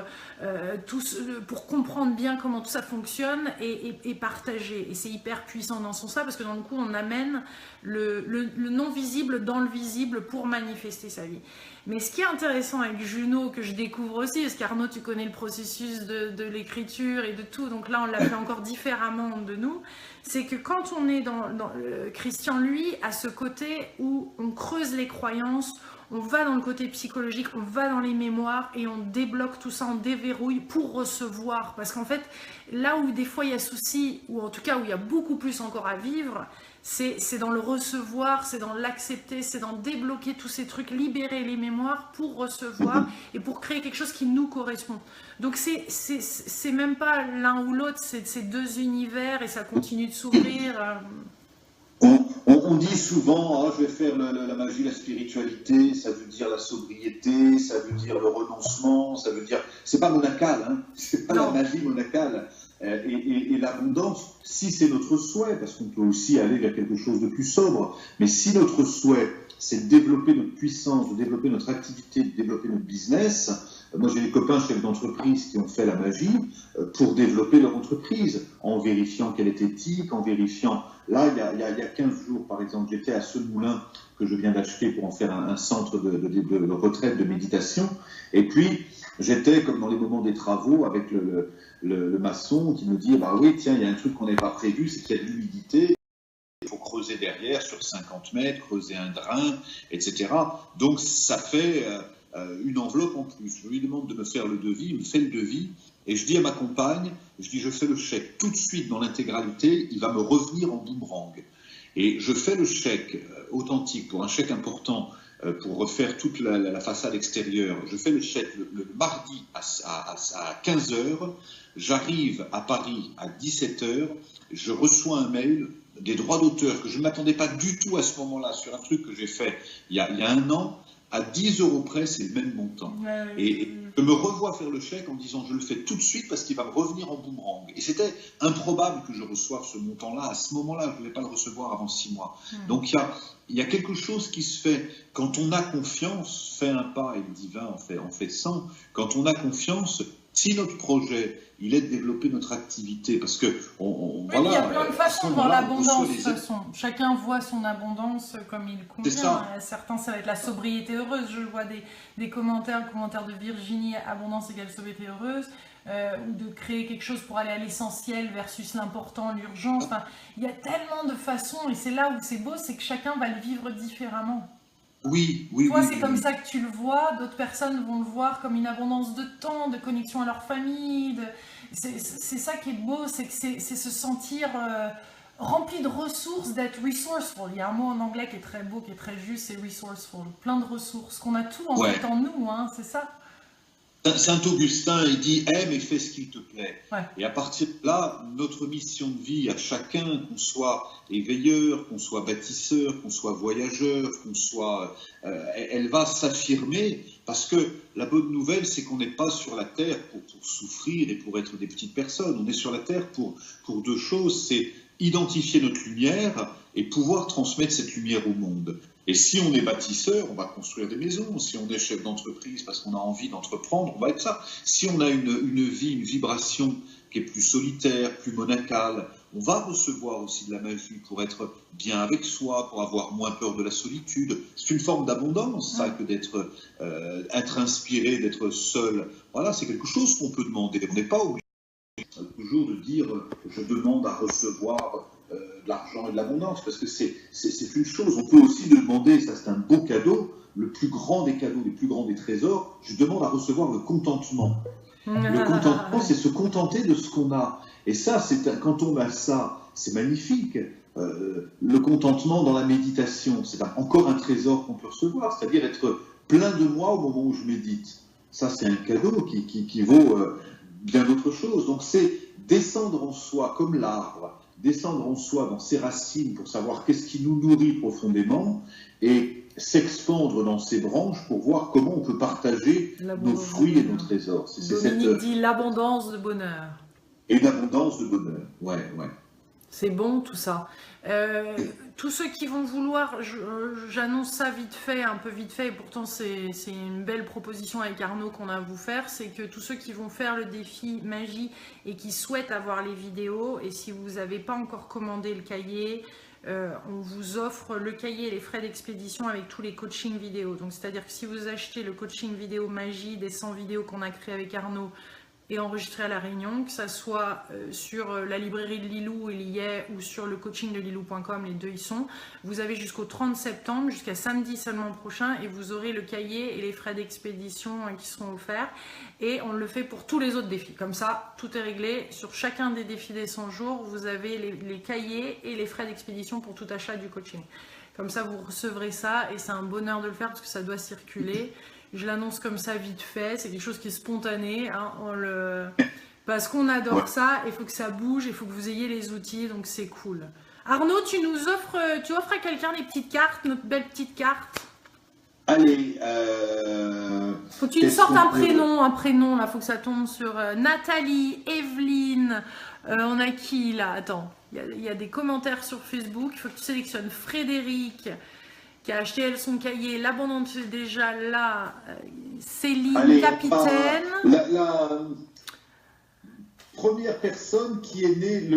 Speaker 1: pour comprendre bien comment tout ça fonctionne et partager. Et c'est hyper puissant dans son sens parce que dans le coup, on amène le non-visible dans le visible pour manifester sa vie. Mais ce qui est intéressant avec Junod, que je découvre aussi, parce qu'Arnaud, tu connais le processus de l'écriture et de tout, donc là, on l'a fait encore différemment de nous, c'est que quand on est dans Christian, lui, à ce côté où on creuse les croyances, on va dans le côté psychologique, on va dans les mémoires et on débloque tout ça, on déverrouille pour recevoir. Parce qu'en fait, là où des fois il y a souci, ou en tout cas où il y a beaucoup plus encore à vivre, c'est dans le recevoir, c'est dans l'accepter, c'est dans débloquer tous ces trucs, libérer les mémoires pour recevoir et pour créer quelque chose qui nous correspond. Donc c'est même pas l'un ou l'autre, c'est 2 univers et ça continue de s'ouvrir.
Speaker 5: On dit souvent, oh, je vais faire la magie, la spiritualité, ça veut dire la sobriété, ça veut dire le renoncement, ça veut dire... C'est pas monacal, hein, c'est pas la magie monacale. Et l'abondance, si c'est notre souhait, parce qu'on peut aussi aller vers quelque chose de plus sobre, mais si notre souhait, c'est de développer notre puissance, de développer notre activité, de développer notre business... Moi, j'ai des copains chefs d'entreprise qui ont fait la magie pour développer leur entreprise, en vérifiant qu'elle est éthique, en vérifiant... Là, il y a 15 jours, par exemple, j'étais à Semoulin, que je viens d'acheter pour en faire un centre de retraite, de méditation. Et puis, j'étais, comme dans les moments des travaux, avec le maçon qui me dit, bah oui, tiens, il y a un truc qu'on n'avait pas prévu, c'est qu'il y a de l'humidité. Il faut creuser derrière, sur 50 mètres, creuser un drain, etc. Donc, ça fait... une enveloppe en plus. Je lui demande de me faire le devis, il me fait le devis, Et je dis à ma compagne, je fais le chèque tout de suite dans l'intégralité, il va me revenir en boomerang. Et je fais le chèque authentique pour un chèque important pour refaire toute la façade extérieure. Je fais le chèque le mardi à 15 h, j'arrive à Paris à 17 h, je reçois un mail des droits d'auteur que je ne m'attendais pas du tout à ce moment-là sur un truc que j'ai fait il y a 1 an. À 10 € près, c'est le même montant. Et je me revois faire le chèque en disant je le fais tout de suite parce qu'il va me revenir en boomerang. Et c'était improbable que je reçoive ce montant-là. À ce moment-là, je ne vais pas le recevoir avant 6 mois. Donc il y a quelque chose qui se fait. Quand on a confiance, fait un pas et le divin en fait 100. Quand on a confiance, si notre projet, il est de développer notre activité, parce que
Speaker 1: voilà, il y a plein de façons de voir l'abondance, de toute façon. Chacun voit son abondance comme il convient. Certains, ça va être la sobriété heureuse. Je vois des commentaires, le commentaire de Virginie, abondance égale sobriété heureuse, ou de créer quelque chose pour aller à l'essentiel versus l'important, l'urgence. Enfin, il y a tellement de façons, et c'est là où c'est beau, c'est que chacun va le vivre différemment.
Speaker 5: Oui.
Speaker 1: Toi, c'est comme ça que tu le vois, d'autres personnes vont le voir comme une abondance de temps, de connexion à leur famille. C'est ça qui est beau, c'est se sentir rempli de ressources, d'être resourceful. Il y a un mot en anglais qui est très beau, qui est très juste, c'est resourceful. Plein de ressources, qu'on a tout en fait en nous, hein, c'est ça.
Speaker 5: Saint-Augustin, il dit « aime et fais ce qu'il te plaît ». Et à partir de là, notre mission de vie à chacun, qu'on soit éveilleur, qu'on soit bâtisseur, qu'on soit voyageur, qu'on soit... elle va s'affirmer parce que la bonne nouvelle, c'est qu'on n'est pas sur la Terre pour souffrir et pour être des petites personnes. On est sur la Terre pour 2 choses, c'est identifier notre lumière et pouvoir transmettre cette lumière au monde. Et si on est bâtisseur, on va construire des maisons. Si on est chef d'entreprise parce qu'on a envie d'entreprendre, on va être ça. Si on a une vie, une vibration qui est plus solitaire, plus monacale, on va recevoir aussi de la magie pour être bien avec soi, pour avoir moins peur de la solitude. C'est une forme d'abondance, ça, que d'être être inspiré, d'être seul. Voilà, c'est quelque chose qu'on peut demander. On n'est pas obligé toujours de dire « je demande à recevoir ». De l'argent et de l'abondance, parce que c'est une chose. On peut aussi demander, ça c'est un beau cadeau, le plus grand des cadeaux, le plus grand des trésors, je demande à recevoir le contentement. Le contentement, c'est se contenter de ce qu'on a. Et ça, quand on a ça, c'est magnifique. Le contentement dans la méditation, c'est encore un trésor qu'on peut recevoir, c'est-à-dire être plein de moi au moment où je médite. Ça, c'est un cadeau qui vaut bien d'autres choses. Donc c'est descendre en soi comme l'arbre, descendre en soi dans ses racines pour savoir qu'est-ce qui nous nourrit profondément et s'expandre dans ses branches pour voir comment on peut partager nos fruits et nos trésors.
Speaker 1: Dominique dit l'abondance de bonheur.
Speaker 5: Et l'abondance de bonheur, ouais.
Speaker 1: C'est bon tout ça. Tous ceux qui vont vouloir, j'annonce ça vite fait, un peu vite fait, et pourtant c'est une belle proposition avec Arnaud qu'on a à vous faire, c'est que tous ceux qui vont faire le défi magie et qui souhaitent avoir les vidéos, et si vous n'avez pas encore commandé le cahier, on vous offre le cahier et les frais d'expédition avec tous les coachings vidéo. Donc c'est-à-dire que si vous achetez le coaching vidéo magie des 100 vidéos qu'on a créé avec Arnaud, et enregistré à La Réunion, que ça soit sur la librairie de Lilou, il y est, ou sur le coaching de lilou.com, les deux y sont. Vous avez jusqu'au 30 septembre, jusqu'à samedi seulement prochain, et vous aurez le cahier et les frais d'expédition qui seront offerts. Et on le fait pour tous les autres défis. Comme ça, tout est réglé. Sur chacun des défis des 100 jours, vous avez les cahiers et les frais d'expédition pour tout achat du coaching. Comme ça, vous recevrez ça, et c'est un bonheur de le faire parce que ça doit circuler. Je l'annonce comme ça vite fait, c'est quelque chose qui est spontané, hein, parce qu'on adore ça, il faut que ça bouge, il faut que vous ayez les outils, donc c'est cool. Arnaud, tu offres à quelqu'un des petites cartes, notre belle petite carte.
Speaker 5: Allez,
Speaker 1: faut que tu nous sortes un prénom, là, faut que ça tombe sur Nathalie, Evelyne, on a qui là? Attends, il y a des commentaires sur Facebook, il faut que tu sélectionnes Frédéric, qui a acheté elle son cahier, l'abondance est déjà là, Céline, allez, Capitaine.
Speaker 5: La première personne qui est née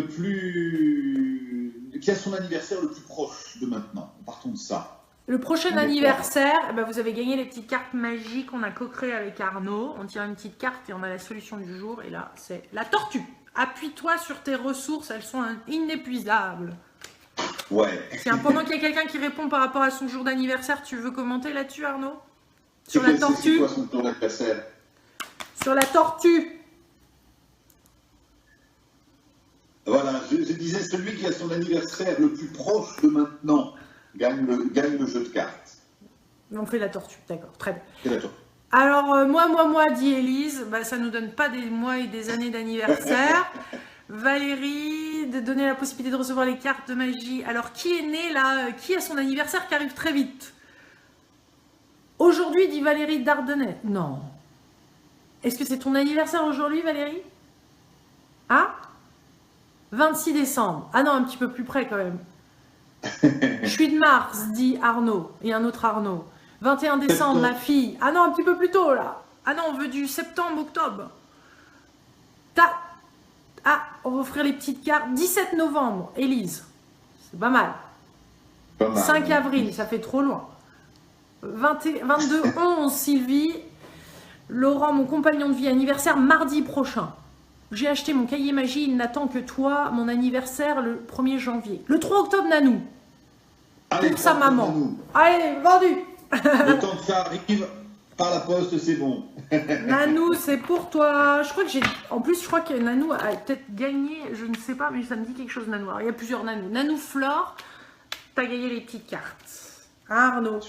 Speaker 5: qui a son anniversaire le plus proche de maintenant, partons de ça.
Speaker 1: Le prochain anniversaire, vous avez gagné les petites cartes magiques qu'on a co-créées avec Arnaud. On tire une petite carte et on a la solution du jour, et là c'est la tortue. Appuie-toi sur tes ressources, elles sont inépuisables.
Speaker 5: Ouais.
Speaker 1: Tiens, pendant qu'il y a quelqu'un qui répond par rapport à son jour d'anniversaire, tu veux commenter là-dessus, Arnaud? Sur la tortue.
Speaker 5: C'est quoi son jour d'anniversaire?
Speaker 1: Sur la tortue.
Speaker 4: disais, celui qui a son anniversaire le plus proche de maintenant gagne le jeu de cartes.
Speaker 1: On fait la tortue, d'accord, très bien.
Speaker 4: C'est la tortue.
Speaker 1: Alors, moi, dit Élise, bah, ça nous donne pas des mois et des années d'anniversaire. Valérie, de donner la possibilité de recevoir les cartes de magie. Alors, qui est né là? Qui a son anniversaire qui arrive très vite? Aujourd'hui, dit Valérie Dardenay. Non. Est-ce que c'est ton anniversaire aujourd'hui, Valérie? Ah 26 décembre. Ah non, un petit peu plus près quand même. Je suis de Mars, dit Arnaud. Et un autre Arnaud. 21 décembre, ma fille. Ah non, un petit peu plus tôt là. Ah non, on veut du septembre, octobre. Ah, on va offrir les petites cartes. 17 novembre, Élise. C'est pas mal. 5 avril, ça fait trop loin. 22, 11, Sylvie. Laurent, mon compagnon de vie, anniversaire mardi prochain. J'ai acheté mon cahier magie, il n'attend que toi. Mon anniversaire le 1er janvier. Le 3 octobre, Nanou.
Speaker 5: Allez,
Speaker 1: Pour sa maman.
Speaker 5: Nanou.
Speaker 1: Allez, vendu.
Speaker 5: Le temps que ça arrive, par la poste, c'est bon.
Speaker 1: Nanou, c'est pour toi. Je crois que en plus, je crois que Nanou a peut-être gagné. Je ne sais pas, mais ça me dit quelque chose, Nanou. Alors, il y a plusieurs Nanou. Nanou Flore, t'as gagné les petites cartes. Arnaud.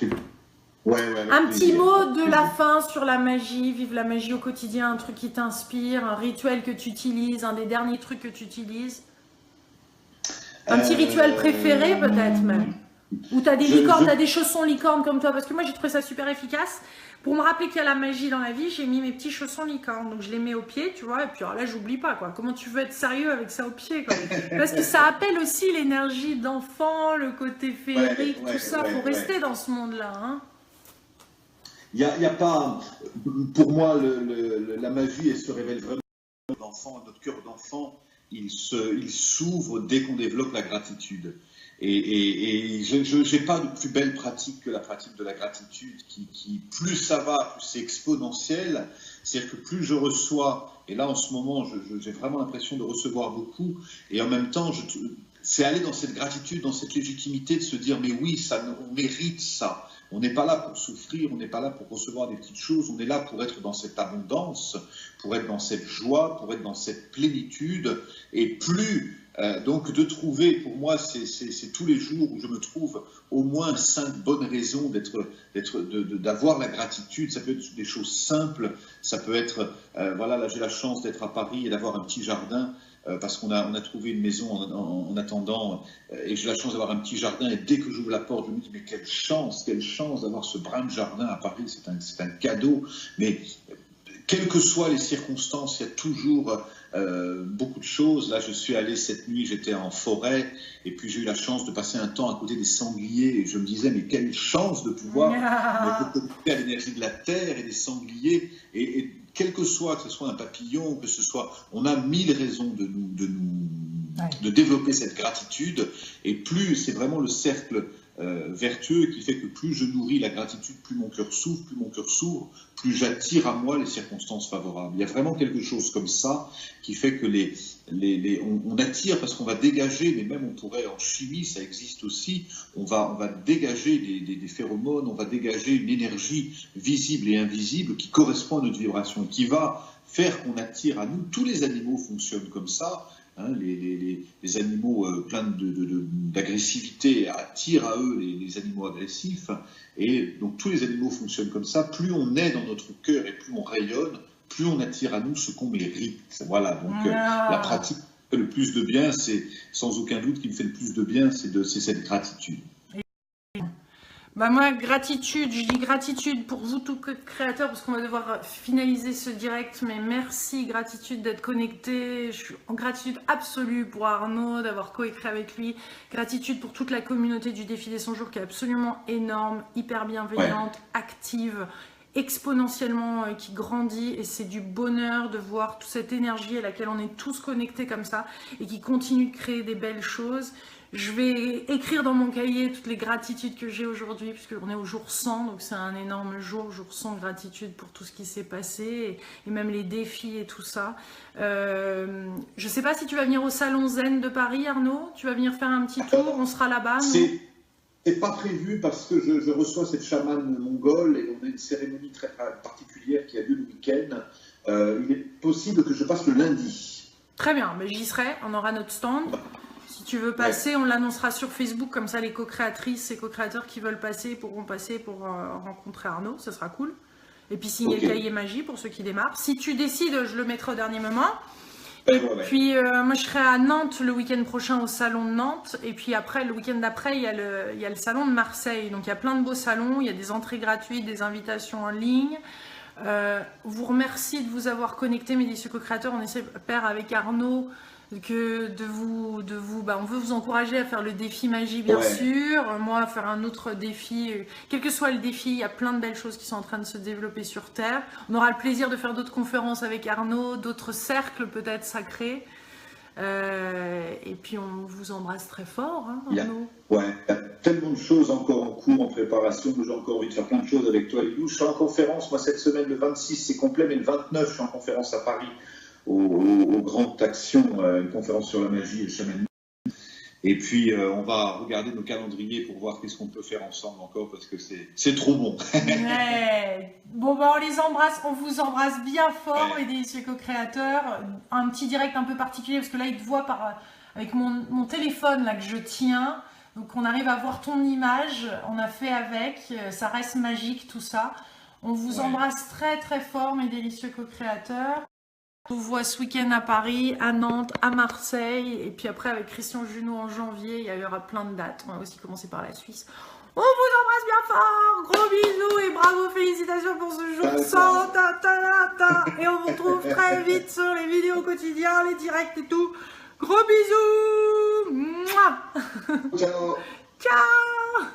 Speaker 5: Ouais,
Speaker 1: Un petit mot de la fin sur la magie, vive la magie au quotidien, un truc qui t'inspire, un rituel que tu utilises, un des derniers trucs que tu utilises. Un petit rituel préféré peut-être même. Ou t'as des licornes, t'as des chaussons licornes comme toi, parce que moi j'ai trouvé ça super efficace. Pour me rappeler qu'il y a la magie dans la vie, j'ai mis mes petits chaussons licornes, donc je les mets au pied, tu vois, et puis alors là j'oublie pas quoi. Comment tu veux être sérieux avec ça au pied quoi? Parce que ça appelle aussi l'énergie d'enfant, le côté féerique, tout ça, faut rester dans ce monde-là. Hein.
Speaker 5: Il y a pas, pour moi, la magie, elle se révèle vraiment d'enfant, notre cœur d'enfant, il s'ouvre dès qu'on développe la gratitude. Et je n'ai pas de plus belle pratique que la pratique de la gratitude, qui plus ça va, plus c'est exponentiel. C'est-à-dire que plus je reçois, et là en ce moment, j'ai vraiment l'impression de recevoir beaucoup, et en même temps, c'est aller dans cette gratitude, dans cette légitimité de se dire, mais oui, on mérite ça. On n'est pas là pour souffrir, on n'est pas là pour recevoir des petites choses, on est là pour être dans cette abondance, pour être dans cette joie, pour être dans cette plénitude. Et plus, donc de trouver, pour moi, c'est tous les jours où je me trouve au moins 5 bonnes raisons d'avoir la gratitude. Ça peut être des choses simples, ça peut être, voilà, là j'ai la chance d'être à Paris et d'avoir un petit jardin. Parce qu'on a trouvé une maison en attendant, et j'ai la chance d'avoir un petit jardin, et dès que j'ouvre la porte, je me dis, mais quelle chance d'avoir ce brin de jardin à Paris, c'est un cadeau, mais quelles que soient les circonstances, il y a toujours beaucoup de choses. Là, je suis allé cette nuit, j'étais en forêt, et puis j'ai eu la chance de passer un temps à côté des sangliers, et je me disais, mais quelle chance de pouvoir me connecter à l'énergie de la terre et des sangliers, et quel que ce soit un papillon, que ce soit, on a 1000 raisons de développer cette gratitude, et plus c'est vraiment le cercle vertueux qui fait que plus je nourris la gratitude, plus mon cœur s'ouvre, plus j'attire à moi les circonstances favorables. Il y a vraiment quelque chose comme ça qui fait que on attire parce qu'on va dégager, mais même on pourrait, en chimie, ça existe aussi, on va dégager des phéromones, on va dégager une énergie visible et invisible qui correspond à notre vibration et qui va faire qu'on attire à nous. Tous les animaux fonctionnent comme ça. Hein, les animaux pleins d'agressivité attirent à eux les animaux agressifs, et donc tous les animaux fonctionnent comme ça. Plus on est dans notre cœur et plus on rayonne, plus on attire à nous ce qu'on mérite. Voilà, donc la pratique qui fait le plus de bien, c'est sans aucun doute qui me fait le plus de bien, c'est cette gratitude.
Speaker 1: Bah moi, gratitude, je dis gratitude pour vous tous créateurs, parce qu'on va devoir finaliser ce direct, mais merci, gratitude d'être connecté, je suis en gratitude absolue pour Arnaud, d'avoir coécrit avec lui, gratitude pour toute la communauté du défi des 100 jours qui est absolument énorme, hyper bienveillante, active, exponentiellement, qui grandit, et c'est du bonheur de voir toute cette énergie à laquelle on est tous connectés comme ça, et qui continue de créer des belles choses. Je vais écrire dans mon cahier toutes les gratitudes que j'ai aujourd'hui, puisqu'on est au jour 100, donc c'est un énorme jour 100, gratitude pour tout ce qui s'est passé, et même les défis et tout ça. Je ne sais pas si tu vas venir au Salon Zen de Paris, Arnaud, tu vas venir faire un petit tour, on sera là-bas.
Speaker 5: C'est pas prévu parce que je reçois cette chamane mongole et on a une cérémonie très particulière qui a lieu le week-end. Il est possible que je passe le lundi.
Speaker 1: Très bien, mais j'y serai, on aura notre stand. Si tu veux passer, on l'annoncera sur Facebook, comme ça les co-créatrices et co-créateurs qui veulent passer pourront passer pour rencontrer Arnaud, ça sera cool. Et puis signer le cahier magie pour ceux qui démarrent. Si tu décides, je le mettrai au dernier moment. Et puis moi je serai à Nantes le week-end prochain au salon de Nantes. Et puis après, le week-end d'après, il y a le salon de Marseille. Donc il y a plein de beaux salons, il y a des entrées gratuites, des invitations en ligne. Vous remercie de vous avoir connecté, mes délicieux co-créateurs. On espère avec Arnaud que on veut vous encourager à faire le défi magie, bien sûr. Moi, à faire un autre défi. Quel que soit le défi, il y a plein de belles choses qui sont en train de se développer sur Terre. On aura le plaisir de faire d'autres conférences avec Arnaud, d'autres cercles peut-être sacrés. Et puis, on vous embrasse très fort, hein, Arnaud.
Speaker 5: Il y a tellement de choses encore en cours, en préparation. J'ai encore envie de faire plein de choses avec toi, Lilou. Je suis en conférence, moi, cette semaine, le 26, c'est complet, mais le 29, je suis en conférence à Paris. Au Grand Action, une conférence sur la magie et le chamanisme. Et puis, on va regarder nos calendriers pour voir qu'est-ce qu'on peut faire ensemble encore, parce que c'est trop bon.
Speaker 1: Bon, on les embrasse, on vous embrasse bien fort, les délicieux co-créateurs. Un petit direct un peu particulier, parce que là, il te voit avec mon téléphone là, que je tiens. Donc, on arrive à voir ton image. On a fait avec. Ça reste magique, tout ça. On vous embrasse très, très fort, mes délicieux co-créateurs. On vous voit ce week-end à Paris, à Nantes, à Marseille, et puis après avec Christian Junot en janvier, il y aura plein de dates. On va aussi commencer par la Suisse. On vous embrasse bien fort, gros bisous et bravo, félicitations pour ce jour sans et on vous retrouve très vite sur les vidéos quotidiennes, les directs et tout. Gros bisous. Mouah.
Speaker 5: Ciao.
Speaker 1: Ciao.